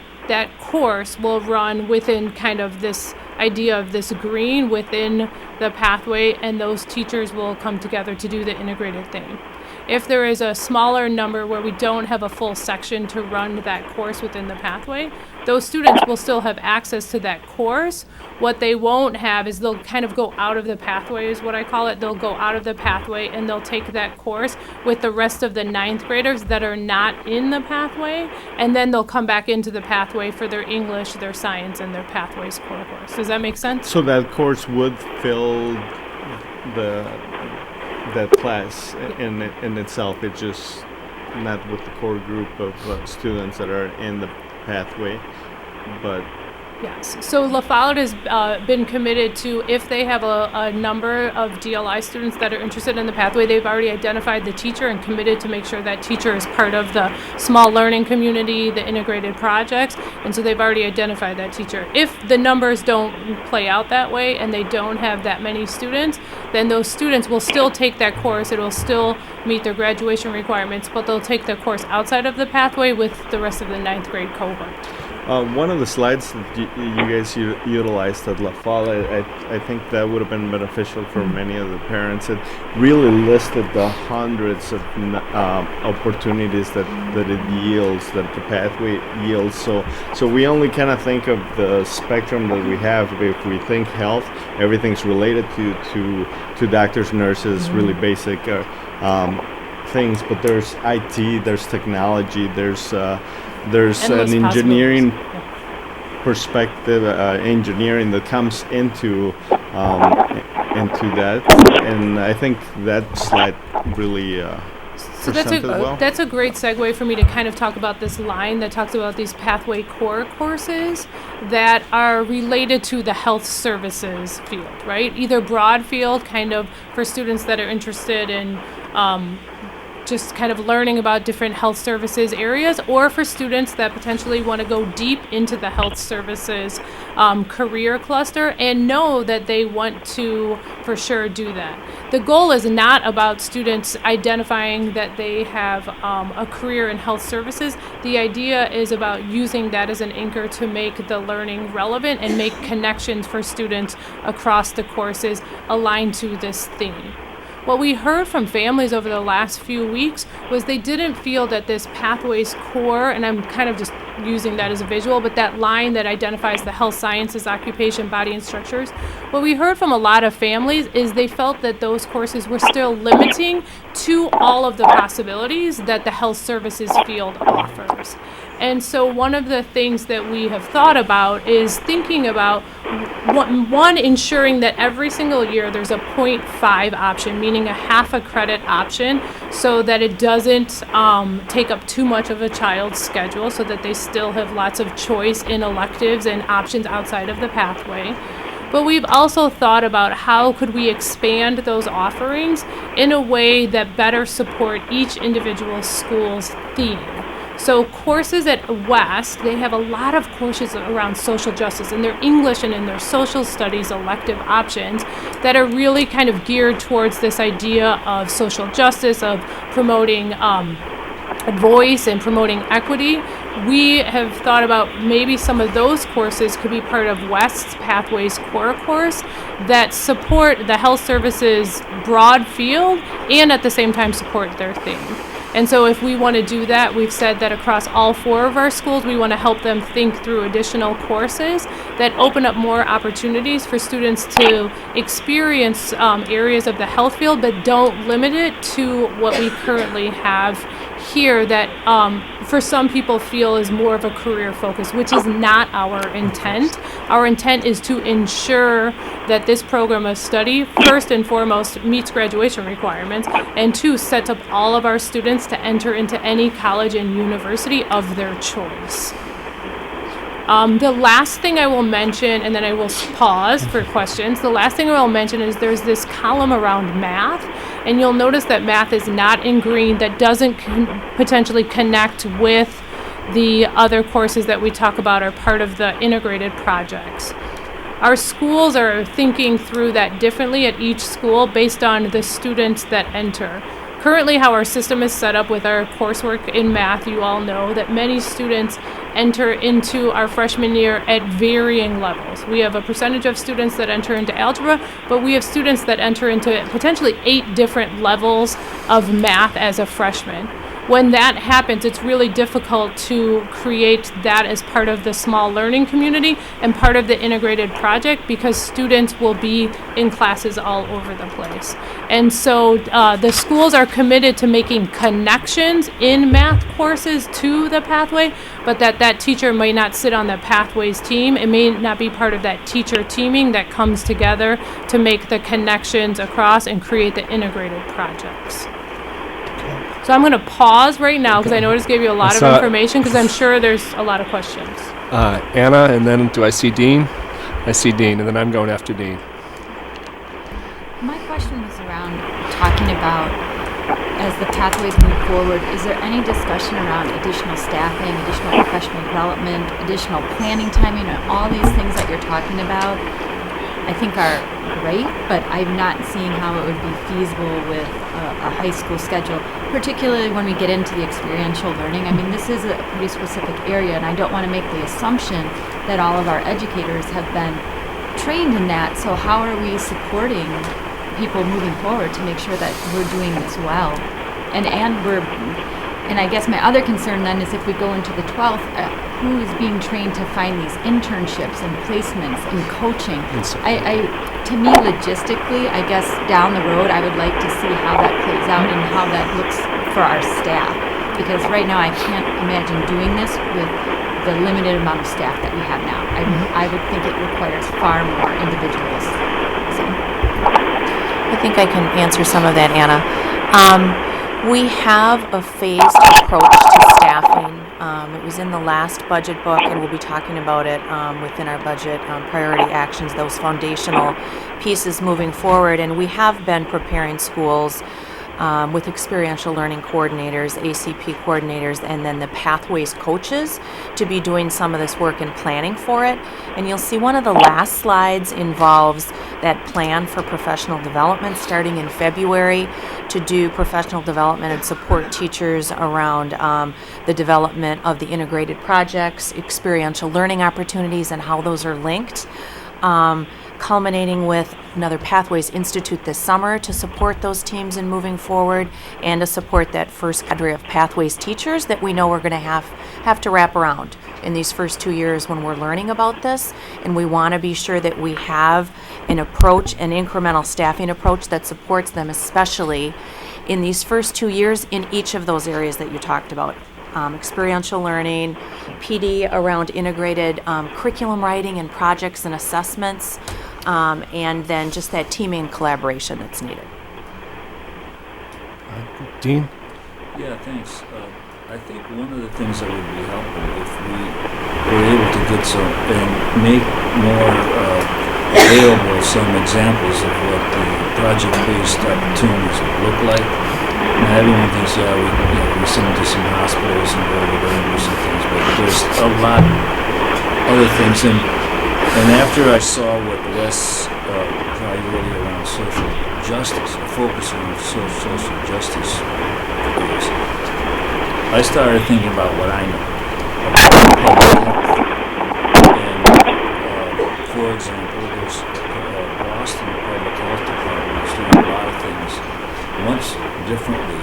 S3: course will run within kind of this idea of this green within the pathway, and those teachers will come together to do the integrated thing. If there is a smaller number where we don't have a full section to run that course within the pathway, those students will still have access to that course. What they won't have is they'll kind of go out of the pathway, is what I call it. They'll go out of the pathway and they'll take that course with the rest of the 9th graders that are not in the pathway, and then they'll come back into the pathway for their English, their science, and their pathways core course. Does that make sense?
S13: So that course would fill that class in itself. It's just not with the core group of students that are in the pathway, but
S3: yes. So La Follette has been committed to, if they have a number of DLI students that are interested in the pathway, they've already identified the teacher and committed to make sure that teacher is part of the small learning community, the integrated projects, and so they've already identified that teacher. If the numbers don't play out that way and they don't have that many students, then those students will still take that course. It will still meet their graduation requirements, but they'll take the course outside of the pathway with the rest of the 9th grade cohort.
S13: One of the slides that you guys utilized at La Follette, I think that would have been beneficial for many of the parents. It really listed the hundreds of opportunities that it yields, that the pathway yields. So we only kind of think of the spectrum that we have. If we think health, everything's related to doctors, nurses, really basic things. But there's IT, there's technology, there's an engineering perspective, engineering that comes into that, and I think that slide really
S3: so that's a great segue for me to kind of talk about this line that talks about these pathway core courses that are related to the health services field, right? Either broad field, kind of for students that are interested in just kind of learning about different health services areas, or for students that potentially want to go deep into the health services career cluster and know that they want to for sure do that. The goal is not about students identifying that they have a career in health services. The idea is about using that as an anchor to make the learning relevant and make connections for students across the courses aligned to this theme. What we heard from families over the last few weeks was they didn't feel that this pathways core, and I'm kind of just using that as a visual, but that line that identifies the health sciences, occupation, body, and structures, what we heard from a lot of families is they felt that those courses were still limiting to all of the possibilities that the health services field offers. And so one of the things that we have thought about is thinking about one, ensuring that every single year there's a 0.5 option, meaning a half a credit option, so that it doesn't take up too much of a child's schedule, so that they still have lots of choice in electives and options outside of the pathway. But we've also thought about how could we expand those offerings in a way that better support each individual school's theme. So courses at West, they have a lot of courses around social justice in their English and in their social studies elective options that are really kind of geared towards this idea of social justice, of promoting voice and promoting equity. We have thought about maybe some of those courses could be part of West's Pathways Core course that support the health services broad field and at the same time support their theme. And so if we want to do that, we've said that across all 4 of our schools, we want to help them think through additional courses that open up more opportunities for students to experience areas of the health field, but don't limit it to what we currently have here that for some people feel is more of a career focus, which is not our intent. Our intent is to ensure that this program of study, first and foremost, meets graduation requirements, and 2, sets up all of our students to enter into any college and university of their choice. The last thing I will mention, and then I will pause for questions, the last thing I will mention is there's this column around math, and you'll notice that math is not in green. That doesn't potentially connect with the other courses that we talk about are part of the integrated projects. Our schools are thinking through that differently at each school based on the students that enter. Currently, how our system is set up with our coursework in math, you all know that many students enter into our freshman year at varying levels. We have a percentage of students that enter into algebra, but we have students that enter into potentially 8 different levels of math as a freshman. When that happens, it's really difficult to create that as part of the small learning community and part of the integrated project because students will be in classes all over the place. And so the schools are committed to making connections in math courses to the pathway, but that teacher may not sit on the pathways team. It may not be part of that teacher teaming that comes together to make the connections across and create the integrated projects. So I'm going to pause right now because I know I just gave you a lot of information because I'm sure there's a lot of questions.
S1: Anna, and then do I see Dean? I see Dean, and then I'm going after Dean.
S19: My question was around talking about, as the pathways move forward, is there any discussion around additional staffing, additional professional development, additional planning timing, and all these things that you're talking about, I think are great, but I'm not seeing how it would be feasible with a high school schedule, particularly when we get into the experiential learning. I mean, this is a pretty specific area, and I don't want to make the assumption that all of our educators have been trained in that. So how are we supporting people moving forward to make sure that we're doing this well? And I guess my other concern then is if we go into the 12th, who is being trained to find these internships and placements and coaching? To me, logistically, I guess down the road, I would like to see how that plays out and how that looks for our staff. Because right now, I can't imagine doing this with the limited amount of staff that we have now. I would think it requires far more individuals. So.
S5: I think I can answer some of that, Anna. We have a phased approach to staffing. It was in the last budget book, and we'll be talking about it within our budget priority actions, those foundational pieces moving forward. And we have been preparing schools with experiential learning coordinators, ACP coordinators, and then the pathways coaches to be doing some of this work and planning for it. And you'll see one of the last slides involves that plan for professional development starting in February to do professional development and support teachers around the development of the integrated projects, experiential learning opportunities, and how those are linked. Culminating with another Pathways Institute this summer to support those teams in moving forward and to support that first cadre of Pathways teachers that we know we're going to have to wrap around in these first 2 years when we're learning about this. And we want to be sure that we have an approach, an incremental staffing approach that supports them, especially in these first 2 years in each of those areas that you talked about. Experiential learning, PD around integrated curriculum writing and projects and assessments, and then just that teaming and collaboration that's needed.
S1: Dean?
S15: Yeah, thanks. I think one of the things that would be helpful if we were able to get some and make more available some examples of what the project-based opportunities would look like. Now, everyone thinks, yeah, we send them to some hospitals and go over there and do some things, but there's a lot of other things. And after I saw what Wes priority around social justice, the focus on social justice is, I started thinking about what I know about public health. And for example, there's Boston Public Health Department is doing a lot of things once differently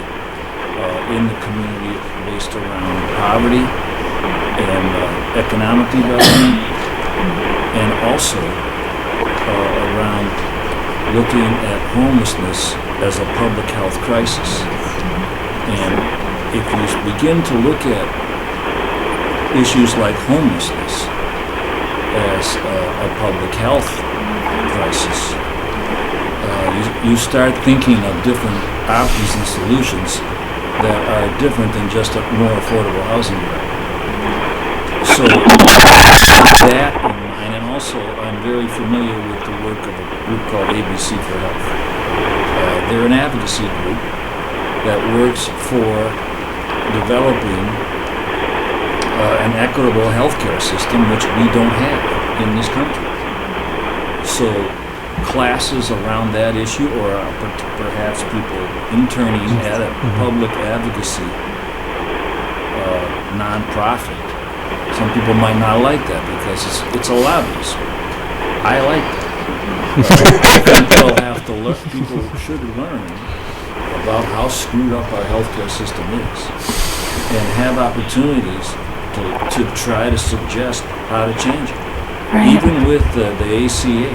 S15: in the community based around poverty and economic development, and also around looking at homelessness as a public health crisis. And if you begin to look at issues like homelessness as a public health crisis, you start thinking of different options and solutions that are different than just a more affordable housing development. So that in mind, and also I'm very familiar with the work of a group called ABC for Health. They're an advocacy group that works for developing an equitable healthcare system, which we don't have in this country. So classes around that issue, or perhaps people interning at a public advocacy nonprofit. Some people might not like that because it's a lobbyist. I like that. People have to learn. People should learn about how screwed up our healthcare system is, and have opportunities to try to suggest how to change it.
S8: Right.
S15: Even with the ACA,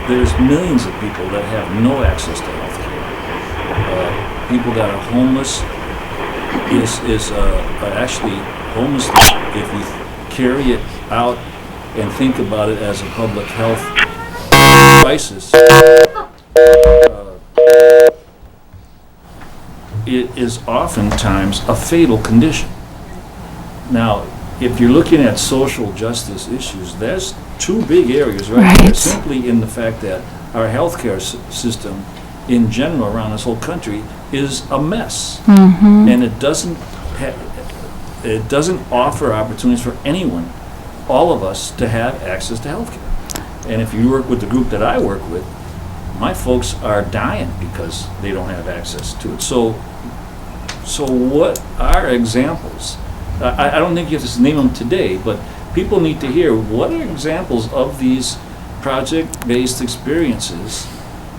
S15: there's millions of people that have no access to health care. People that are homeless is actually homelessness, if we carry it out and think about it as a public health crisis, it is oftentimes a fatal condition. Now, if you're looking at social justice issues, there's two big areas right there, simply in the fact that our healthcare system in general around this whole country is a mess. And it doesn't offer opportunities for anyone, all of us, to have access to healthcare. And if you work with the group that I work with, my folks are dying because they don't have access to it. So what are examples? I don't think you have to name them today, but people need to hear what are examples of these project-based experiences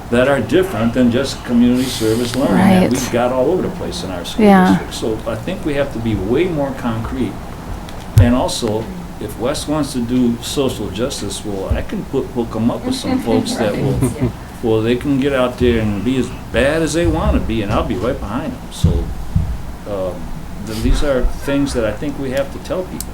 S15: that are different than just community service learning that we've got all over the place in our school district. So I think we have to be way more concrete. And also, if Wes wants to do social justice, well, I can hook them up with some folks that will, they can get out there and be as bad as they want to be, and I'll be right behind them. So these are things that I think we have to tell people.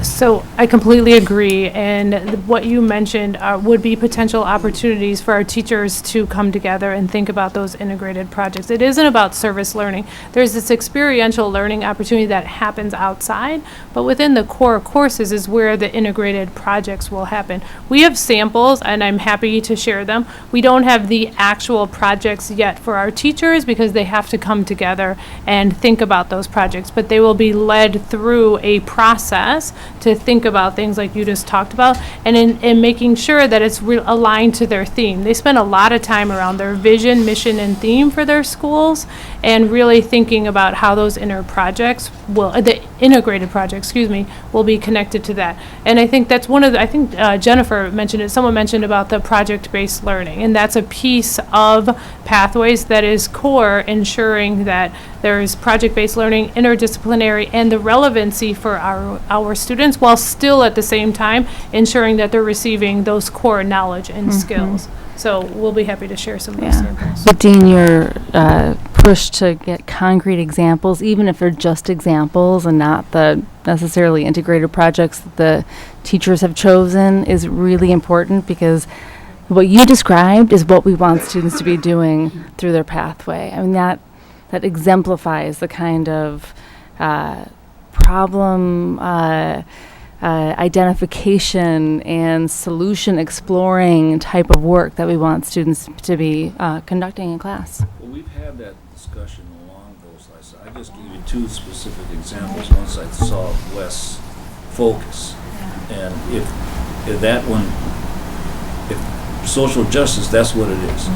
S3: So I completely agree, and what you mentioned would be potential opportunities for our teachers to come together and think about those integrated projects. It isn't about service learning. There's this experiential learning opportunity that happens outside, but within the core courses is where the integrated projects will happen. We have samples, and I'm happy to share them. We don't have the actual projects yet for our teachers because they have to come together and think about those projects, but they will be led through a process to think about things like you just talked about, and in making sure that it's aligned to their theme. They spend a lot of time around their vision, mission, and theme for their schools, and really thinking about how those the integrated projects, will be connected to that. And I think that's one of the, I think Jennifer mentioned it, someone mentioned about the project-based learning, and that's a piece of Pathways that is core, ensuring that there is project-based learning, interdisciplinary, and the relevancy for our students, while still at the same time ensuring that they're receiving those core knowledge and skills. So we'll be happy to share some of those samples.
S11: But Dean, your push to get concrete examples, even if they're just examples and not the necessarily integrated projects that the teachers have chosen, is really important, because what you described is what we want students to be doing through their pathway. I mean, that exemplifies the kind of problem identification and solution exploring type of work that we want students to be conducting in class.
S15: Well, we've had that discussion along those lines. I just gave you two specific examples. Once I saw Wes focus, and if that one, if social justice, that's what it is.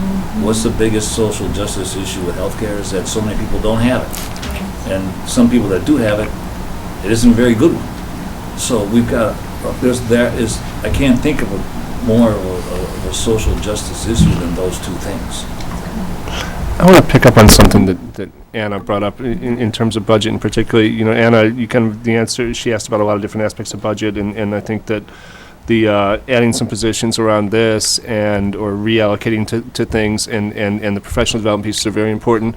S15: What's the biggest social justice issue with healthcare is that so many people don't have it. And some people that do have it, it isn't a very good one. So we've got, I can't think of more of a social justice issue than those two things.
S1: I want to pick up on something that Anna brought up in terms of budget, and particularly, Anna, the answer, she asked about a lot of different aspects of budget, and I think that the adding some positions around this or reallocating to things and the professional development pieces are very important.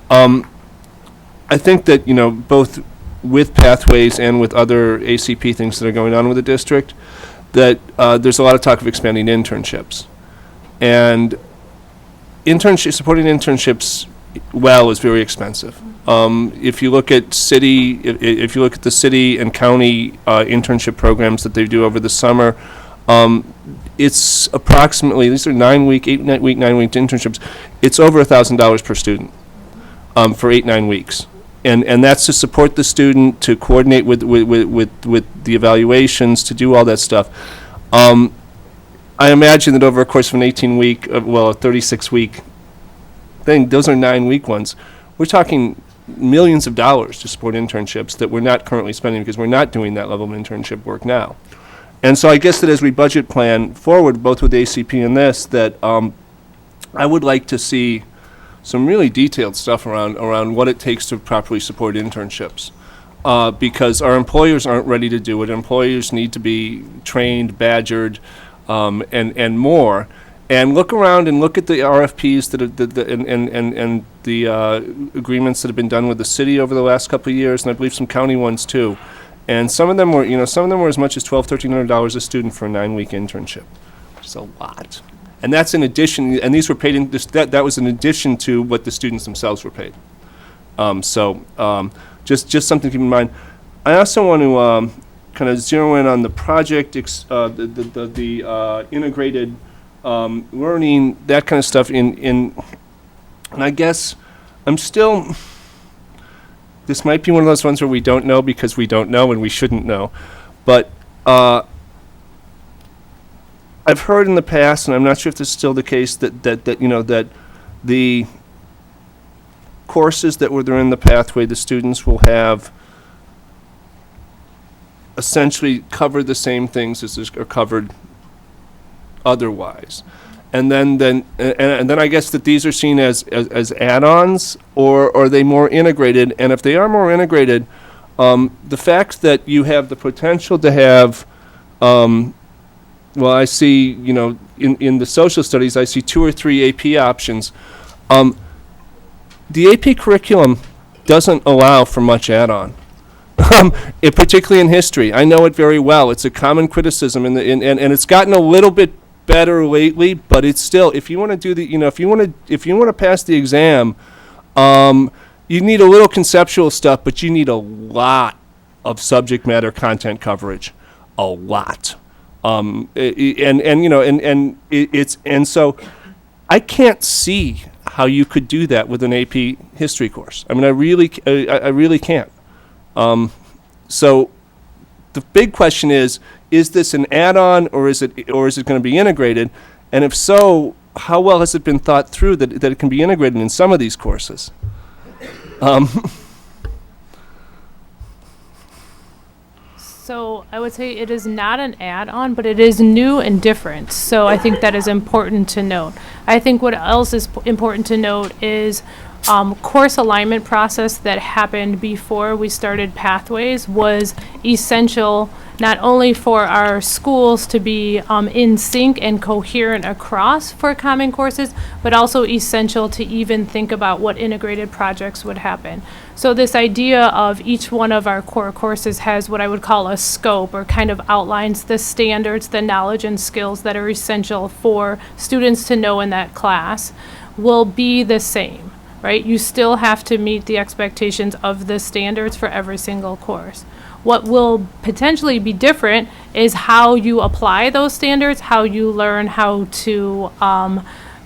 S1: I think that, both with Pathways and with other ACP things that are going on with the district, that there's a lot of talk of expanding internships. And supporting internships is very expensive. If you look at the city and county internship programs that they do over the summer, it's approximately, these are 9-week internships, it's over $1,000 per student for 8-9 weeks. And that's to support the student, to coordinate with the evaluations, to do all that stuff. I imagine that over a course of an 18-week, a 36-week thing, those are 9-week ones. We're talking millions of dollars to support internships that we're not currently spending because we're not doing that level of internship work now. And so I guess that as we budget plan forward, both with ACP and this, that I would like to see some really detailed stuff around what it takes to properly support internships. Because our employers aren't ready to do it. Employers need to be trained, badgered, and more. And look around and look at the RFPs that and the agreements that have been done with the city over the last couple of years, and I believe some county ones too. And some of them were, as much as $1,200-$1,300 a student for a 9-week internship, which is a lot. And that's in addition, and these were paid in that was in addition to what the students themselves were paid. Just something to keep in mind. I also want to kind of zero in on the project, the integrated learning, that kind of stuff. And I guess I'm still. This might be one of those ones where we don't know because we don't know and we shouldn't know, but I've heard in the past, and I'm not sure if this is still the case, that the courses that were there in the pathway, the students will have essentially covered the same things as are covered otherwise. And then I guess that these are seen as add-ons, or are they more integrated? And if they are more integrated, the fact that you have the potential to have, I see, in the social studies, I see 2 or 3 AP options. The AP curriculum doesn't allow for much add-on, particularly in history. I know it very well. It's a common criticism, and it's gotten a little bit better lately, but it's still, if you want to do the, if you want to pass the exam, you need a little conceptual stuff, but you need a lot of subject matter content coverage, a lot. So I can't see how you could do that with an AP history course. I mean, I really can't. So the big question is this an add-on, or is it going to be integrated? And if so, how well has it been thought through that it can be integrated in some of these courses?
S3: So I would say it is not an add-on, but it is new and different. So I think that is important to note. I think what else is important to note is course alignment process that happened before we started Pathways was essential not only for our schools to be in sync and coherent across for common courses, but also essential to even think about what integrated projects would happen. So this idea of each one of our core courses has what I would call a scope, or kind of outlines the standards, the knowledge and skills that are essential for students to know in that class, will be the same. Right? You still have to meet the expectations of the standards for every single course. What will potentially be different is how you apply those standards, how you learn how to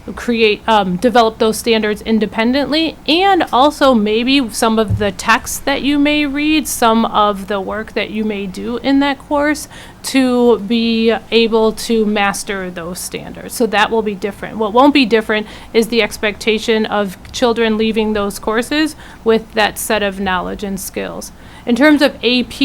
S3: develop those standards independently, and also maybe some of the texts that you may read, some of the work that you may do in that course to be able to master those standards. So that will be different. What won't be different is the expectation of children leaving those courses with that set of knowledge and skills. In terms of AP,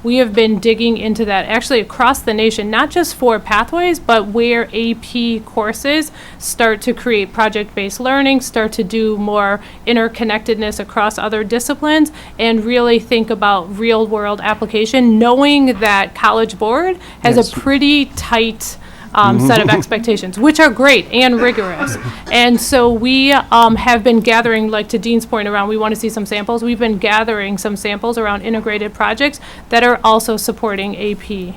S3: we have been digging into that actually across the nation, not just for Pathways, but where AP courses start to create project-based learning, start to do more interconnectedness across other disciplines, and really think about real-world application, knowing that College Board has a pretty tight set of expectations, which are great and rigorous. And so we have been gathering, like to Dean's point around, we want to see some samples. We've been gathering some samples around integrated projects that are also supporting AP.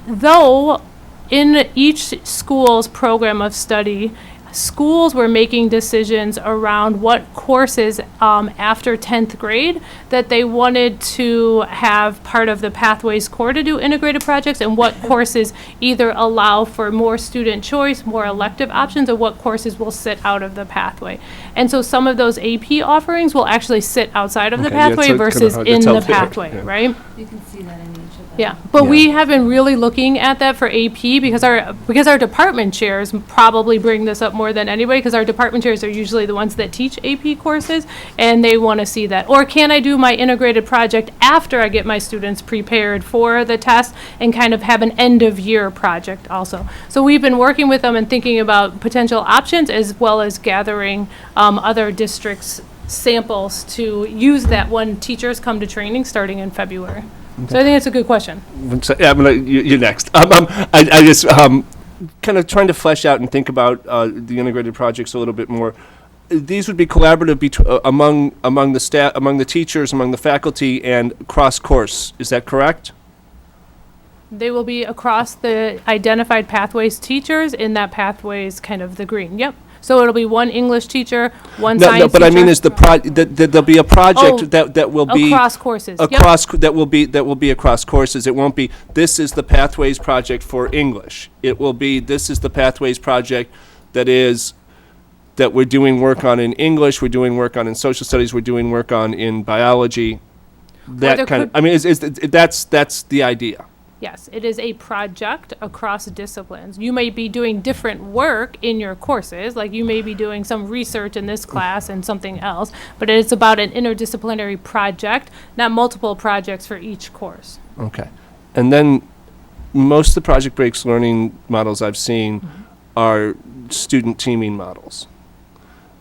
S3: Though in each school's program of study, schools were making decisions around what courses after 10th grade that they wanted to have part of the Pathways core to do integrated projects, and what courses either allow for more student choice, more elective options, or what courses will sit out of the pathway. And so some of those AP offerings will actually sit outside of the
S1: Okay, yeah,
S3: pathway
S1: so it's kinda
S3: versus
S1: hard to
S3: in
S1: tell
S3: the
S1: there,
S3: pathway,
S1: yeah.
S3: right?
S19: You can see that in each of them.
S3: Yeah, but we have been really looking at that for AP because our department chairs probably bring this up more than anybody, because our department chairs are usually the ones that teach AP courses, and they want to see that. Or can I do my integrated project after I get my students prepared for the test and kind of have an end of year project also? So we've been working with them and thinking about potential options, as well as gathering other districts' samples to use that when teachers come to training starting in February. So I think it's a good question.
S1: Yeah, you're next. I just kind of trying to flesh out and think about the integrated projects a little bit more. These would be collaborative among the staff, among the teachers, among the faculty, and cross course. Is that correct?
S3: They will be across the identified pathways teachers in that pathways kind of the green. Yep. So it'll be one English teacher, one science
S1: No, but I
S3: teacher.
S1: mean, is that there'll be a project that will be
S3: across courses. Yep.
S1: that will be across courses. It won't be this is the Pathways project for English. It will be this is the Pathways project that we're doing work on in English. We're doing work on in social studies. We're doing work on in biology. That kind of. I mean, that's the idea.
S3: Yes, it is a project across disciplines. You may be doing different work in your courses, like you may be doing some research in this class and something else, but it's about an interdisciplinary project, not multiple projects for each course.
S1: Okay. And then most of the Project Breaks learning models I've seen are student teaming models.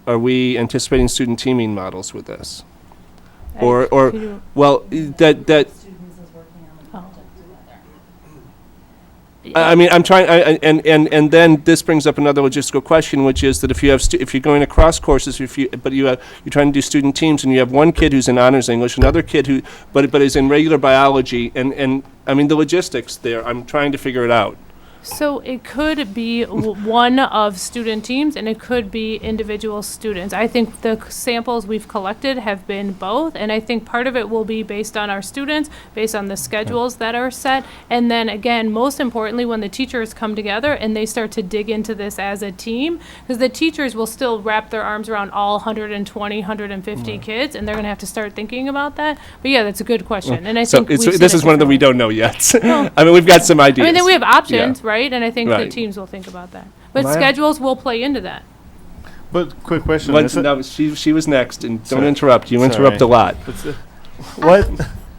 S1: Are we anticipating student teaming models with this? Or well, that I mean, I'm trying, and then this brings up another logistical question, which is that if you're going across courses, you're trying to do student teams, and you have one kid who's in honors English, another kid who, but is in regular biology, and I mean the logistics there. I'm trying to figure it out.
S3: So it could be one of student teams, and it could be individual students. I think the samples we've collected have been both, and I think part of it will be based on our students, based on the schedules that are set, and then again, most importantly, when the teachers come together and they start to dig into this as a team, because the teachers will still wrap their arms around all 120, 150 kids, and they're going to have to start thinking about that. But yeah, that's a good question, and I think
S1: this is one of them we don't know yet.
S3: No.
S1: I mean, we've got some ideas.
S3: I mean, then we have options,
S1: Yeah.
S3: right? And I think the
S1: Right.
S3: teams will think about that. But
S13: Maya?
S3: schedules will play into that.
S13: But quick question.
S1: Once-
S13: is it-
S1: no, she was next, and don't
S13: Sorry.
S1: interrupt. You interrupt a
S13: Sorry.
S1: lot.
S13: What?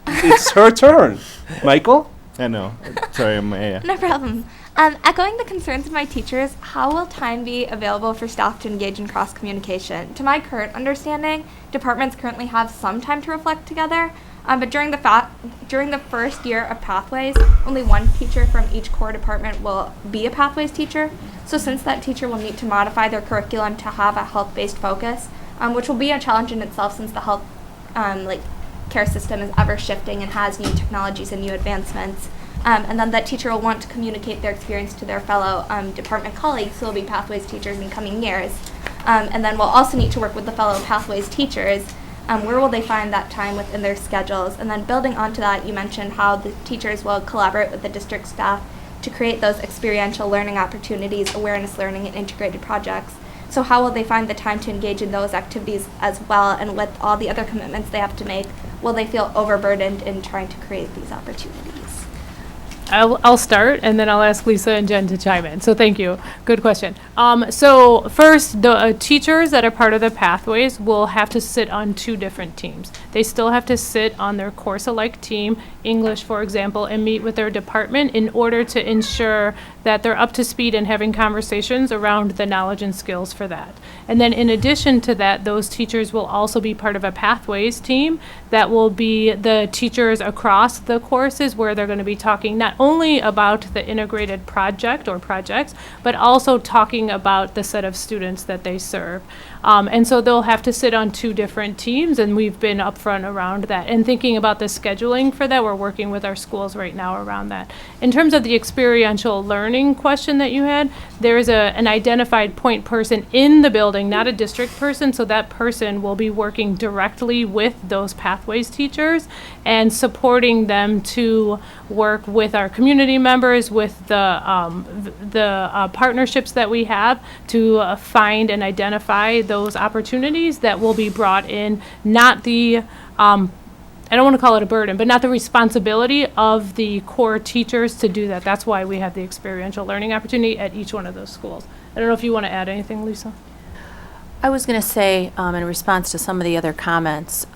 S1: It's her turn. Michael?
S13: I know. Sorry, Maya.
S18: No problem. Echoing the concerns of my teachers, how will time be available for staff to engage in cross communication? To my current understanding, departments currently have some time to reflect together, but during the first year of Pathways, only one teacher from each core department will be a Pathways teacher. So since that teacher will need to modify their curriculum to have a health-based focus, which will be a challenge in itself since the health care system is ever shifting and has new technologies and new advancements. And then that teacher will want to communicate their experience to their fellow department colleagues who will be Pathways teachers in coming years. And then we'll also need to work with the fellow Pathways teachers. Where will they find that time within their schedules? And then building onto that, you mentioned how the teachers will collaborate with the district staff to create those experiential learning opportunities, awareness learning, and integrated projects. So how will they find the time to engage in those activities as well? And with all the other commitments they have to make, will they feel overburdened in trying to create these opportunities?
S3: I'll start, and then I'll ask Lisa and Jen to chime in. So thank you. Good question. So first, the teachers that are part of the Pathways will have to sit on two different teams. They still have to sit on their course-alike team, English, for example, and meet with their department in order to ensure that they're up to speed and having conversations around the knowledge and skills for that. And then in addition to that, those teachers will also be part of a Pathways team that will be the teachers across the courses, where they're going to be talking not only about the integrated project or projects, but also talking about the set of students that they serve. And so they'll have to sit on 2 different teams, and we've been upfront around that. And thinking about the scheduling for that, we're working with our schools right now around that. In terms of the experiential learning question that you had, there is an identified point person in the building, not a district person, so that person will be working directly with those Pathways teachers and supporting them to work with our community members, with the partnerships that we have to find and identify those opportunities that will be brought in, not the I don't want to call it a burden, but not the responsibility of the core teachers to do that. That's why we have the experiential learning opportunity at each one of those schools. I don't know if you want to add anything, Lisa.
S20: I was going to say, in response to some of the other comments,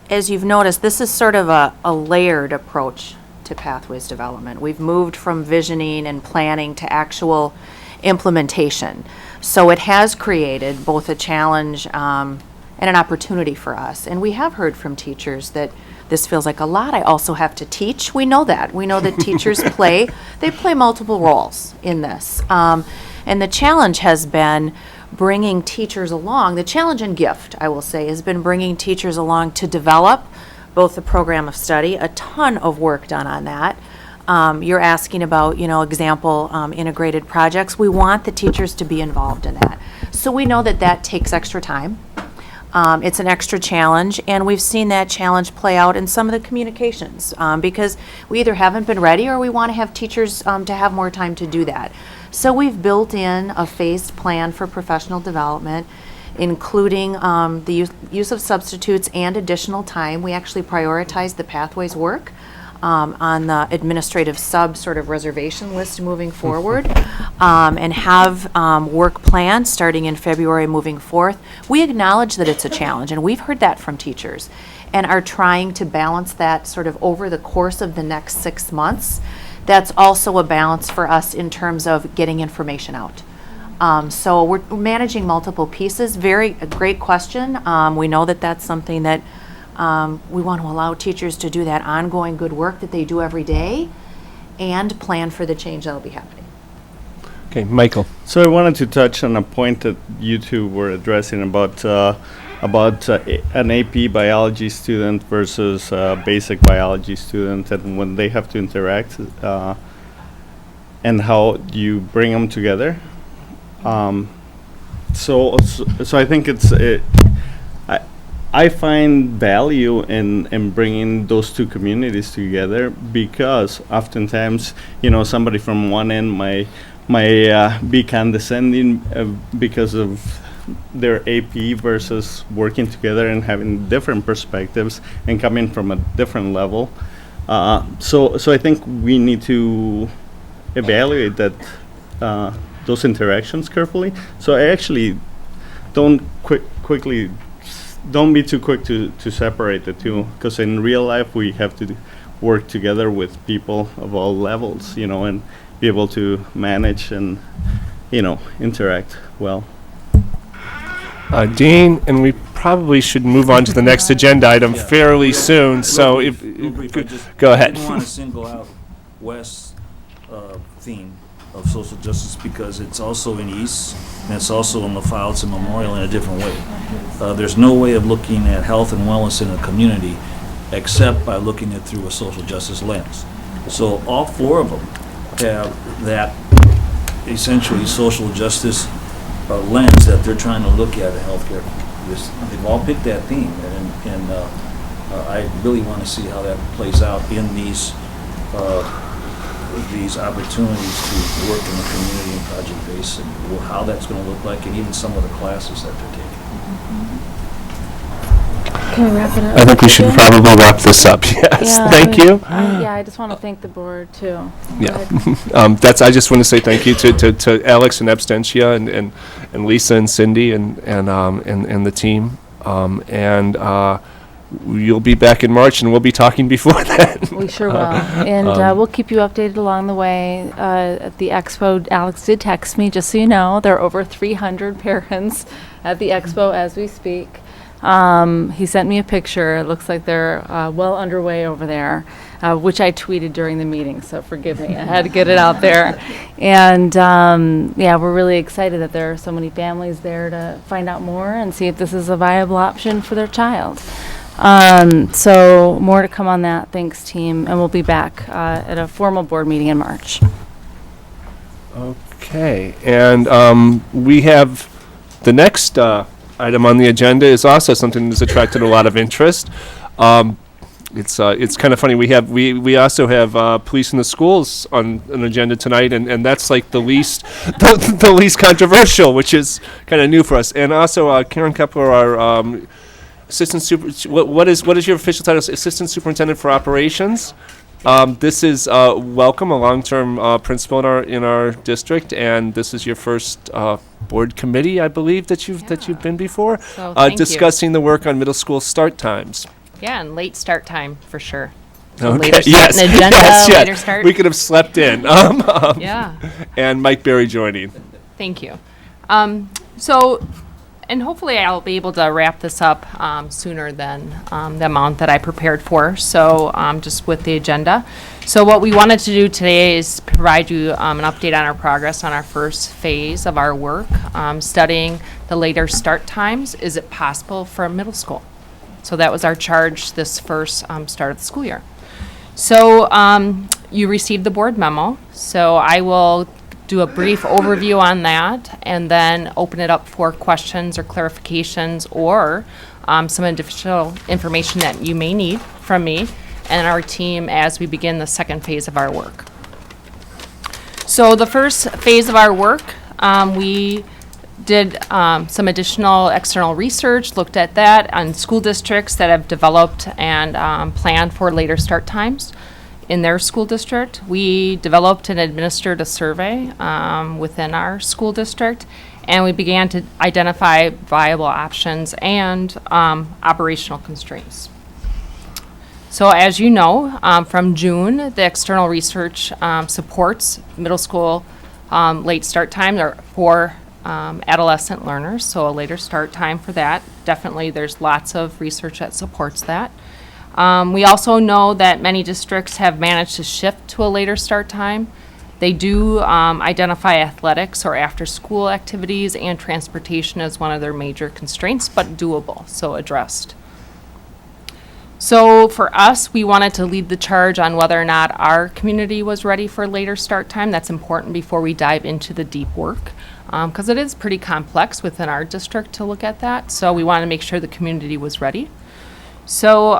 S20: as you've noticed, this is sort of a layered approach to Pathways development. We've moved from visioning and planning to actual implementation. So it has created both a challenge and an opportunity for us. And we have heard from teachers that this feels like a lot. I also have to teach. We know that. We know that teachers play multiple roles in this. And the challenge has been bringing teachers along. The challenge and gift, I will say, has been bringing teachers along to develop both the program of study, a ton of work done on that. You're asking about, example, integrated projects. We want the teachers to be involved in that. So we know that that takes extra time. It's an extra challenge, and we've seen that challenge play out in some of the communications because we either haven't been ready or we want to have teachers to have more time to do that. So we've built in a phased plan for professional development, including the use of substitutes and additional time. We actually prioritize the Pathways work on the administrative sub sort of reservation list moving forward, and have work planned starting in February moving forth. We acknowledge that it's a challenge, and we've heard that from teachers, and are trying to balance that sort of over the course of the next 6 months. That's also a balance for us in terms of getting information out. So we're managing multiple pieces. A great question. We know that that's something that we want to allow teachers to do that ongoing good work that they do every day and plan for the change that will be happening.
S1: Okay, Michael.
S13: So I wanted to touch on a point that you two were addressing about an AP biology student versus a basic biology student, and when they have to interact, and how you bring them together. So I think I find value in bringing those two communities together, because oftentimes, somebody from one end might be condescending because of their AP versus working together and having different perspectives and coming from a different level. So I think we need to evaluate those interactions carefully. So I actually don't be too quick to separate the two, because in real life we have to work together with people of all levels, and be able to manage and, interact well.
S1: Dean, and we probably should move on to the next agenda item fairly soon, so if go ahead.
S15: I didn't want to single out West's theme of social justice because it's also in East, and it's also in LaFollette and Memorial in a different way. There's no way of looking at health and wellness in a community except by looking at it through a social justice lens. So all 4 of them have that essentially social justice lens that they're trying to look at in healthcare. They've all picked that theme, and I really want to see how that plays out in these opportunities to work in the community and project base, and how that's going to look like, and even some of the classes that they're taking.
S11: Can we wrap it up?
S1: I think we should probably wrap this up, yes.
S11: Yeah,
S1: Thank you.
S11: I just want to thank the board, too.
S1: Yeah, I just want to say thank you to Alex and Abstentia and Lisa and Cindy and the team. you'll be back in March, and we'll be talking before then.
S11: We sure will. And we'll keep you updated along the way. At the expo, Alex did text me, just so you know, there are over 300 parents at the expo as we speak. He sent me a picture. It looks like they're well underway over there, which I tweeted during the meeting, so forgive me. I had to get it out there. And yeah, we're really excited that there are so many families there to find out more and see if this is a viable option for their child. So more to come on that. Thanks, team. And we'll be back at a formal board meeting in March.
S1: Okay, and we have the next item on the agenda is also something that's attracted a lot of interest. It's kind of funny. We also have police in the schools on an agenda tonight, and that's like the least the least controversial, which is kind of new for us. And also Karen Kepler, our assistant super. What is your official title? Assistant Superintendent for Operations. This is welcome, a long-term principal in our district, and this is your first board committee, I believe, that you've been before,
S21: So thank you.
S1: discussing the work on middle school start times.
S21: Yeah, and late start time for sure.
S1: Okay.
S21: Later start,
S1: Yes.
S21: an agenda,
S1: Yes, yes.
S21: later start.
S1: We could have slept in.
S21: Yeah.
S1: And Mike Berry joining.
S21: Thank you. And hopefully I'll be able to wrap this up sooner than the amount that I prepared for. So just with the agenda. So what we wanted to do today is provide you an update on our progress on our first phase of our work, studying the later start times. Is it possible for middle school? So that was our charge this first start of the school year. So you received the board memo. So I will do a brief overview on that and then open it up for questions or clarifications or some additional information that you may need from me and our team as we begin the second phase of our work. So the first phase of our work, we did some additional external research, looked at that on school districts that have developed and planned for later start times in their school district. We developed and administered a survey within our school district, and we began to identify viable options and operational constraints. So as you know, from June, the external research supports middle school late start time for adolescent learners, so a later start time for that. Definitely there's lots of research that supports that. We also know that many districts have managed to shift to a later start time. They do identify athletics or after-school activities and transportation as one of their major constraints, but doable, so addressed. So for us, we wanted to lead the charge on whether or not our community was ready for later start time. That's important before we dive into the deep work, because it is pretty complex within our district to look at that. So we wanted to make sure the community was ready. So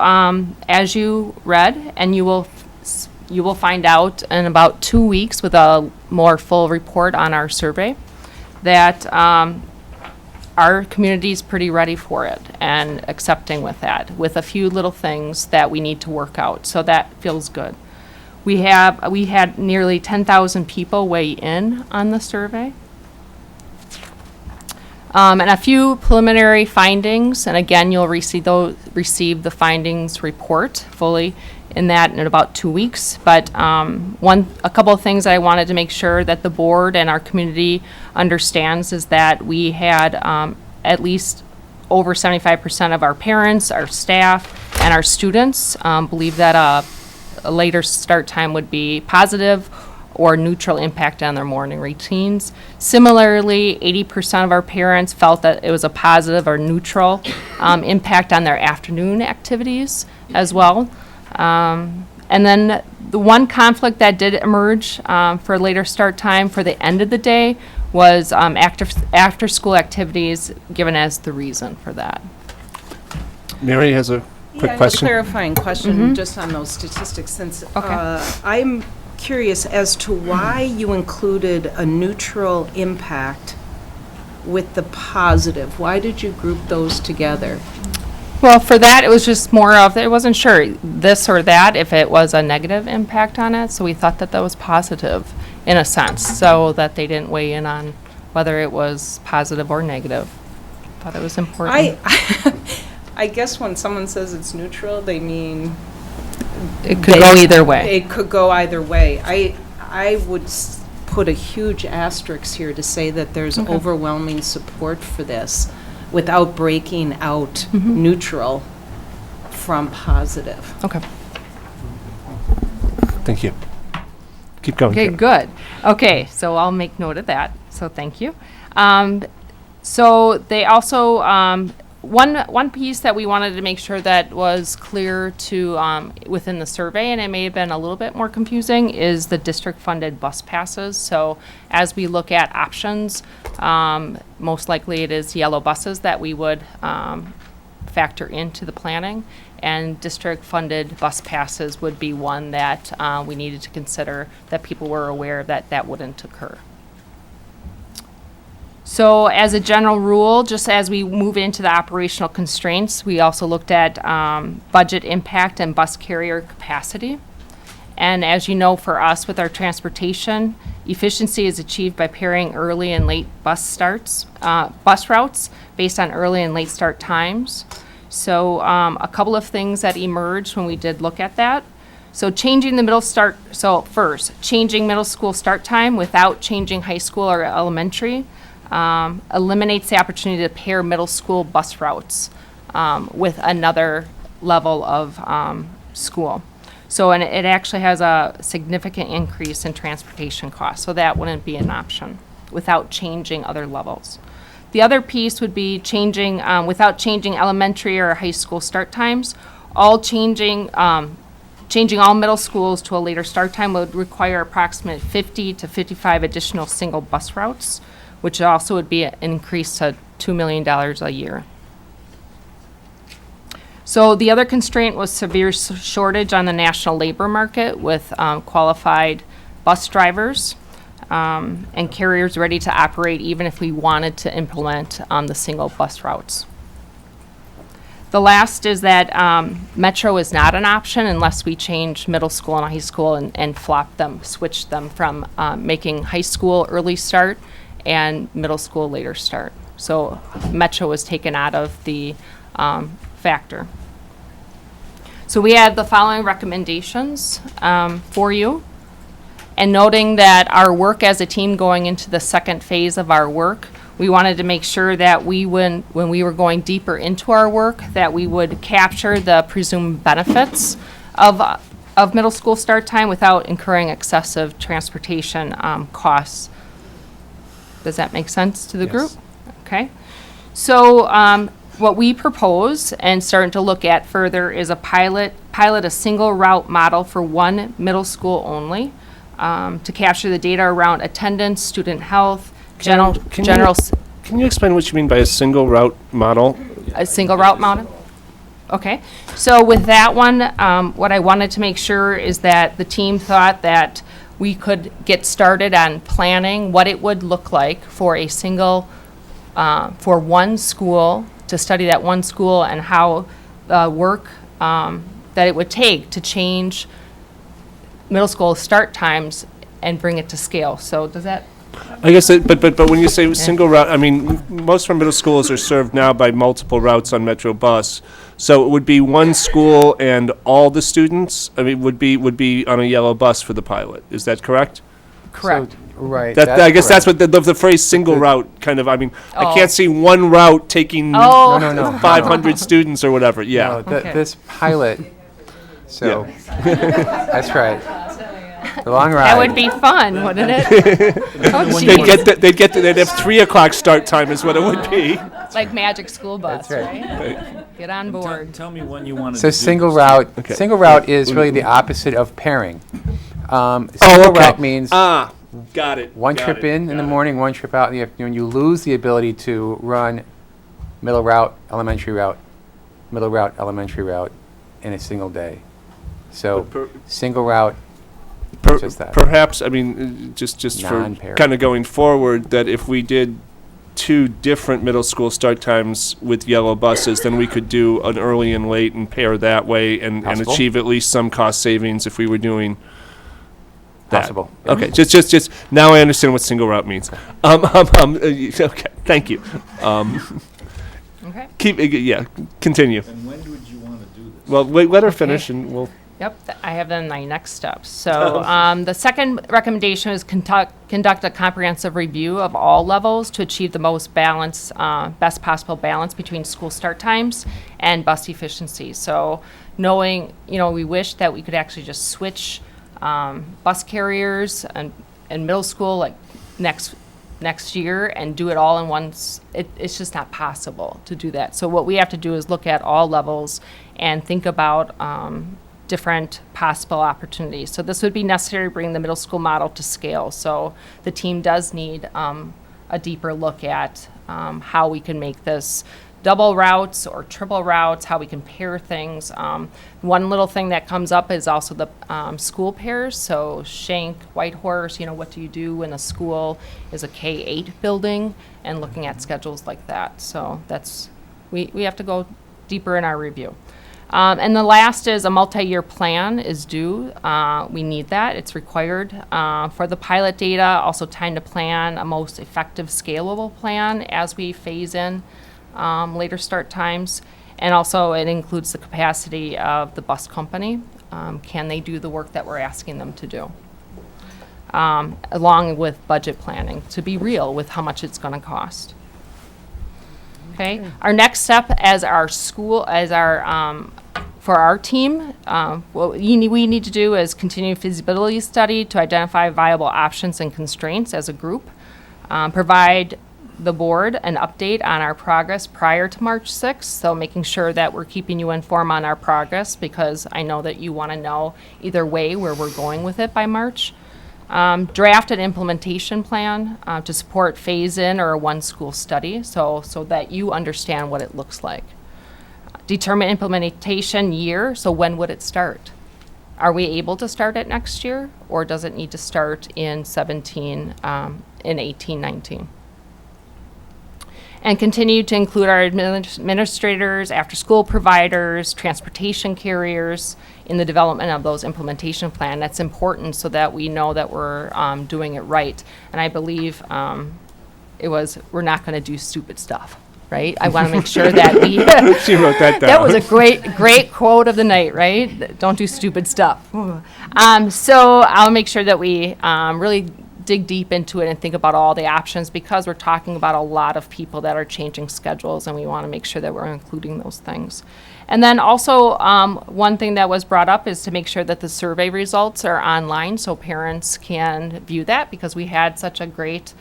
S21: as you read, and you will find out in about 2 weeks with a more full report on our survey, that our community is pretty ready for it and accepting with that, with a few little things that we need to work out. So that feels good. We had nearly 10,000 people weigh in on the survey. And a few preliminary findings, and again, you'll receive the findings report fully in about 2 weeks. But a couple of things I wanted to make sure that the board and our community understands is that we had at least over 75% of our parents, our staff, and our students believe that a later start time would be positive or neutral impact on their morning routines. Similarly, 80% of our parents felt that it was a positive or neutral impact on their afternoon activities as well. And then the one conflict that did emerge for later start time for the end of the day was after school activities given as the reason for that.
S1: Mary has a quick
S14: Yeah,
S1: question.
S14: a clarifying question
S21: Mhm.
S14: just on those statistics, since
S21: Okay.
S14: I'm curious as to why you included a neutral impact with the positive. Why did you group those together?
S21: Well, for that, it was just more of, it wasn't sure this or that, if it was a negative impact on it, so we thought that that was positive in a sense, so that they didn't weigh in on whether it was positive or negative. Thought it was important.
S14: I I guess when someone says it's neutral, they mean.
S21: It could go either way.
S14: It could go either way. I would put a huge asterisk here to say that there's
S21: Okay.
S14: overwhelming support for this without breaking out neutral from positive.
S21: Okay.
S1: Thank you. Keep going.
S21: Okay,
S1: Karen.
S21: good. Okay, so I'll make note of that. So thank you. So they also, one piece that we wanted to make sure that was clear to, within the survey, and it may have been a little bit more confusing, is the district-funded bus passes. So as we look at options, most likely it is yellow buses that we would factor into the planning, and district-funded bus passes would be one that we needed to consider, that people were aware that that wouldn't occur. So as a general rule, just as we move into the operational constraints, we also looked at budget impact and bus carrier capacity. And as you know, for us with our transportation, efficiency is achieved by pairing early and late bus routes based on early and late start times. So a couple of things that emerged when we did look at that. So changing the changing middle school start time without changing high school or elementary eliminates the opportunity to pair middle school bus routes with another level of school. So, and it actually has a significant increase in transportation costs, so that wouldn't be an option without changing other levels. The other piece would be changing, without changing elementary or high school start times, changing all middle schools to a later start time would require approximately 50 to 55 additional single bus routes, which also would be an increase to $2 million a year. So the other constraint was severe shortage on the national labor market with qualified bus drivers and carriers ready to operate even if we wanted to implement the single bus routes. The last is that Metro is not an option unless we change middle school and high school and switch them from making high school early start and middle school later start. So Metro was taken out of the factor. So we had the following recommendations for you. And noting that our work as a team going into the second phase of our work, we wanted to make sure that when we were going deeper into our work, that we would capture the presumed benefits of middle school start time without incurring excessive transportation costs. Does that make sense to the group? Okay. So what we propose and starting to look at further is a pilot a single route model for one middle school only to capture the data around attendance, student health,
S1: Can you explain what you mean by a single route model?
S21: A single route model? Okay. So with that one, what I wanted to make sure is that the team thought that we could get started on planning what it would look like for a single, for one school, to study that one school and how work that it would take to change middle school start times and bring it to scale. So does that?
S1: I guess, but when you say single route, I mean, most of our middle schools are served now by multiple routes on Metro Bus. So it would be one school and all the students, I mean, would be on a yellow bus for the pilot. Is that correct?
S21: Correct.
S2: Right.
S1: I guess that's what the phrase single route kind of, I mean, I can't see one route taking
S21: Oh.
S2: No.
S1: 500 students or whatever, yeah.
S2: No,
S21: Okay.
S2: this pilot, so, that's right. The long ride.
S21: That would be fun, wouldn't it? Oh, geez.
S1: They'd have 3 o'clock start time is what it would be.
S21: Like Magic School Bus,
S2: That's
S21: right? Get on board.
S15: Tell me when you want to
S2: So
S15: do
S2: single
S15: this.
S2: route,
S1: Okay.
S2: single route is really the opposite of pairing. Single
S1: okay.
S2: route means
S1: Got it.
S2: one
S1: got
S2: trip
S1: it,
S2: in
S1: got
S2: the
S1: it.
S2: morning, one trip out in the afternoon. You lose the ability to run middle route, elementary route, elementary route in a single day. So single route, just that.
S1: Perhaps, I mean, just for
S2: Non-paired.
S1: kind of going forward, that if we did 2 different middle school start times with yellow buses, then we could do an early and late and pair that way and
S2: Possible.
S1: achieve at least some cost savings if we were doing that.
S2: Possible.
S1: Okay, just now I understand what single route means. Okay, thank you.
S21: Okay.
S1: Continue.
S15: And when would you want to do this?
S1: Well, wait, let her finish and we'll.
S21: Yep, I have then my next steps. So the second recommendation is conduct a comprehensive review of all levels to achieve the most balance, best possible balance between school start times and bus efficiency. So knowing, we wish that we could actually just switch bus carriers and middle school like next year and do it all in once. It's just not possible to do that. So what we have to do is look at all levels and think about different possible opportunities. So this would be necessary to bring the middle school model to scale. So the team does need a deeper look at how we can make this double routes or triple routes, how we can pair things. One little thing that comes up is also the school pairs. So Schenck, Whitehorse, what do you do when a school is a K-8 building, and looking at schedules like that. So we have to go deeper in our review. And the last is a multi-year plan is due. We need that. It's required for the pilot data. Also time to plan a most effective scalable plan as we phase in later start times. And also it includes the capacity of the bus company. Can they do the work that we're asking them to do? Along with budget planning to be real with how much it's going to cost. Okay. Our next step for our team, what we need to do is continue feasibility study to identify viable options and constraints as a group, provide the board an update on our progress prior to March 6th, so making sure that we're keeping you informed on our progress, because I know that you want to know either way where we're going with it by March. Draft an implementation plan to support phase-in or a one-school study, so that you understand what it looks like. Determine implementation year, so when would it start? Are we able to start it next year, or does it need to start in 17, in 18, 19? And continue to include our administrators, after-school providers, transportation carriers in the development of those implementation plan. That's important so that we know that we're doing it right. And I believe we're not going to do stupid stuff, right? I want to make sure that we...
S1: She wrote that down.
S21: That was a great quote of the night, right? Don't do stupid stuff. So I'll make sure that we really dig deep into it and think about all the options, because we're talking about a lot of people that are changing schedules, and we want to make sure that we're including those things. And then also, one thing that was brought up is to make sure that the survey results are online so parents can view that, because we had such a great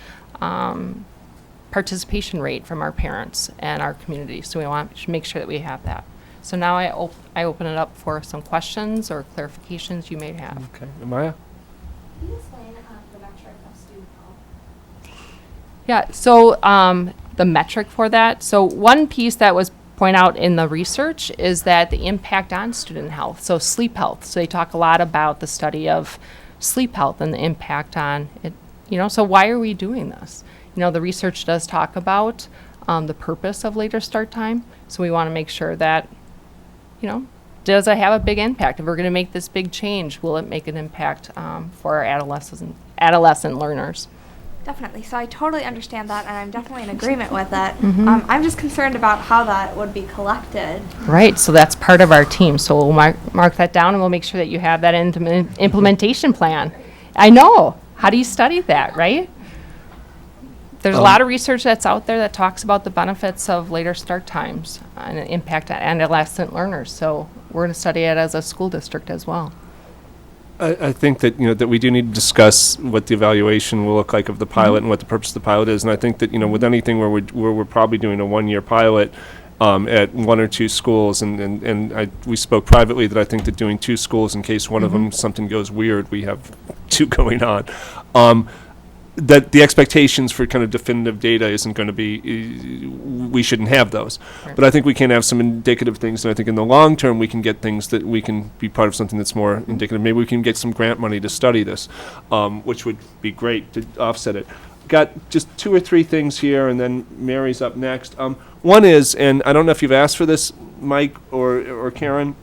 S21: participation rate from our parents and our community. So we want to make sure that we have that. So now I open it up for some questions or clarifications you may have.
S1: Okay. Amaya?
S18: Can you explain the metric of student health?
S21: Yeah, so the metric for that, so one piece that was pointed out in the research is that the impact on student health, so sleep health. So they talk a lot about the study of sleep health and the impact on it, so why are we doing this? The research does talk about the purpose of later start time, so we want to make sure that, does it have a big impact? If we're going to make this big change, will it make an impact for our adolescent learners?
S18: Definitely. So I totally understand that, and I'm definitely in agreement with it.
S21: Mhm.
S18: I'm just concerned about how that would be collected.
S21: Right, so that's part of our team. So we'll mark that down, and we'll make sure that you have that implementation plan. I know. How do you study that, right? There's a lot of research that's out there that talks about the benefits of later start times and the impact on adolescent learners. So we're going to study it as a school district as well.
S1: I think that that we do need to discuss what the evaluation will look like of the pilot and what the purpose of the pilot is. And I think that with anything where we're probably doing a 1-year pilot at 1 or 2 schools, and we spoke privately that I think that doing 2 schools in case one of them something goes weird, we have 2 going on. That the expectations for kind of definitive data isn't going to be, we shouldn't have those. Right. But I think we can have some indicative things, and I think in the long term we can get things that we can be part of something that's more indicative. Maybe we can get some grant money to study this, which would be great to offset it. Got just 2 or 3 things here, and then Mary's up next. One is, and I don't know if you've asked for this, Mike or Karen,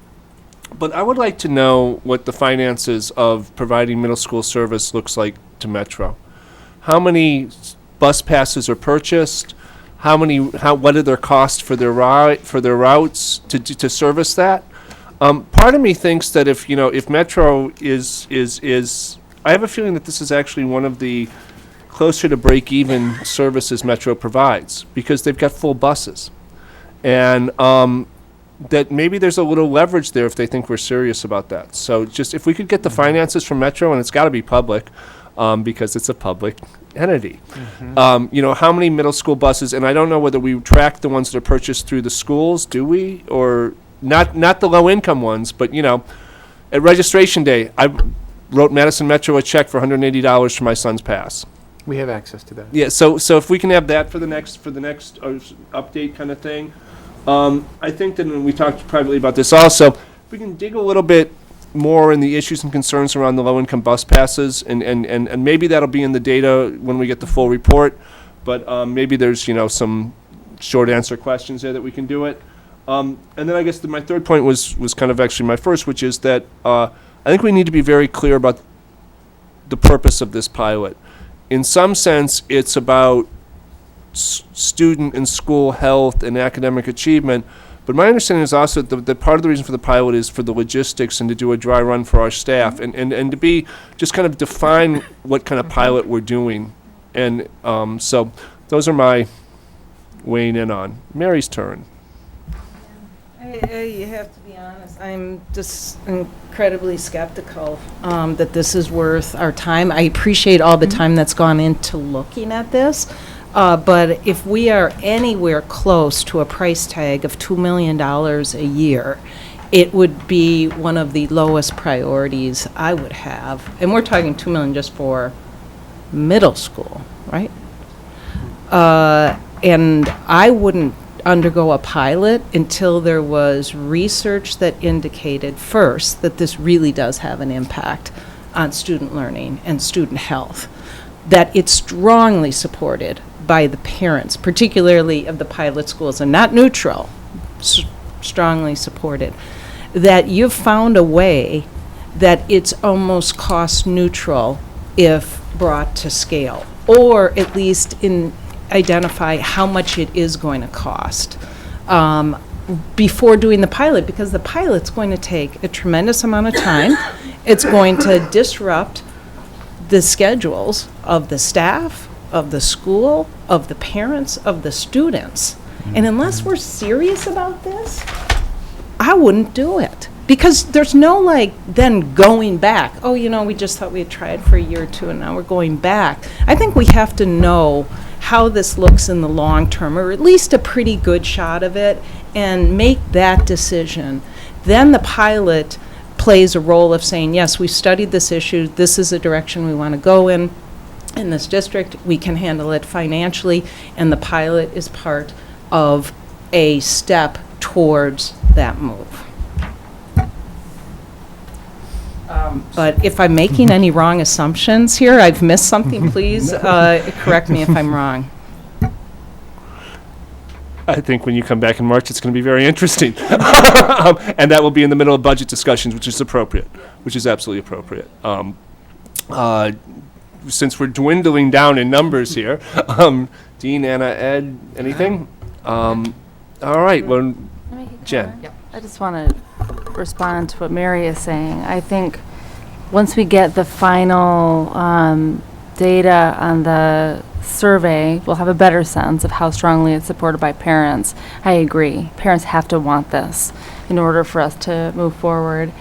S1: but I would like to know what the finances of providing middle school service looks like to Metro. How many bus passes are purchased? what are their costs for their routes to service that? Part of me thinks that if Metro is, I have a feeling that this is actually one of the closer to break-even services Metro provides, because they've got full buses. And that maybe there's a little leverage there if they think we're serious about that. So just if we could get the finances from Metro, and it's got to be public, because it's a public entity. How many middle school buses, and I don't know whether we track the ones that are purchased through the schools, do we? Or not the low-income ones, but, at registration day, I wrote Madison Metro a check for $180 for my son's pass.
S2: We have access to that.
S1: Yeah, so if we can have that for the next update kind of thing. I think that when we talked privately about this also, we can dig a little bit more in the issues and concerns around the low-income bus passes, and maybe that'll be in the data when we get the full report, but maybe there's, some short answer questions there that we can do it. And then I guess my third point was kind of actually my first, which is that I think we need to be very clear about the purpose of this pilot. In some sense, it's about student and school health and academic achievement, but my understanding is also that part of the reason for the pilot is for the logistics and to do a dry run for our staff, and to be just kind of define what kind of pilot we're doing. And so those are my weighing in on. Mary's turn.
S14: You have to be honest, I'm just incredibly skeptical that this is worth our time. I appreciate all the time that's gone into looking at this, but if we are anywhere close to a price tag of $2 million a year, it would be one of the lowest priorities I would have. And we're talking $2 million just for middle school, right? And I wouldn't undergo a pilot until there was research that indicated first that this really does have an impact on student learning and student health, that it's strongly supported by the parents, particularly of the pilot schools, and not neutral, strongly supported, that you've found a way that it's almost cost neutral if brought to scale, or at least identify how much it is going to cost before doing the pilot, because the pilot's going to take a tremendous amount of time. It's going to disrupt the schedules of the staff, of the school, of the parents, of the students. And unless we're serious about this, I wouldn't do it. Because there's no then going back. Oh, we just thought we had tried for a year or two and now we're going back. I think we have to know how this looks in the long term, or at least a pretty good shot of it, and make that decision. Then the pilot plays a role of saying, yes, we've studied this issue, this is a direction we want to go in this district, we can handle it financially, and the pilot is part of a step towards that move. But if I'm making any wrong assumptions here, I've missed something, please correct me if I'm wrong.
S1: I think when you come back in March, it's going to be very interesting. And that will be in the middle of budget discussions, which is appropriate, which is absolutely appropriate. Since we're dwindling down in numbers here, Dean, Anna, Ed, anything? All right, well, Jen.
S11: Yep. I just want to respond to what Mary is saying. I think once we get the final data on the survey, we'll have a better sense of how strongly it's supported by parents. I agree. Parents have to want this in order for us to move forward.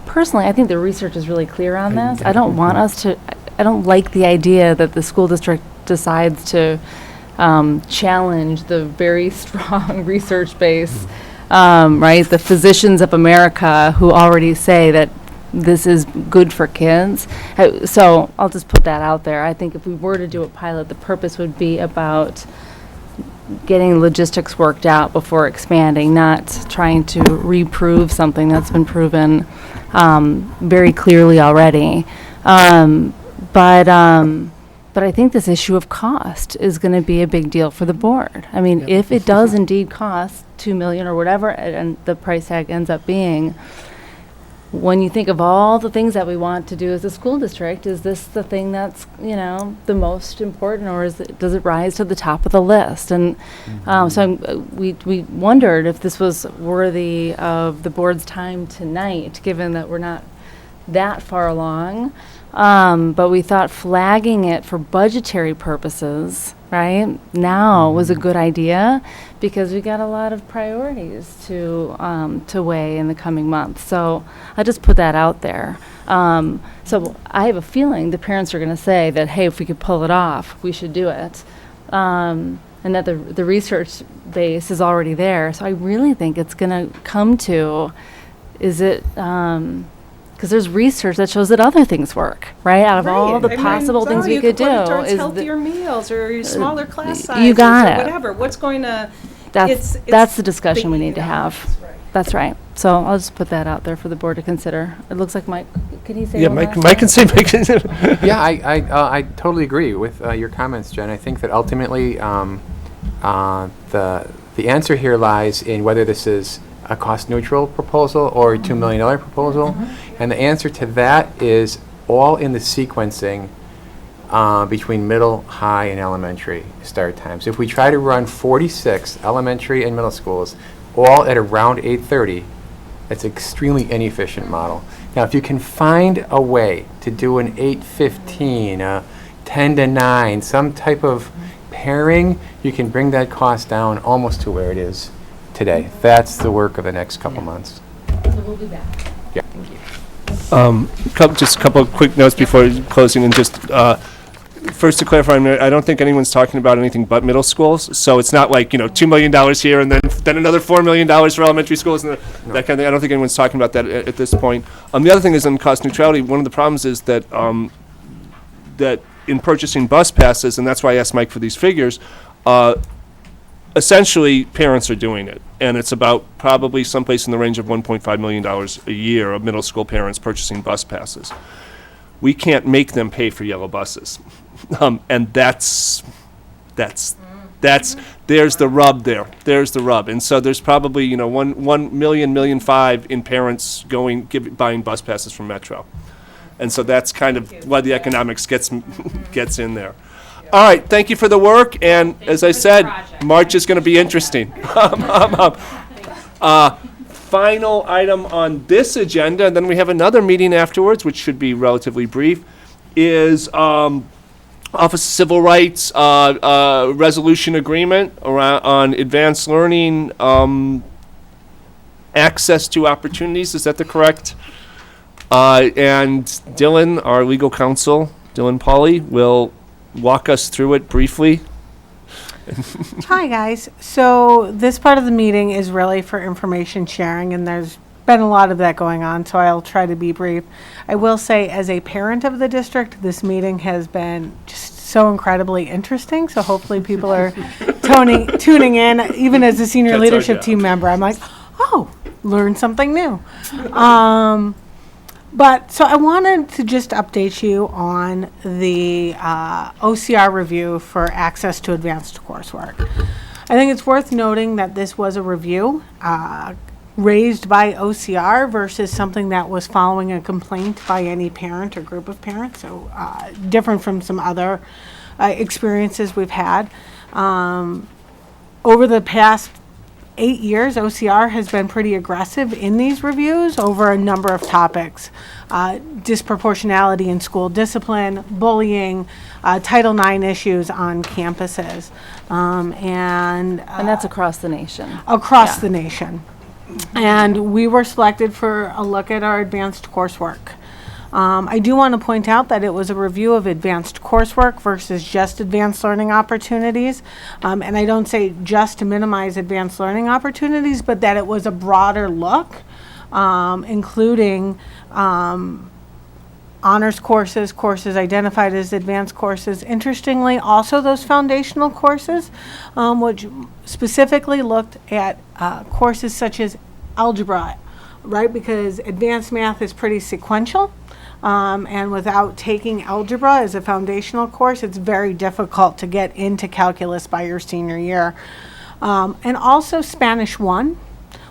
S11: Personally, I think the research is really clear on this. I don't want us to, I don't like the idea that the school district decides to challenge the very strong research base, right? The physicians of America who already say that this is good for kids. So I'll just put that out there. I think if we were to do a pilot, the purpose would be about getting logistics worked out before expanding, not trying to reprove something that's been proven very clearly already. But I think this issue of cost is going to be a big deal for the board. I mean, if it does indeed cost $2 million or whatever, and the price tag ends up being, when you think of all the things that we want to do as a school district, is this the thing that's, the most important, or does it rise to the top of the list? And we wondered if this was worthy of the board's time tonight, given that we're not that far along. But we thought flagging it for budgetary purposes, right, now was a good idea, because we got a lot of priorities to weigh in the coming months. So I just put that out there. So I have a feeling the parents are going to say that, hey, if we could pull it off, we should do it. And that the research base is already there. So I really think it's going to come to, is it, because there's research that shows that other things work, right? Out of all the possible things we could do,
S14: is
S11: is
S14: healthier meals or smaller class
S11: you
S14: sizes
S11: got
S14: or
S11: it.
S14: whatever. What's going to?
S11: That's the discussion we need to have. That's right. So I'll just put that out there for the board to consider. It looks like Mike, can he say?
S1: Yeah,
S11: one
S1: Mike
S11: last
S1: can say, Mike can say.
S2: Yeah, I totally agree with your comments, Jen. I think that ultimately the answer here lies in whether this is a cost-neutral proposal or a $2 million proposal. And the answer to that is all in the sequencing between middle, high, and elementary start times. If we try to run 46 elementary and middle schools all at around 8:30, it's an extremely inefficient model. Now, if you can find a way to do an 8:15, 10 to 9, some type of pairing, you can bring that cost down almost to where it is today. That's the work of the next couple months.
S11: So we'll be back.
S2: Yeah.
S1: Just a couple of quick notes before closing, and just first to clarify, I don't think anyone's talking about anything but middle schools. So it's not like, $2 million here and then another $4 million for elementary schools and that kind of thing. I don't think anyone's talking about that at this point. The other thing is on cost neutrality. One of the problems is that that in purchasing bus passes, and that's why I asked Mike for these figures, essentially parents are doing it. And it's about probably someplace in the range of $1.5 million a year of middle school parents purchasing bus passes. We can't make them pay for yellow buses. And there's the rub there. There's the rub. And so there's probably, 1 million, 1.5 million in parents buying bus passes from Metro. And so that's kind of why the economics gets in there. All right, thank you for the work, and as I said, March is going to be interesting. Final item on this agenda, and then we have another meeting afterwards, which should be relatively brief, is Office of Civil Rights resolution agreement on advanced learning access to opportunities. Is that the correct? And Dylan, our legal counsel, Dylan Pauly, will walk us through it briefly.
S4: Hi, guys. So this part of the meeting is really for information sharing, and there's been a lot of that going on, so I'll try to be brief. I will say, as a parent of the district, this meeting has been just so incredibly interesting, so hopefully people are tuning in. Even as a senior leadership team member, I'm like, oh, learn something new. But so I wanted to just update you on the OCR review for access to advanced coursework. I think it's worth noting that this was a review raised by OCR versus something that was following a complaint by any parent or group of parents, so different from some other experiences we've had. Over the past 8 years, OCR has been pretty aggressive in these reviews over a number of topics. Disproportionality in school discipline, bullying, Title IX issues on campuses. And
S11: that's across the nation.
S4: Across the nation. And we were selected for a look at our advanced coursework. I do want to point out that it was a review of advanced coursework versus just advanced learning opportunities. And I don't say just to minimize advanced learning opportunities, but that it was a broader look, including honors courses, courses identified as advanced courses. Interestingly, also those foundational courses, which specifically looked at courses such as algebra, right? Because advanced math is pretty sequential. And without taking algebra as a foundational course, it's very difficult to get into calculus by your senior year. And also Spanish 1,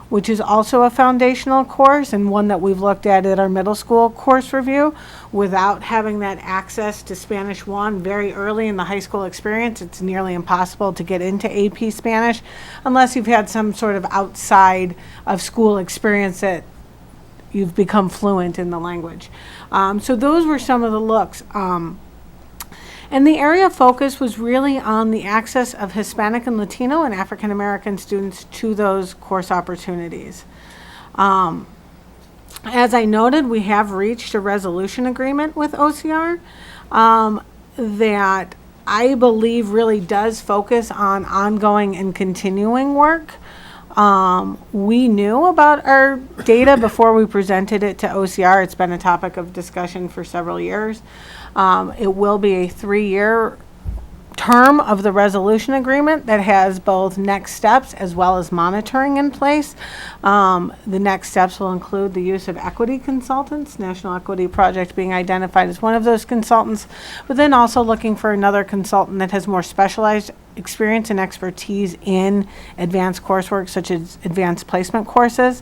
S4: which is also a foundational course and one that we've looked at our middle school course review. Without having that access to Spanish 1 very early in the high school experience, it's nearly impossible to get into AP Spanish unless you've had some sort of outside of school experience that you've become fluent in the language. So those were some of the looks. And the area of focus was really on the access of Hispanic and Latino and African American students to those course opportunities. As I noted, we have reached a resolution agreement with OCR that I believe really does focus on ongoing and continuing work. We knew about our data before we presented it to OCR. It's been a topic of discussion for several years. It will be a 3-year term of the resolution agreement that has both next steps as well as monitoring in place. The next steps will include the use of equity consultants, National Equity Project being identified as one of those consultants, but then also looking for another consultant that has more specialized experience and expertise in advanced coursework, such as advanced placement courses.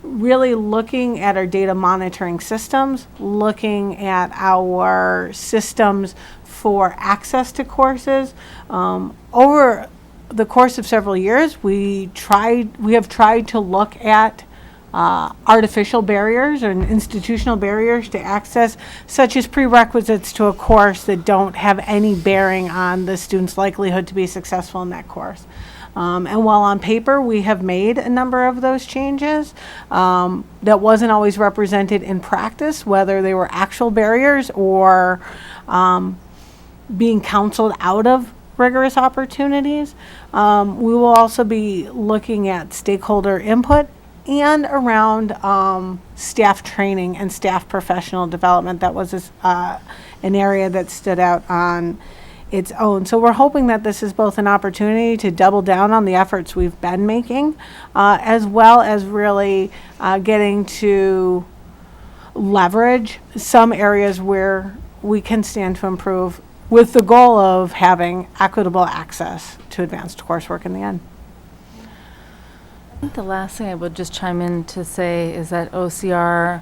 S4: Really looking at our data monitoring systems, looking at our systems for access to courses. Over the course of several years, we have tried to look at artificial barriers and institutional barriers to access, such as prerequisites to a course that don't have any bearing on the student's likelihood to be successful in that course. And while on paper we have made a number of those changes, that wasn't always represented in practice, whether they were actual barriers or being counseled out of rigorous opportunities. We will also be looking at stakeholder input and around staff training and staff professional development. That was an area that stood out on its own. So we're hoping that this is both an opportunity to double down on the efforts we've been making, as well as really getting to leverage some areas where we can stand to improve, with the goal of having equitable access to advanced coursework in the end.
S11: I think the last thing I would just chime in to say is that OCR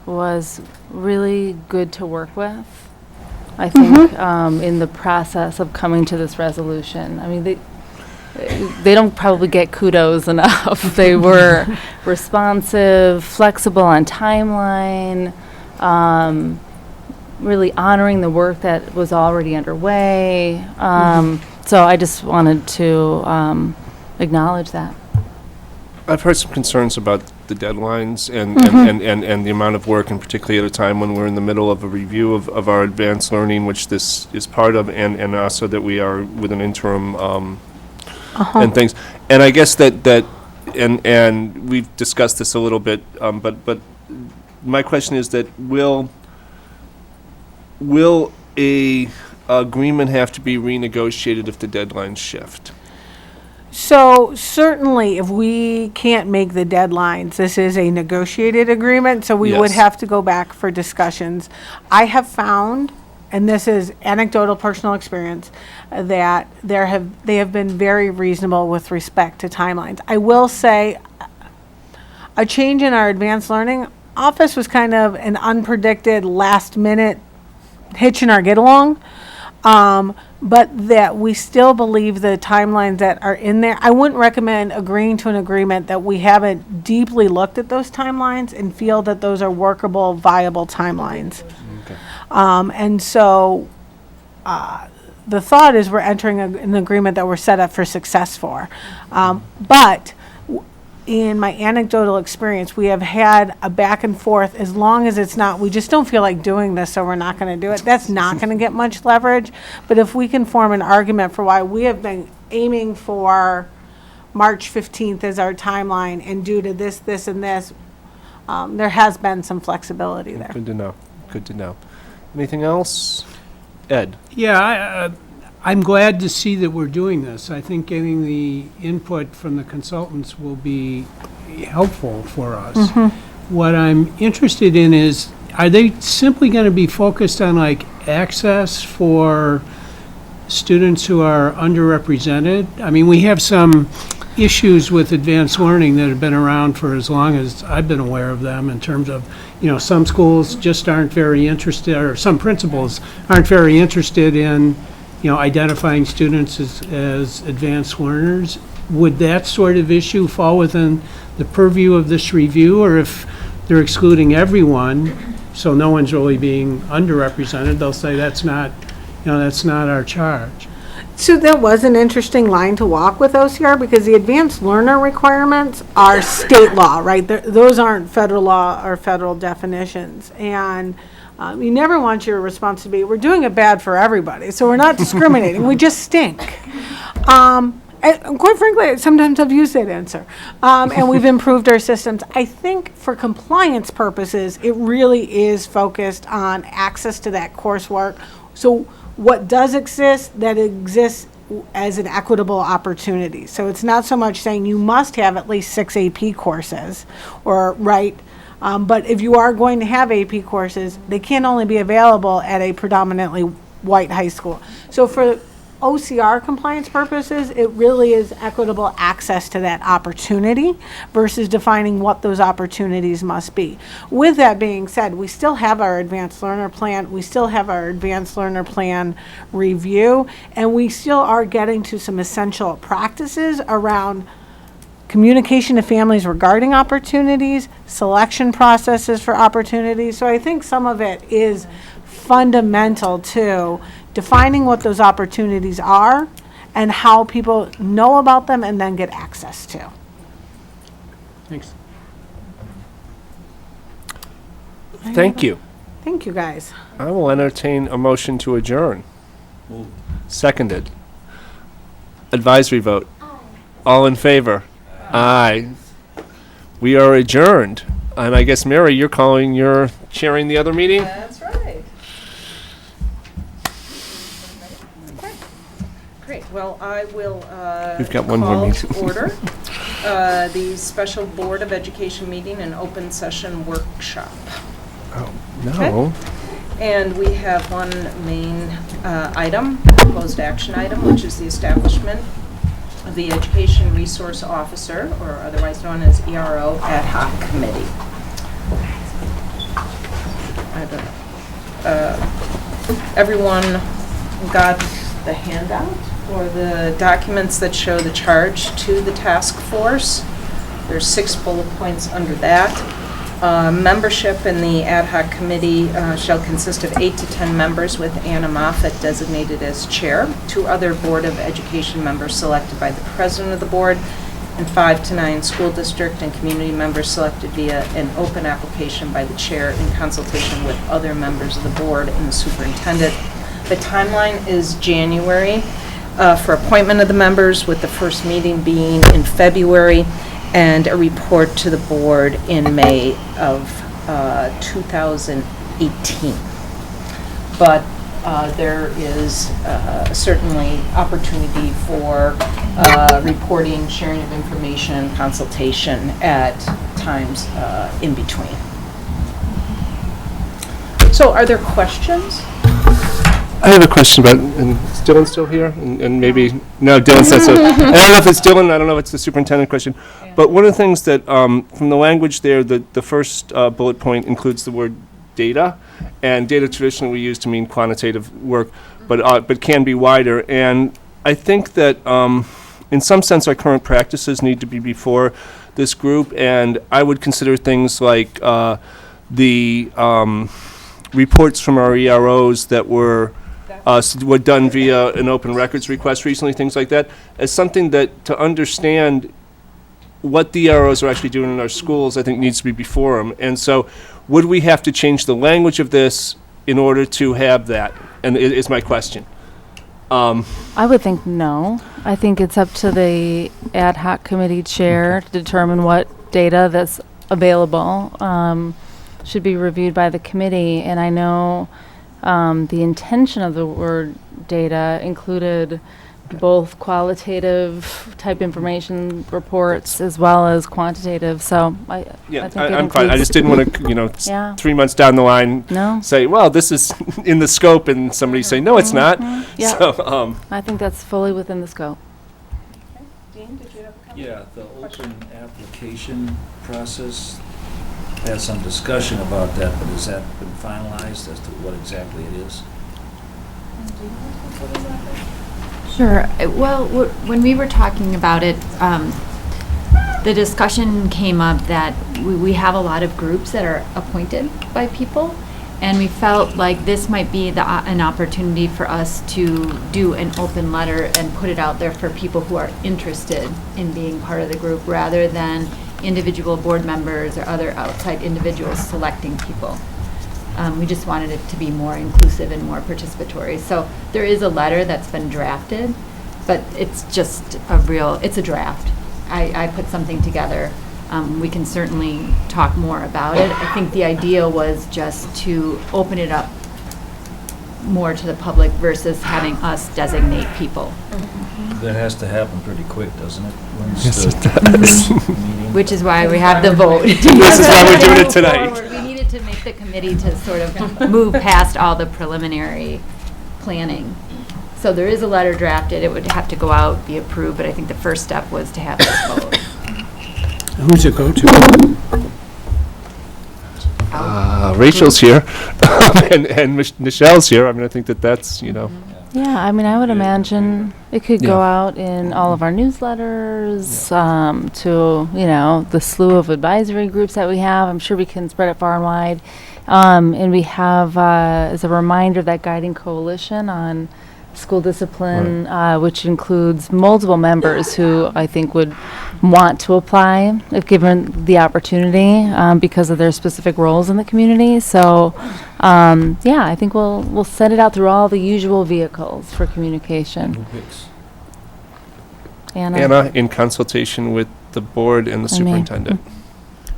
S11: was really good to work with. I think in the process of coming to this resolution. I mean, they don't probably get kudos enough. They were responsive, flexible on timeline, really honoring the work that was already underway. So I just wanted to acknowledge that.
S1: I've heard some concerns about the deadlines and the amount of work, and particularly at a time when we're in the middle of a review of our advanced learning, which this is part of, and also that we are with an interim and things. And I guess that and we've discussed this a little bit, but my question is that will a agreement have to be renegotiated if the deadlines shift?
S4: So certainly, if we can't make the deadlines, this is a negotiated agreement, so we would
S1: Yes.
S4: have to go back for discussions. I have found, and this is anecdotal personal experience, that they have been very reasonable with respect to timelines. I will say a change in our advanced learning office was kind of an unpredicted last minute hitch in our get along. But that we still believe the timelines that are in there. I wouldn't recommend agreeing to an agreement that we haven't deeply looked at those timelines and feel that those are workable, viable timelines.
S1: Okay.
S4: And so the thought is we're entering an agreement that we're set up for success for. But in my anecdotal experience, we have had a back and forth. As long as it's not, we just don't feel like doing this, so we're not going to do it. That's not going to get much leverage. But if we can form an argument for why we have been aiming for March 15th as our timeline, and due to this, this, and this, there has been some flexibility there.
S1: Good to know. Good to know. Anything else? Ed?
S10: Yeah, I'm glad to see that we're doing this. I think getting the input from the consultants will be helpful for us. What I'm interested in is, are they simply going to be focused on like access for students who are underrepresented? I mean, we have some issues with advanced learning that have been around for as long as I've been aware of them, in terms of, some schools just aren't very interested, or some principals aren't very interested in, identifying students as advanced learners. Would that sort of issue fall within the purview of this review, or if they're excluding everyone, so no one's really being underrepresented, they'll say that's not our charge?
S4: So that was an interesting line to walk with OCR, because the advanced learner requirements are state law, right? Those aren't federal law or federal definitions. And you never want your response to be, we're doing it bad for everybody, so we're not discriminating, we just stink. And quite frankly, sometimes I've used that answer. And we've improved our systems. I think for compliance purposes, it really is focused on access to that coursework. So what does exist, that exists as an equitable opportunity. So it's not so much saying you must have at least 6 AP courses, or but if you are going to have AP courses, they can only be available at a predominantly white high school. So for OCR compliance purposes, it really is equitable access to that opportunity versus defining what those opportunities must be. With that being said, we still have our advanced learner plan, we still have our advanced learner plan review, and we still are getting to some essential practices around communication to families regarding opportunities, selection processes for opportunities. So I think some of it is fundamental to defining what those opportunities are and how people know about them and then get access to.
S10: Thanks.
S1: Thank you.
S4: Thank you, guys.
S1: I will entertain a motion to adjourn. Seconded. Advisory vote. All in favor? Aye. We are adjourned. And I guess, Mary, you're chairing the other meeting?
S14: That's right. Okay. Great. Well, I will
S1: We've got one more
S14: call
S1: meeting.
S14: to order the special Board of Education meeting and open session workshop.
S1: Oh, no.
S14: And we have one main item, proposed action item, which is the establishment of the Education Resource Officer, or otherwise known as ERO Ad Hoc Committee. Everyone got the handout or the documents that show the charge to the task force. There's 6 bullet points under that. Membership in the ad hoc committee shall consist of 8 to 10 members, with Anna Moffett designated as chair, 2 other Board of Education members selected by the president of the board, and 5 to 9 school district and community members selected via an open application by the chair in consultation with other members of the board and the superintendent. The timeline is January for appointment of the members, with the first meeting being in February, and a report to the board in May of 2018. But there is certainly opportunity for reporting, sharing of information, consultation at times in between. So are there questions?
S1: I have a question about, and is Dylan still here? And maybe, no, Dylan's not so. I don't know if it's Dylan, I don't know if it's the superintendent question. But one of the things that, from the language there, the first bullet point includes the word data. And data traditionally we use to mean quantitative work, but can be wider. And I think that, in some sense, our current practices need to be before this group. And I would consider things like the reports from our EROs that were done via an open records request recently, things like that, as something that, to understand what the EROs are actually doing in our schools, I think needs to be before them. And so would we have to change the language of this in order to have that? And is my question.
S11: I would think no. I think it's up to the ad hoc committee chair to determine what data that's available should be reviewed by the committee. And I know the intention of the word data included both qualitative type information reports as well as quantitative. So I think
S1: I'm fine. I just didn't want to,
S11: Yeah.
S1: 3 months down the line,
S11: No.
S1: say, well, this is in the scope, and somebody say, no, it's not.
S11: Yeah.
S1: So,
S11: I think that's fully within the scope.
S7: Dean, did you have a comment?
S15: Yeah, the open application process, had some discussion about that, but has that been finalized as to what exactly it is?
S19: Sure. Well, when we were talking about it, the discussion came up that we have a lot of groups that are appointed by people, and we felt like this might be an opportunity for us to do an open letter and put it out there for people who are interested in being part of the group, rather than individual board members or other outside individuals selecting people. We just wanted it to be more inclusive and more participatory. So there is a letter that's been drafted, but it's just it's a draft. I put something together. We can certainly talk more about it. I think the idea was just to open it up more to the public versus having us designate people.
S15: That has to happen pretty quick, doesn't it? When's
S1: Yes,
S15: the
S1: it does.
S15: meeting?
S19: Which is why we have the vote.
S1: This is why we're doing it tonight.
S19: We needed to make the committee to sort of move past all the preliminary planning. So there is a letter drafted. It would have to go out, be approved, but I think the first step was to have this vote.
S10: Who's it go to?
S1: Rachel's here, and Michelle's here. I mean, I think that's, you know.
S11: Yeah, I mean, I would imagine it could go
S1: Yeah.
S11: out in all of our newsletters, to, you know, the slew of advisory groups that we have. I'm sure we can spread it far and wide. And we have, as a reminder, that guiding coalition on school discipline, which includes multiple members who I think would want to apply if given the opportunity, because of their specific roles in the community. So, yeah, I think we'll send it out through all the usual vehicles for communication.
S15: Who picks?
S1: Anna, in consultation with the board and the
S11: And me.
S1: superintendent.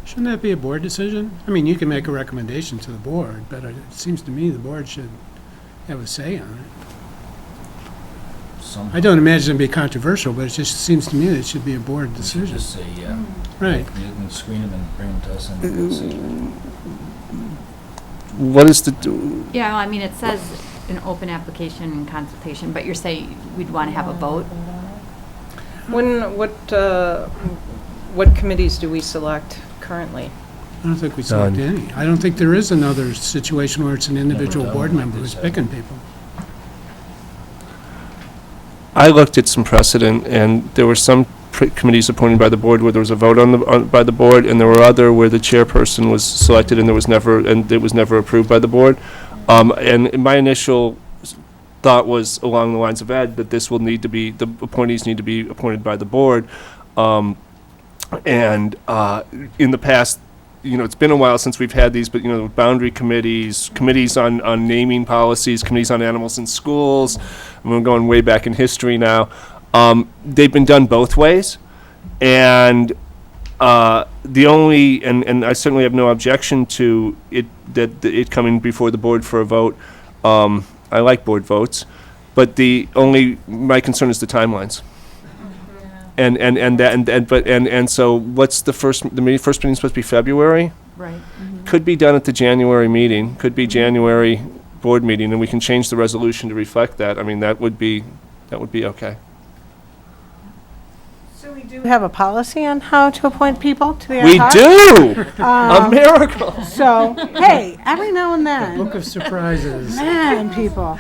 S10: Shouldn't that be a board decision? I mean, you can make a recommendation to the board, but it seems to me the board should have a say on it. I don't imagine it'd be controversial, but it just seems to me that it should be a board decision.
S15: Just say, yeah.
S10: Right.
S15: You can screen them and bring them to us and we'll see.
S1: What is the,
S19: Yeah, well, I mean, it says an open application and consultation, but you're saying we'd want to have a vote?
S14: What committees do we select currently?
S10: I don't think we select any. I don't think there is another situation where it's an individual board member who's picking people.
S1: I looked at some precedent, and there were some committees appointed by the board where there was a vote by the board, and there were other where the chairperson was selected and it was never approved by the board. And my initial thought was along the lines of Ed, that this will need to be, the appointees need to be appointed by the board. In the past, you know, it's been a while since we've had these, but, you know, boundary committees, committees on naming policies, committees on animals in schools, and we're going way back in history now. They've been done both ways, and the only, and I certainly have no objection to it, that it coming before the board for a vote. I like board votes, but my concern is the timelines. And so what's the first meeting's supposed to be February?
S19: Right.
S1: Could be done at the January meeting, could be January board meeting, and we can change the resolution to reflect that. I mean, that would be okay.
S4: So we do have a policy on how to appoint people to the ad
S1: We
S4: hoc?
S1: do! A miracle!
S4: So, hey, every now and then.
S10: Book of surprises.
S4: Man, people.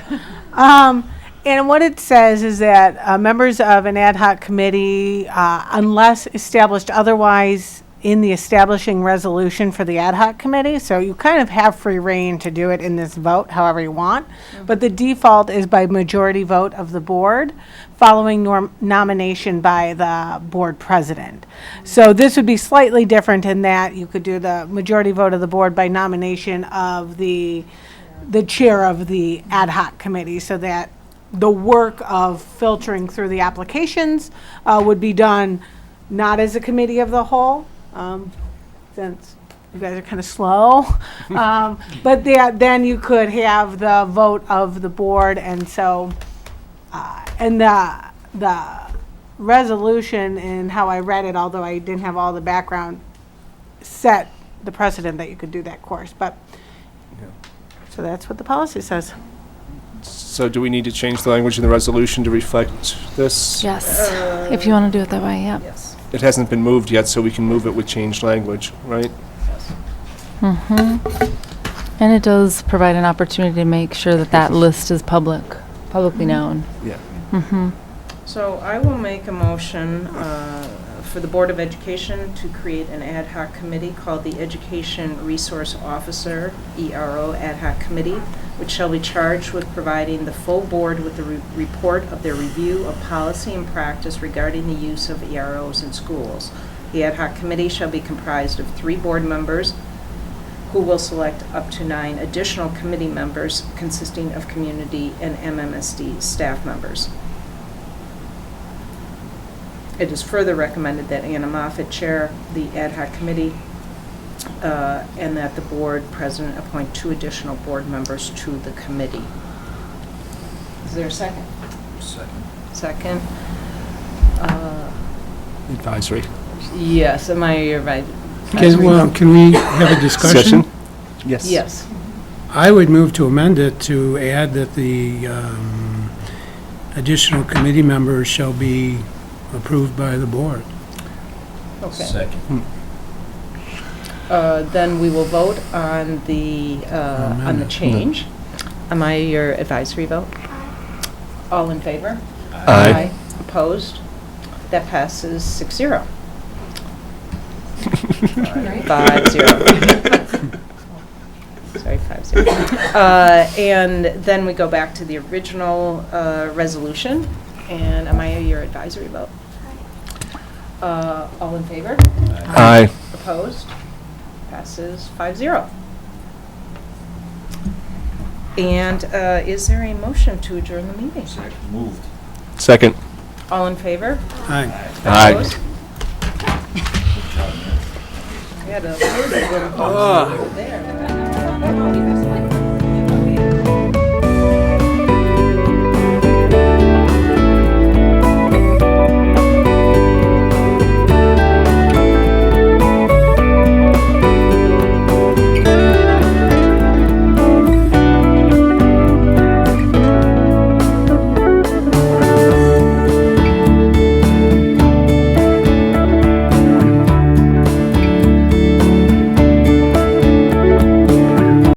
S4: And what it says is that members of an ad hoc committee, unless established otherwise in the establishing resolution for the ad hoc committee, so you kind of have free reign to do it in this vote however you want, but the default is by majority vote of the board following nomination by the board president. So this would be slightly different in that you could do the majority vote of the board by nomination of the chair of the ad hoc committee, so that the work of filtering through the applications would be done not as a committee of the whole, since you guys are kind of slow. But then you could have the vote of the board, and so, and the resolution and how I read it, although I didn't have all the background, set the precedent that you could do that course. But so that's what the policy says.
S1: So do we need to change the language in the resolution to reflect this?
S11: Yes, if you want to do it that way, yeah.
S14: Yes.
S1: It hasn't been moved yet, so we can move it with changed language, right?
S11: And it does provide an opportunity to make sure that that list is publicly known.
S1: Yeah.
S14: So I will make a motion for the Board of Education to create an ad hoc committee called the Education Resource Officer, ERO Ad Hoc Committee, which shall be charged with providing the full board with the report of their review of policy and practice regarding the use of EROs in schools. The ad hoc committee shall be comprised of 3 board members who will select up to 9 additional committee members consisting of community and MMSD staff members. It is further recommended that Anna Moffett chair the ad hoc committee and that the board president appoint 2 additional board members to the committee. Is there a second? Second.
S1: Advisory.
S14: Yes, am I right?
S10: Can we have a discussion?
S1: Yes.
S14: Yes.
S10: I would move to amend it to add that the additional committee members shall be approved by the board.
S14: Okay.
S15: Second.
S14: Then we will vote on the change. Am I your advisory vote? All in favor?
S1: Aye.
S14: Opposed? That passes 6-0. 5-0. Sorry, 5-0. And then we go back to the original resolution. And am I your advisory vote? All in favor?
S1: Aye.
S14: Opposed? Passes 5-0. And is there a motion to adjourn the meeting?
S15: Moved.
S1: Second.
S14: All in favor?
S10: Aye.
S1: Aye.
S14: Opposed? We had a little bit of there.